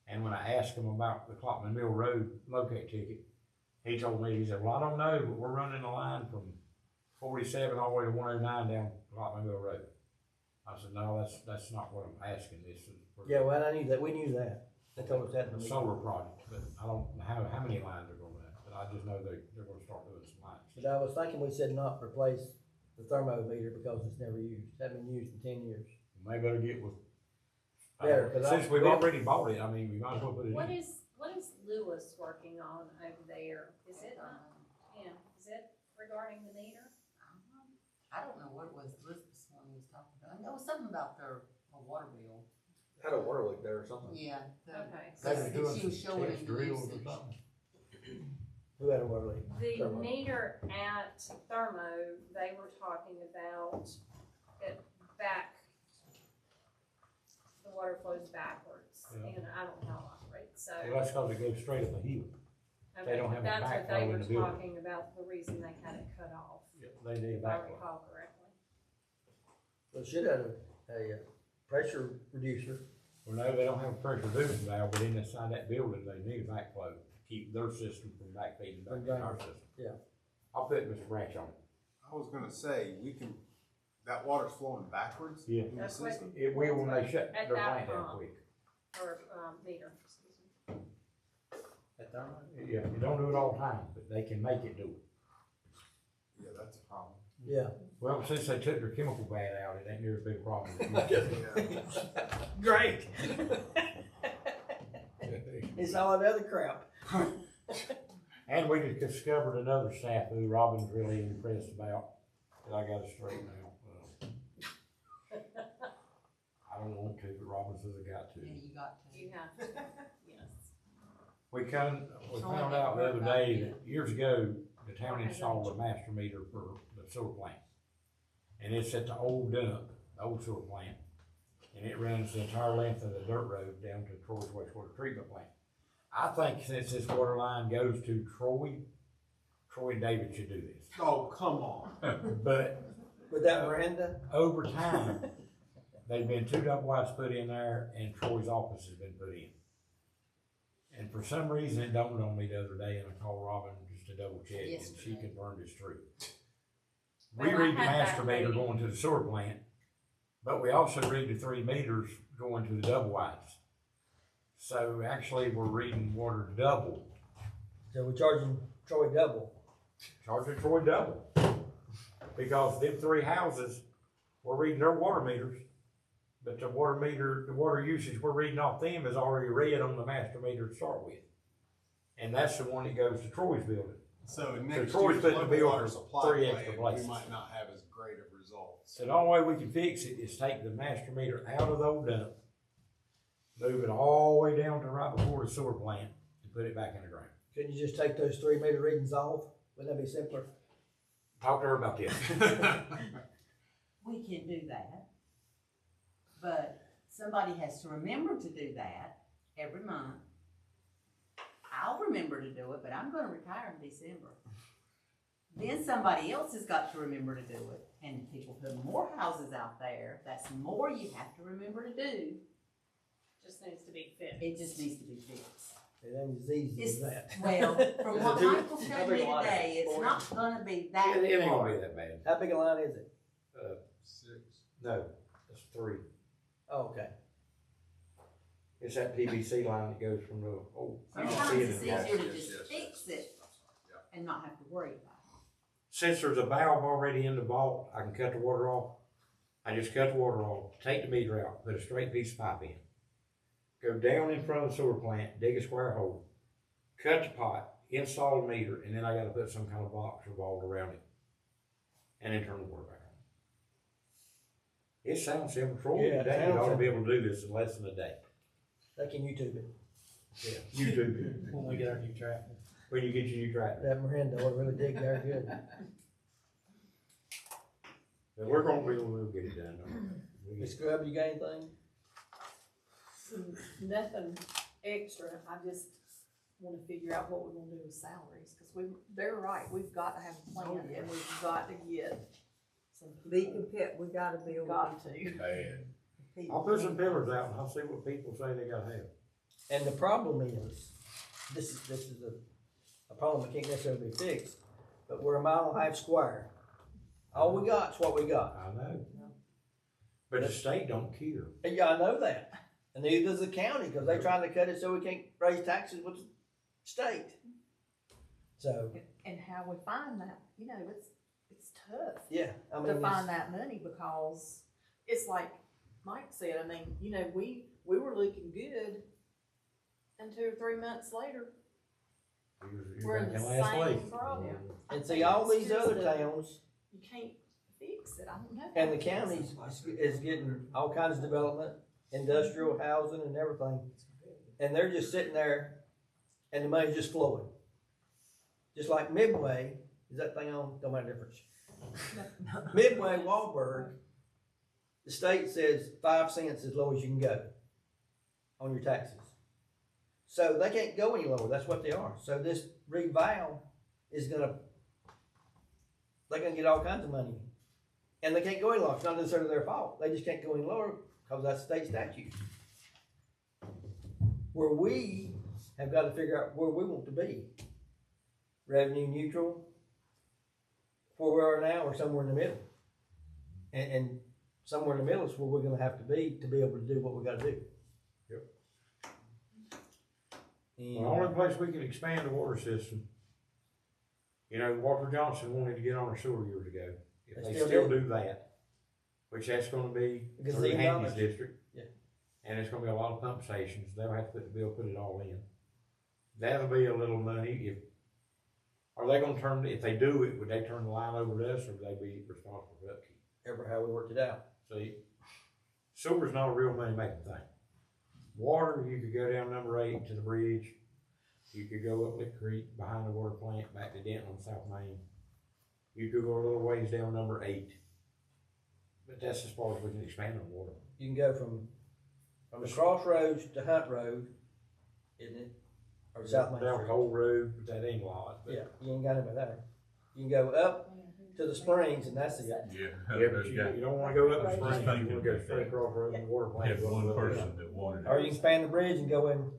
And when I asked him about the Clockman Mill Road locate ticket, he told me, he said, well, I don't know, but we're running a line from 47 all the way to 109 down Clockman Mill Road. I said, no, that's not what I'm asking. This is for Yeah, well, I knew that, we knew that. They told us that in the the meeting. solar project, but I don't know how many lines are going in. But I just know they're gonna start doing some lines. But I was thinking we said not replace the thermometer because it's never used, hasn't been used in 10 years. Maybe better get with. Better, 'cause Since we've already bought it, I mean, we might as well put it in. What is Lewis working on over there? Is it not, is it regarding the meter? I don't know what it was Elizabeth's one was talking about. It was something about their water bill. Had a water leak there or something. Yeah. Okay. They was doing She was some showing test in the drills or usage. something. Who had a water leak? The Thermo. meter at Thermo, they were talking about it back, the water flows backwards, Yeah. and I don't know how it operates, so. Well, that's cause it goes straight up the hill. Okay, don't have a that's what backflow they in were the building. talking about, the reason they had it cut off, They need a if I backflow. recall correctly. Well, it should have a pressure reducer. Well, no, they don't have a pressure reducing valve, but inside that building, they need a backflow to keep their system from backfeeding back in our system. Yeah. I'll put Mr. Branch on it. I was gonna say, that water's flowing backwards Yeah. in the That's what- system? It will when they shut At their that plant down pump. quick. Or, meter, excuse me. At Thermo? Yeah, you don't do it all the time, but they can make it do it. Yeah, that's a problem. Yeah. Well, since they took their chemical ban out, it ain't near as big a problem. Great. It's all that other crap. And we just discovered another snafu Robin's really impressed about, that I gotta straighten out. I don't want to, but Robin says I got to. Yeah, you got to. You have to, yes. We found out the other day that years ago, the town installed a master meter for the sewer plant. And it's at the old dump, the old sewer plant. And it runs the entire length of the dirt road down to Troy's wastewater treatment plant. I think since this water line goes to Troy and David should do this. Oh, come on. But With that Miranda, over time, they've been 2 double wides put in there and Troy's office has been put in. And for some reason, it dawned on me the other day and I called Robin just to double check and she Yesterday. confirmed it's true. Well, We I read the had that master meter reading. going to the sewer plant, but we also read the 3 meters going to the double wides. So actually, we're reading water double, so we're charging Troy double. charging Troy double. Because them 3 houses, we're reading their water meters, but the water usage we're reading off them is already read on the master meter to start with. And that's the one that goes to Troy's building. So next Troy's year's putting the local bill water for supply 3 extra plan, places. we might not have as great of results. So the only way we can fix it is take the master meter out of the old dump, move it all the way down to right before the sewer plant, and put it back in the ground. Couldn't you just take those 3 meter readings off? Wouldn't that be simpler? Talk to her about this. We can do that, but somebody has to remember to do that every month. I'll remember to do it, but I'm gonna retire in December. Then somebody else has got to remember to do it, and people put more houses out there, that's more you have to remember to do. Just needs to be fixed. It just needs to be fixed. It ain't as easy as It's, that. well, from Is what it too- Michael how showed big me a line is today, it? it's not gonna be that It ain't gonna hard. be that bad. How big a line is it? 6. No, it's 3. Oh, okay. It's that PVC line that goes from the, oh, you can Sometimes see it it's in the easier wall. to just fix it and not have to worry about it. Since there's a valve already in the vault, I can cut the water off. I just cut the water off, take the meter out, put a straight piece of pipe in. Go down in front of the sewer plant, dig a square hole, cut the pipe, install the meter, and then I gotta put some kind of box revolved around it. And then turn the water back on. It sounds simple. Troy, Yeah, it David sounds ought to be simple. able to do this in less than a day. They can YouTube it. Yeah, you do. When we get our new tractor. When you get your new tractor. That Miranda would really dig there good. And we'll get it done. Ms. Scrub, you got anything? Nothing extra, I just wanna figure out what we're gonna do with salaries, cause they're right, we've got to have a plan, and we've got to get some Be people. competitive, we gotta be able Got to. to. Bad. I'll put some pillars out and I'll see what people say they gotta have. And the problem is, this is a problem that can't necessarily be fixed, but we're a mile and a half square. All we got's what we got. I know. But the state don't care. And yeah, I know that. And neither does the county, cause they trying to cut it so we can't raise taxes with the state. So, And how we find that, it's tough yeah, I mean, to it's- find that money, because it's like Mike said, I mean, we were looking good, and 2 or 3 months later, we're in the same problem. I and see, think all it's these just other that towns You can't fix it, I don't know. and the counties is getting all kinds of development, industrial housing and everything. And they're just sitting there and the money's just flowing. Just like Midway, is that thing on? Don't make a difference. Midway, Wahlberg, the state says 5 cents as low as you can go on your taxes. So they can't go any lower, that's what they are. So this reval is they're gonna get all kinds of money. And they can't go any lower, it's not necessarily their fault, they just can't go any lower because that's state statute. Where we have got to figure out where we want to be. Revenue neutral, where we are now, or somewhere in the middle. And somewhere in the middle is where we're gonna have to be able to do what we gotta do. Yep. And, The only place we can expand the water system, Walter Johnson wanted to get on our sewer years ago. If They they still still do. do that, which that's gonna be Because through the the Hamptons knowledge. district. Yeah. And it's gonna be a lot of pump stations, they'll have to put it all in. That'll be a little money, are they gonna if they do it, would they turn the line over to us, or would they be responsible for upkeep? ever how we worked it out. See, sewer's not a real money making thing. Water, you could go down number 8 to the bridge, you could go up Lick Creek behind the water plant back to Denton on South Main. You could go a little ways down number 8. But that's as far as we can expand on water. You can go from the crossroads to Hunt Road, isn't it? Or South Main Down Street. Cold Road, but that ain't a lot. But Yeah, you ain't got anybody there. You can go up to the springs and that's it. Yeah. yeah, but you don't wanna go up the spring, you thinking wanna go about straight that. across road and the water I plant. had one person that wanted. Or you can span the bridge and go in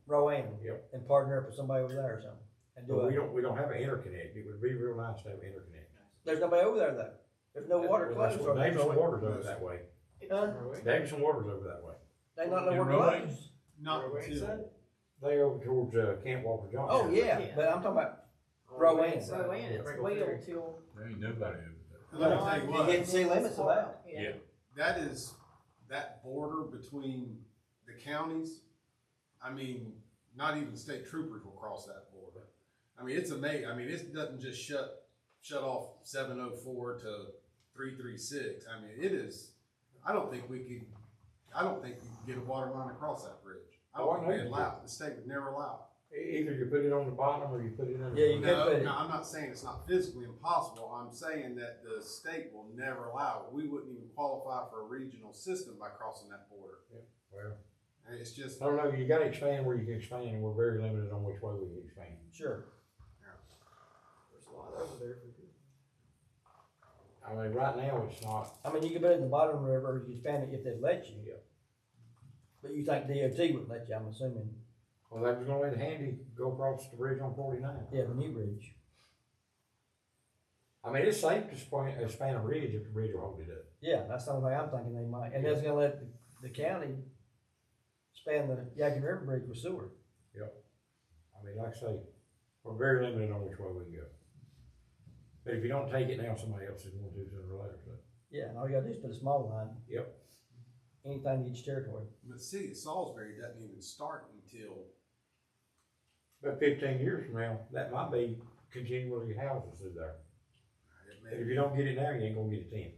Rowan. Yep. And partner up with somebody over there or something. And do But it. we don't have an interconnect, it would be real nice to have an interconnect. There's nobody over there though. There's no water Well, that's close. what over there. Davidson Water's over that way. Huh? Davidson Water's over that way. They not know In where Rowan? close. Not Rowan until, side? They over towards, Camp Walker Johnson. Oh, yeah, Yeah. but I'm talking about Rowan. So, and it's well till. There ain't nobody over let me tell you You what, get city limits about. Yeah. that border between the counties, I mean, not even state troopers will cross that border. I mean, it's amazing, it doesn't just shut off 704 to 336, I mean, it is, I don't think we could get a water line across that bridge. I Oh, I don't think know we'd you allow it, the state would never allow Either you put it on the bottom or you put it in the. Yeah, you it. can No, put it. no, I'm not saying it's not physically impossible, I'm saying that the state will never allow it. We wouldn't even qualify for a regional system by crossing that border. Well, And it's just, I don't know, you gotta expand where you can expand, and we're very limited on which way we can expand. Sure. There's a lot over there for good. I mean, right now, it's not, I mean, you can put it in the bottom of the river, you can span it if they'd let you. Yeah. But you think DOT would let you, I'm assuming. well, they was gonna let Handy go across the bridge on 49. Yeah, the new bridge. I mean, it's safe to span a bridge if the bridge will hold it up. Yeah, that's the only thing I'm thinking they might. And that's gonna let the county span the Yadkin River Bridge with sewer. I mean, like I say, we're very limited on which way we can go. But if you don't take it now, somebody else is going to sooner or later, so. Yeah, and all you gotta do is put a small line. Yep. Anything to each territory. the city of Salisbury doesn't even start until, But 15 years from now, that might be continually houses through there. And if you don't get it now, you ain't gonna get it then.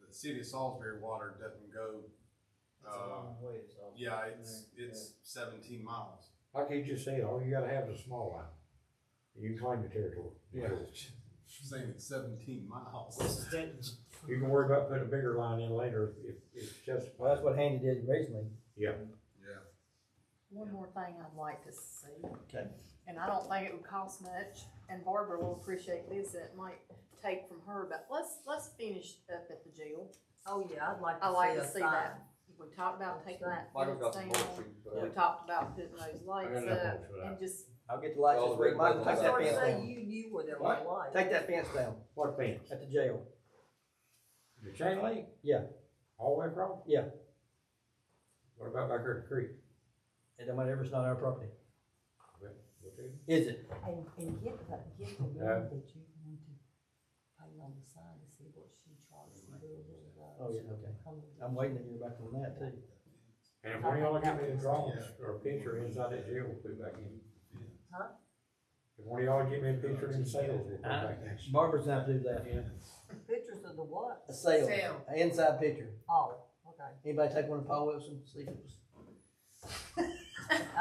the city of Salisbury water doesn't go, It's a long ways off. yeah, it's 17 miles. Like he just said, all you gotta have is a small line. You can claim the territory. Yeah. She's saying it's 17 miles. You can worry about putting a bigger line in later if it's just. Well, that's what Handy did originally. Yeah. Yeah. One more thing I'd like to see, Okay. and I don't think it would cost much, and Barbara will appreciate this, and it might take from her, but let's finish up at the jail. Oh, yeah, I'd like I like to to see see a sign. that. We talked about taking that Michael's got fence some down, more for you to put we up. taled about putting those I lights got enough up, votes for that. and just, I'll get the lights All this the week. Michael, red take lights. that Sorry to fence say, down. you knew where there What? was light. Take that fence down What fence? at the jail. The chain link? Yeah. All the way across? Yeah. What about back there at the creek? It don't matter if it's not our property. Well, we'll do. Is it? And get the one that you want to put on the sign to see what she charges to build it. Oh, yeah, okay. I'm waiting to hear back on that too. And if one of y'all give me a drawing or a picture inside that jail, we'll put it back in. Huh? If one of y'all give me a picture in the sales, we'll put it back in. Barbara's not do that. Pictures of the what? A sale, Sale. an inside picture. Oh, okay. Anybody take one of Paul Wilson, see if it was.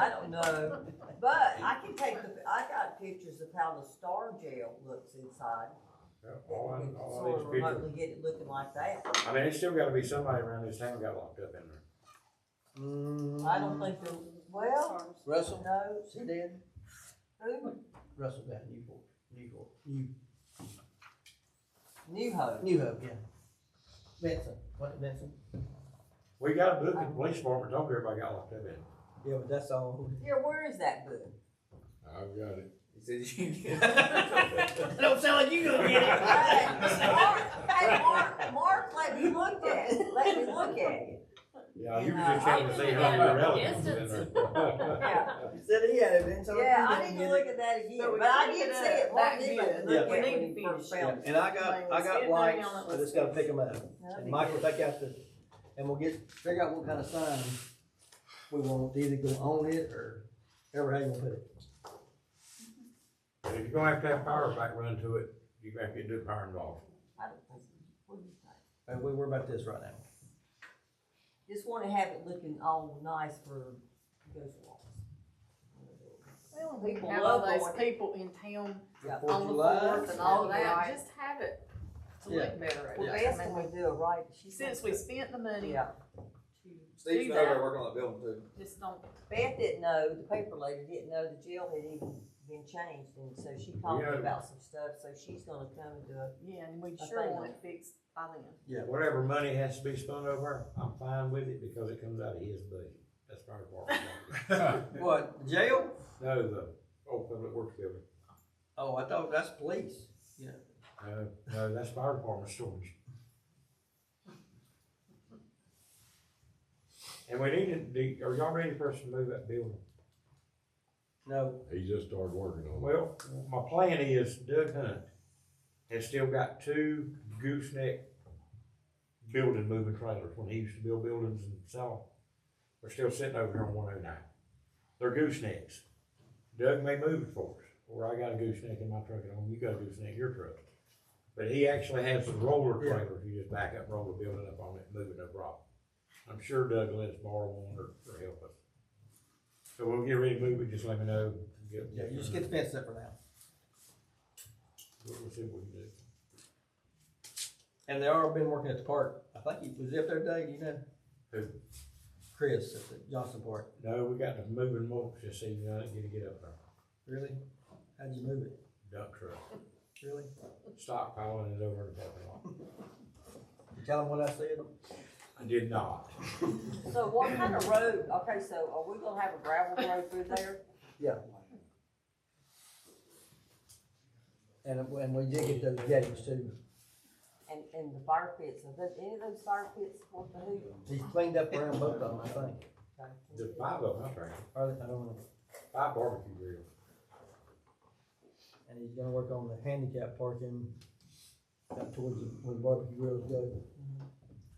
I don't know, but I can take I got pictures of how the Star Jail looks inside. Yeah, That all we I, could all I sort need of is a picture. remotely get it looking like that. I mean, it's still gotta be somebody around this town got locked up in there. I don't think there, well, Russell, no, is he dead? who? Russell got Newport, New Hope. New Hope, yeah. Benson, what, Benson? We got a book at the police department, told everybody got locked up in it. Yeah, but that's all. Yeah, where is that book? I've got it. He said you can Don't sound like you gonna get it. Mark, let me look at it, let me look at it. Yeah, you were just checking to see how many relatives was in there. Yeah. He said he had it, then so. Yeah, I need to look at that again, So we but I keep did it see it, up Mark that did good. let me look Yeah. at We it need when to he first finish found it. And I got lights, I just gotta pick them up. And Michael take out and we'll figure out what kind of sign we want, to either go on it or ever how you gonna put it. And if you're gonna have to have power back run to it, you have to do power involved. I don't think so. What do you think? And we worry about this right now. Just wanna have it looking all nice for ghost walks. well, we can People have all love those going. people in town Yeah. Fourth on of the July. fourth and all of Yeah. that, just have it to Yeah. look better. Well, I Beth mean, when we do it right, she's. since we spent the money Yeah, to Steve's do been over there that, working on that building too. just don't, Beth didn't know, the paper lady didn't know the jail had even been changed, and so she called me Yeah. about some stuff, so she's gonna come and do it. yeah, and we I sure think- want it fixed by then. Yeah. Whatever money has to be spent over, I'm fine with it because it comes out of his budget. That's fire department. What, the jail? No, the old public works building. Oh, I thought that's police. Yeah. No, that's fire department storage. And we needed, are y'all ready for us to move that building? No, He just started working on it. Well, my plan is Doug Hunt has still got 2 gooseneck building moving trailers when he used to build buildings and sell them. They're still sitting over here on 109. They're goosenecks. Doug may move it for us, or I got a gooseneck in my truck at home, you got a gooseneck in your truck. But he actually has some roller trailers, you just back up, roll the building up on it, move it, no problem. I'm sure Doug will let us borrow one or help us. So we'll get ready to move it, just let me know. yeah, you just get the fence up for now. We'll see what we can do. And they all been working at the park. I think he was up there today, you know? Who? Chris at the Johnson Park. No, we got the moving mulch this evening, I didn't get up there. Really? How'd you move it? Dump truck, Really? stockpiling it over in the parking lot. You tell them what I said? I did not. So what kind of road, okay, so are we gonna have a gravel road through there? Yeah. And we did get those gates too. And the fire pits, are there any of those fire pits worth the hoot? He's cleaned up around both of them, I think. There's 5 of them, I think. Are they? I don't know. 5 barbecue grills. And he's gonna work on the handicap parking up towards where the barbecue grills go.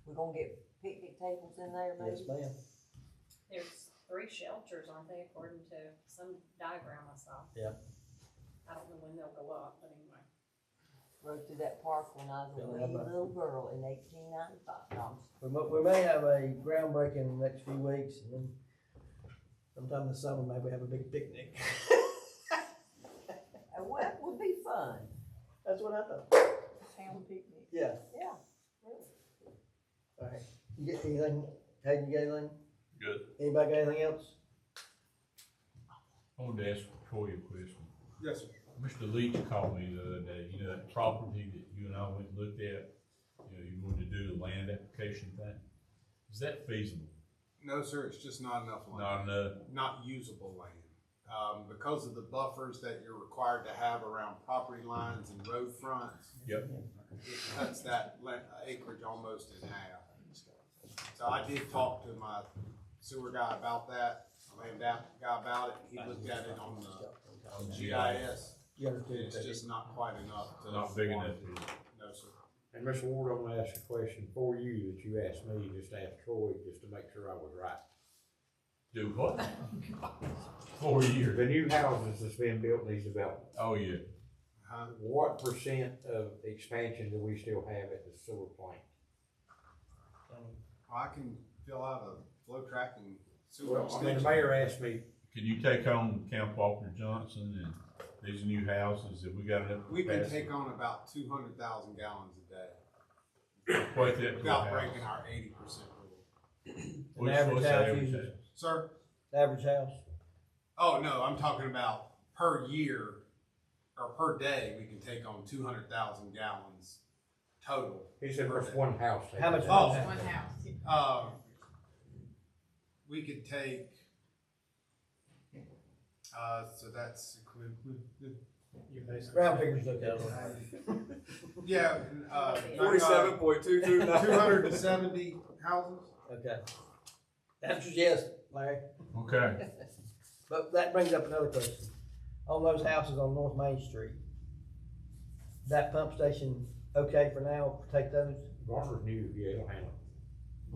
We're gonna get picnic tables in there maybe? Yes, ma'am. There's 3 shelters, aren't they, according to some diagram I saw? Yeah. I don't know when they'll go up, but anyway. Rode through that park when I was a Yeah, wee how about- little girl in 1895. We may have a groundbreaking in the next few weeks, and then sometime in the summer, maybe have a big picnic. Well, it would be fun. That's what I thought. Town picnic. Yeah. Yeah. Alright, you get anything, Hayden, you got anything? Good. Anybody got anything else? I wanted to ask Troy a question. Yes, sir. Mr. Leach called me the other day, you know, that property that you and I went and looked at, you know, you wanted to do the land application thing. Is that feasible? No, sir, it's just not enough land. Not enough. Not usable land. Because of the buffers that you're required to have around property lines and road fronts, Yep. it cuts that acreage almost in half. So I did talk to my sewer guy about that, land app guy about it, he looked at it on the GIS. You understood It's that? just not quite enough to. Not big enough. No, sir. And Mr. Ward, I'm gonna ask a question for you that you asked me, just ask Troy, just to make sure I was right. Do what? 4 years. The new houses that's been built in these developments, Oh, yeah. what percent of expansion do we still have at the sewer plant? I can fill out a flow tracking sewer Well, I mean, the extension. mayor asked me, Can you take on Camp Walker Johnson and these new houses that we got enough We can capacity? take on about 200,000 gallons a day, Equate that to a without house. breaking our 80% rule. An average What's the house average uses- house? Sir? Average house? Oh, no, I'm talking about per year, or per day, we can take on 200,000 gallons total. he said, per what's day. one house? take How much? it? Oh. One house. We could take, so that's Round figures look at yeah, 47.229. 270 houses. Okay. Answer's yes, Larry. Okay. But that brings up another question. On those houses on North Main Street, that pump station okay for now, take those? Garner's new, yeah, it'll handle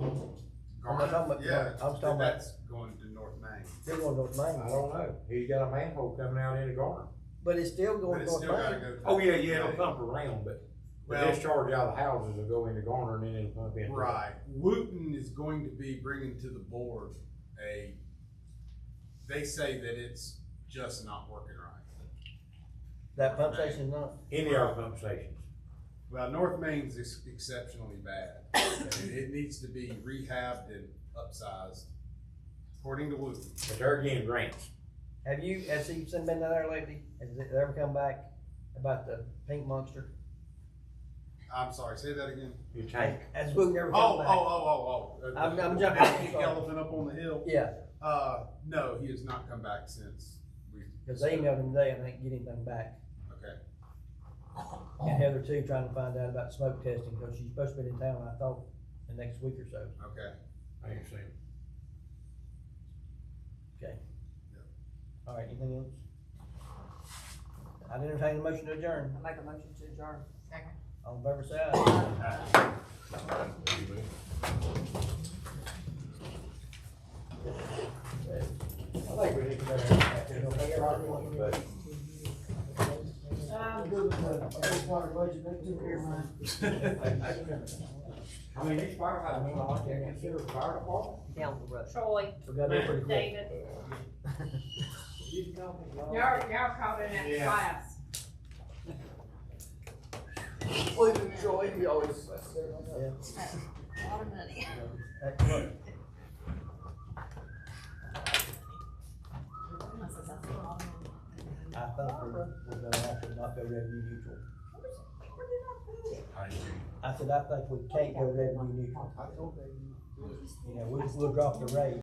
it. I'm not talking about- Yeah, I was talking about- that's going to North Main. Still going North Main. I don't know, he's got a manhole coming out into Garner. But it's still But going it's North still gotta Main. go. Oh, yeah, it'll pump around, but the Well- discharge out of the houses will go into Garner and then it'll pump in. Right. Wooten is going to be bringing to the board they say that it's just not working right. That pump station's not? Any of our pump stations. Well, North Main's exceptionally bad. And it needs to be rehabbed and upsized, according to Wooten. But they're getting grants. Has he been down there lately? Has it ever come back about the pink monster? I'm sorry, say that again. Your tank. Has Wooten ever come Oh, back? I'm jumping. Pink elephant up on the hill? Yeah, No, he has not come back since we. cause they emailed him today and they didn't get anything back. Okay. And Heather too, trying to find out about smoke testing, cause she's supposed to be in town, I thought, the next week or so. Okay. I ain't seen it. Okay. Alright, anything else? I'd entertain a motion to adjourn. I make a motion to adjourn. Second. All in favor, say aye. I think we need to go there. I'm good with the wastewater budget, they took care of mine. I mean, these firefighters, I can't consider the fire department. Down the road. Troy, We got there pretty quick. David, Y'all caught in that Yeah. class. Please enjoy, he always. Yeah. A lot of money. Excellent. I thought we're gonna have to not go revenue neutral. I said, I think we can't go revenue neutral. You know, we'll drop the rate.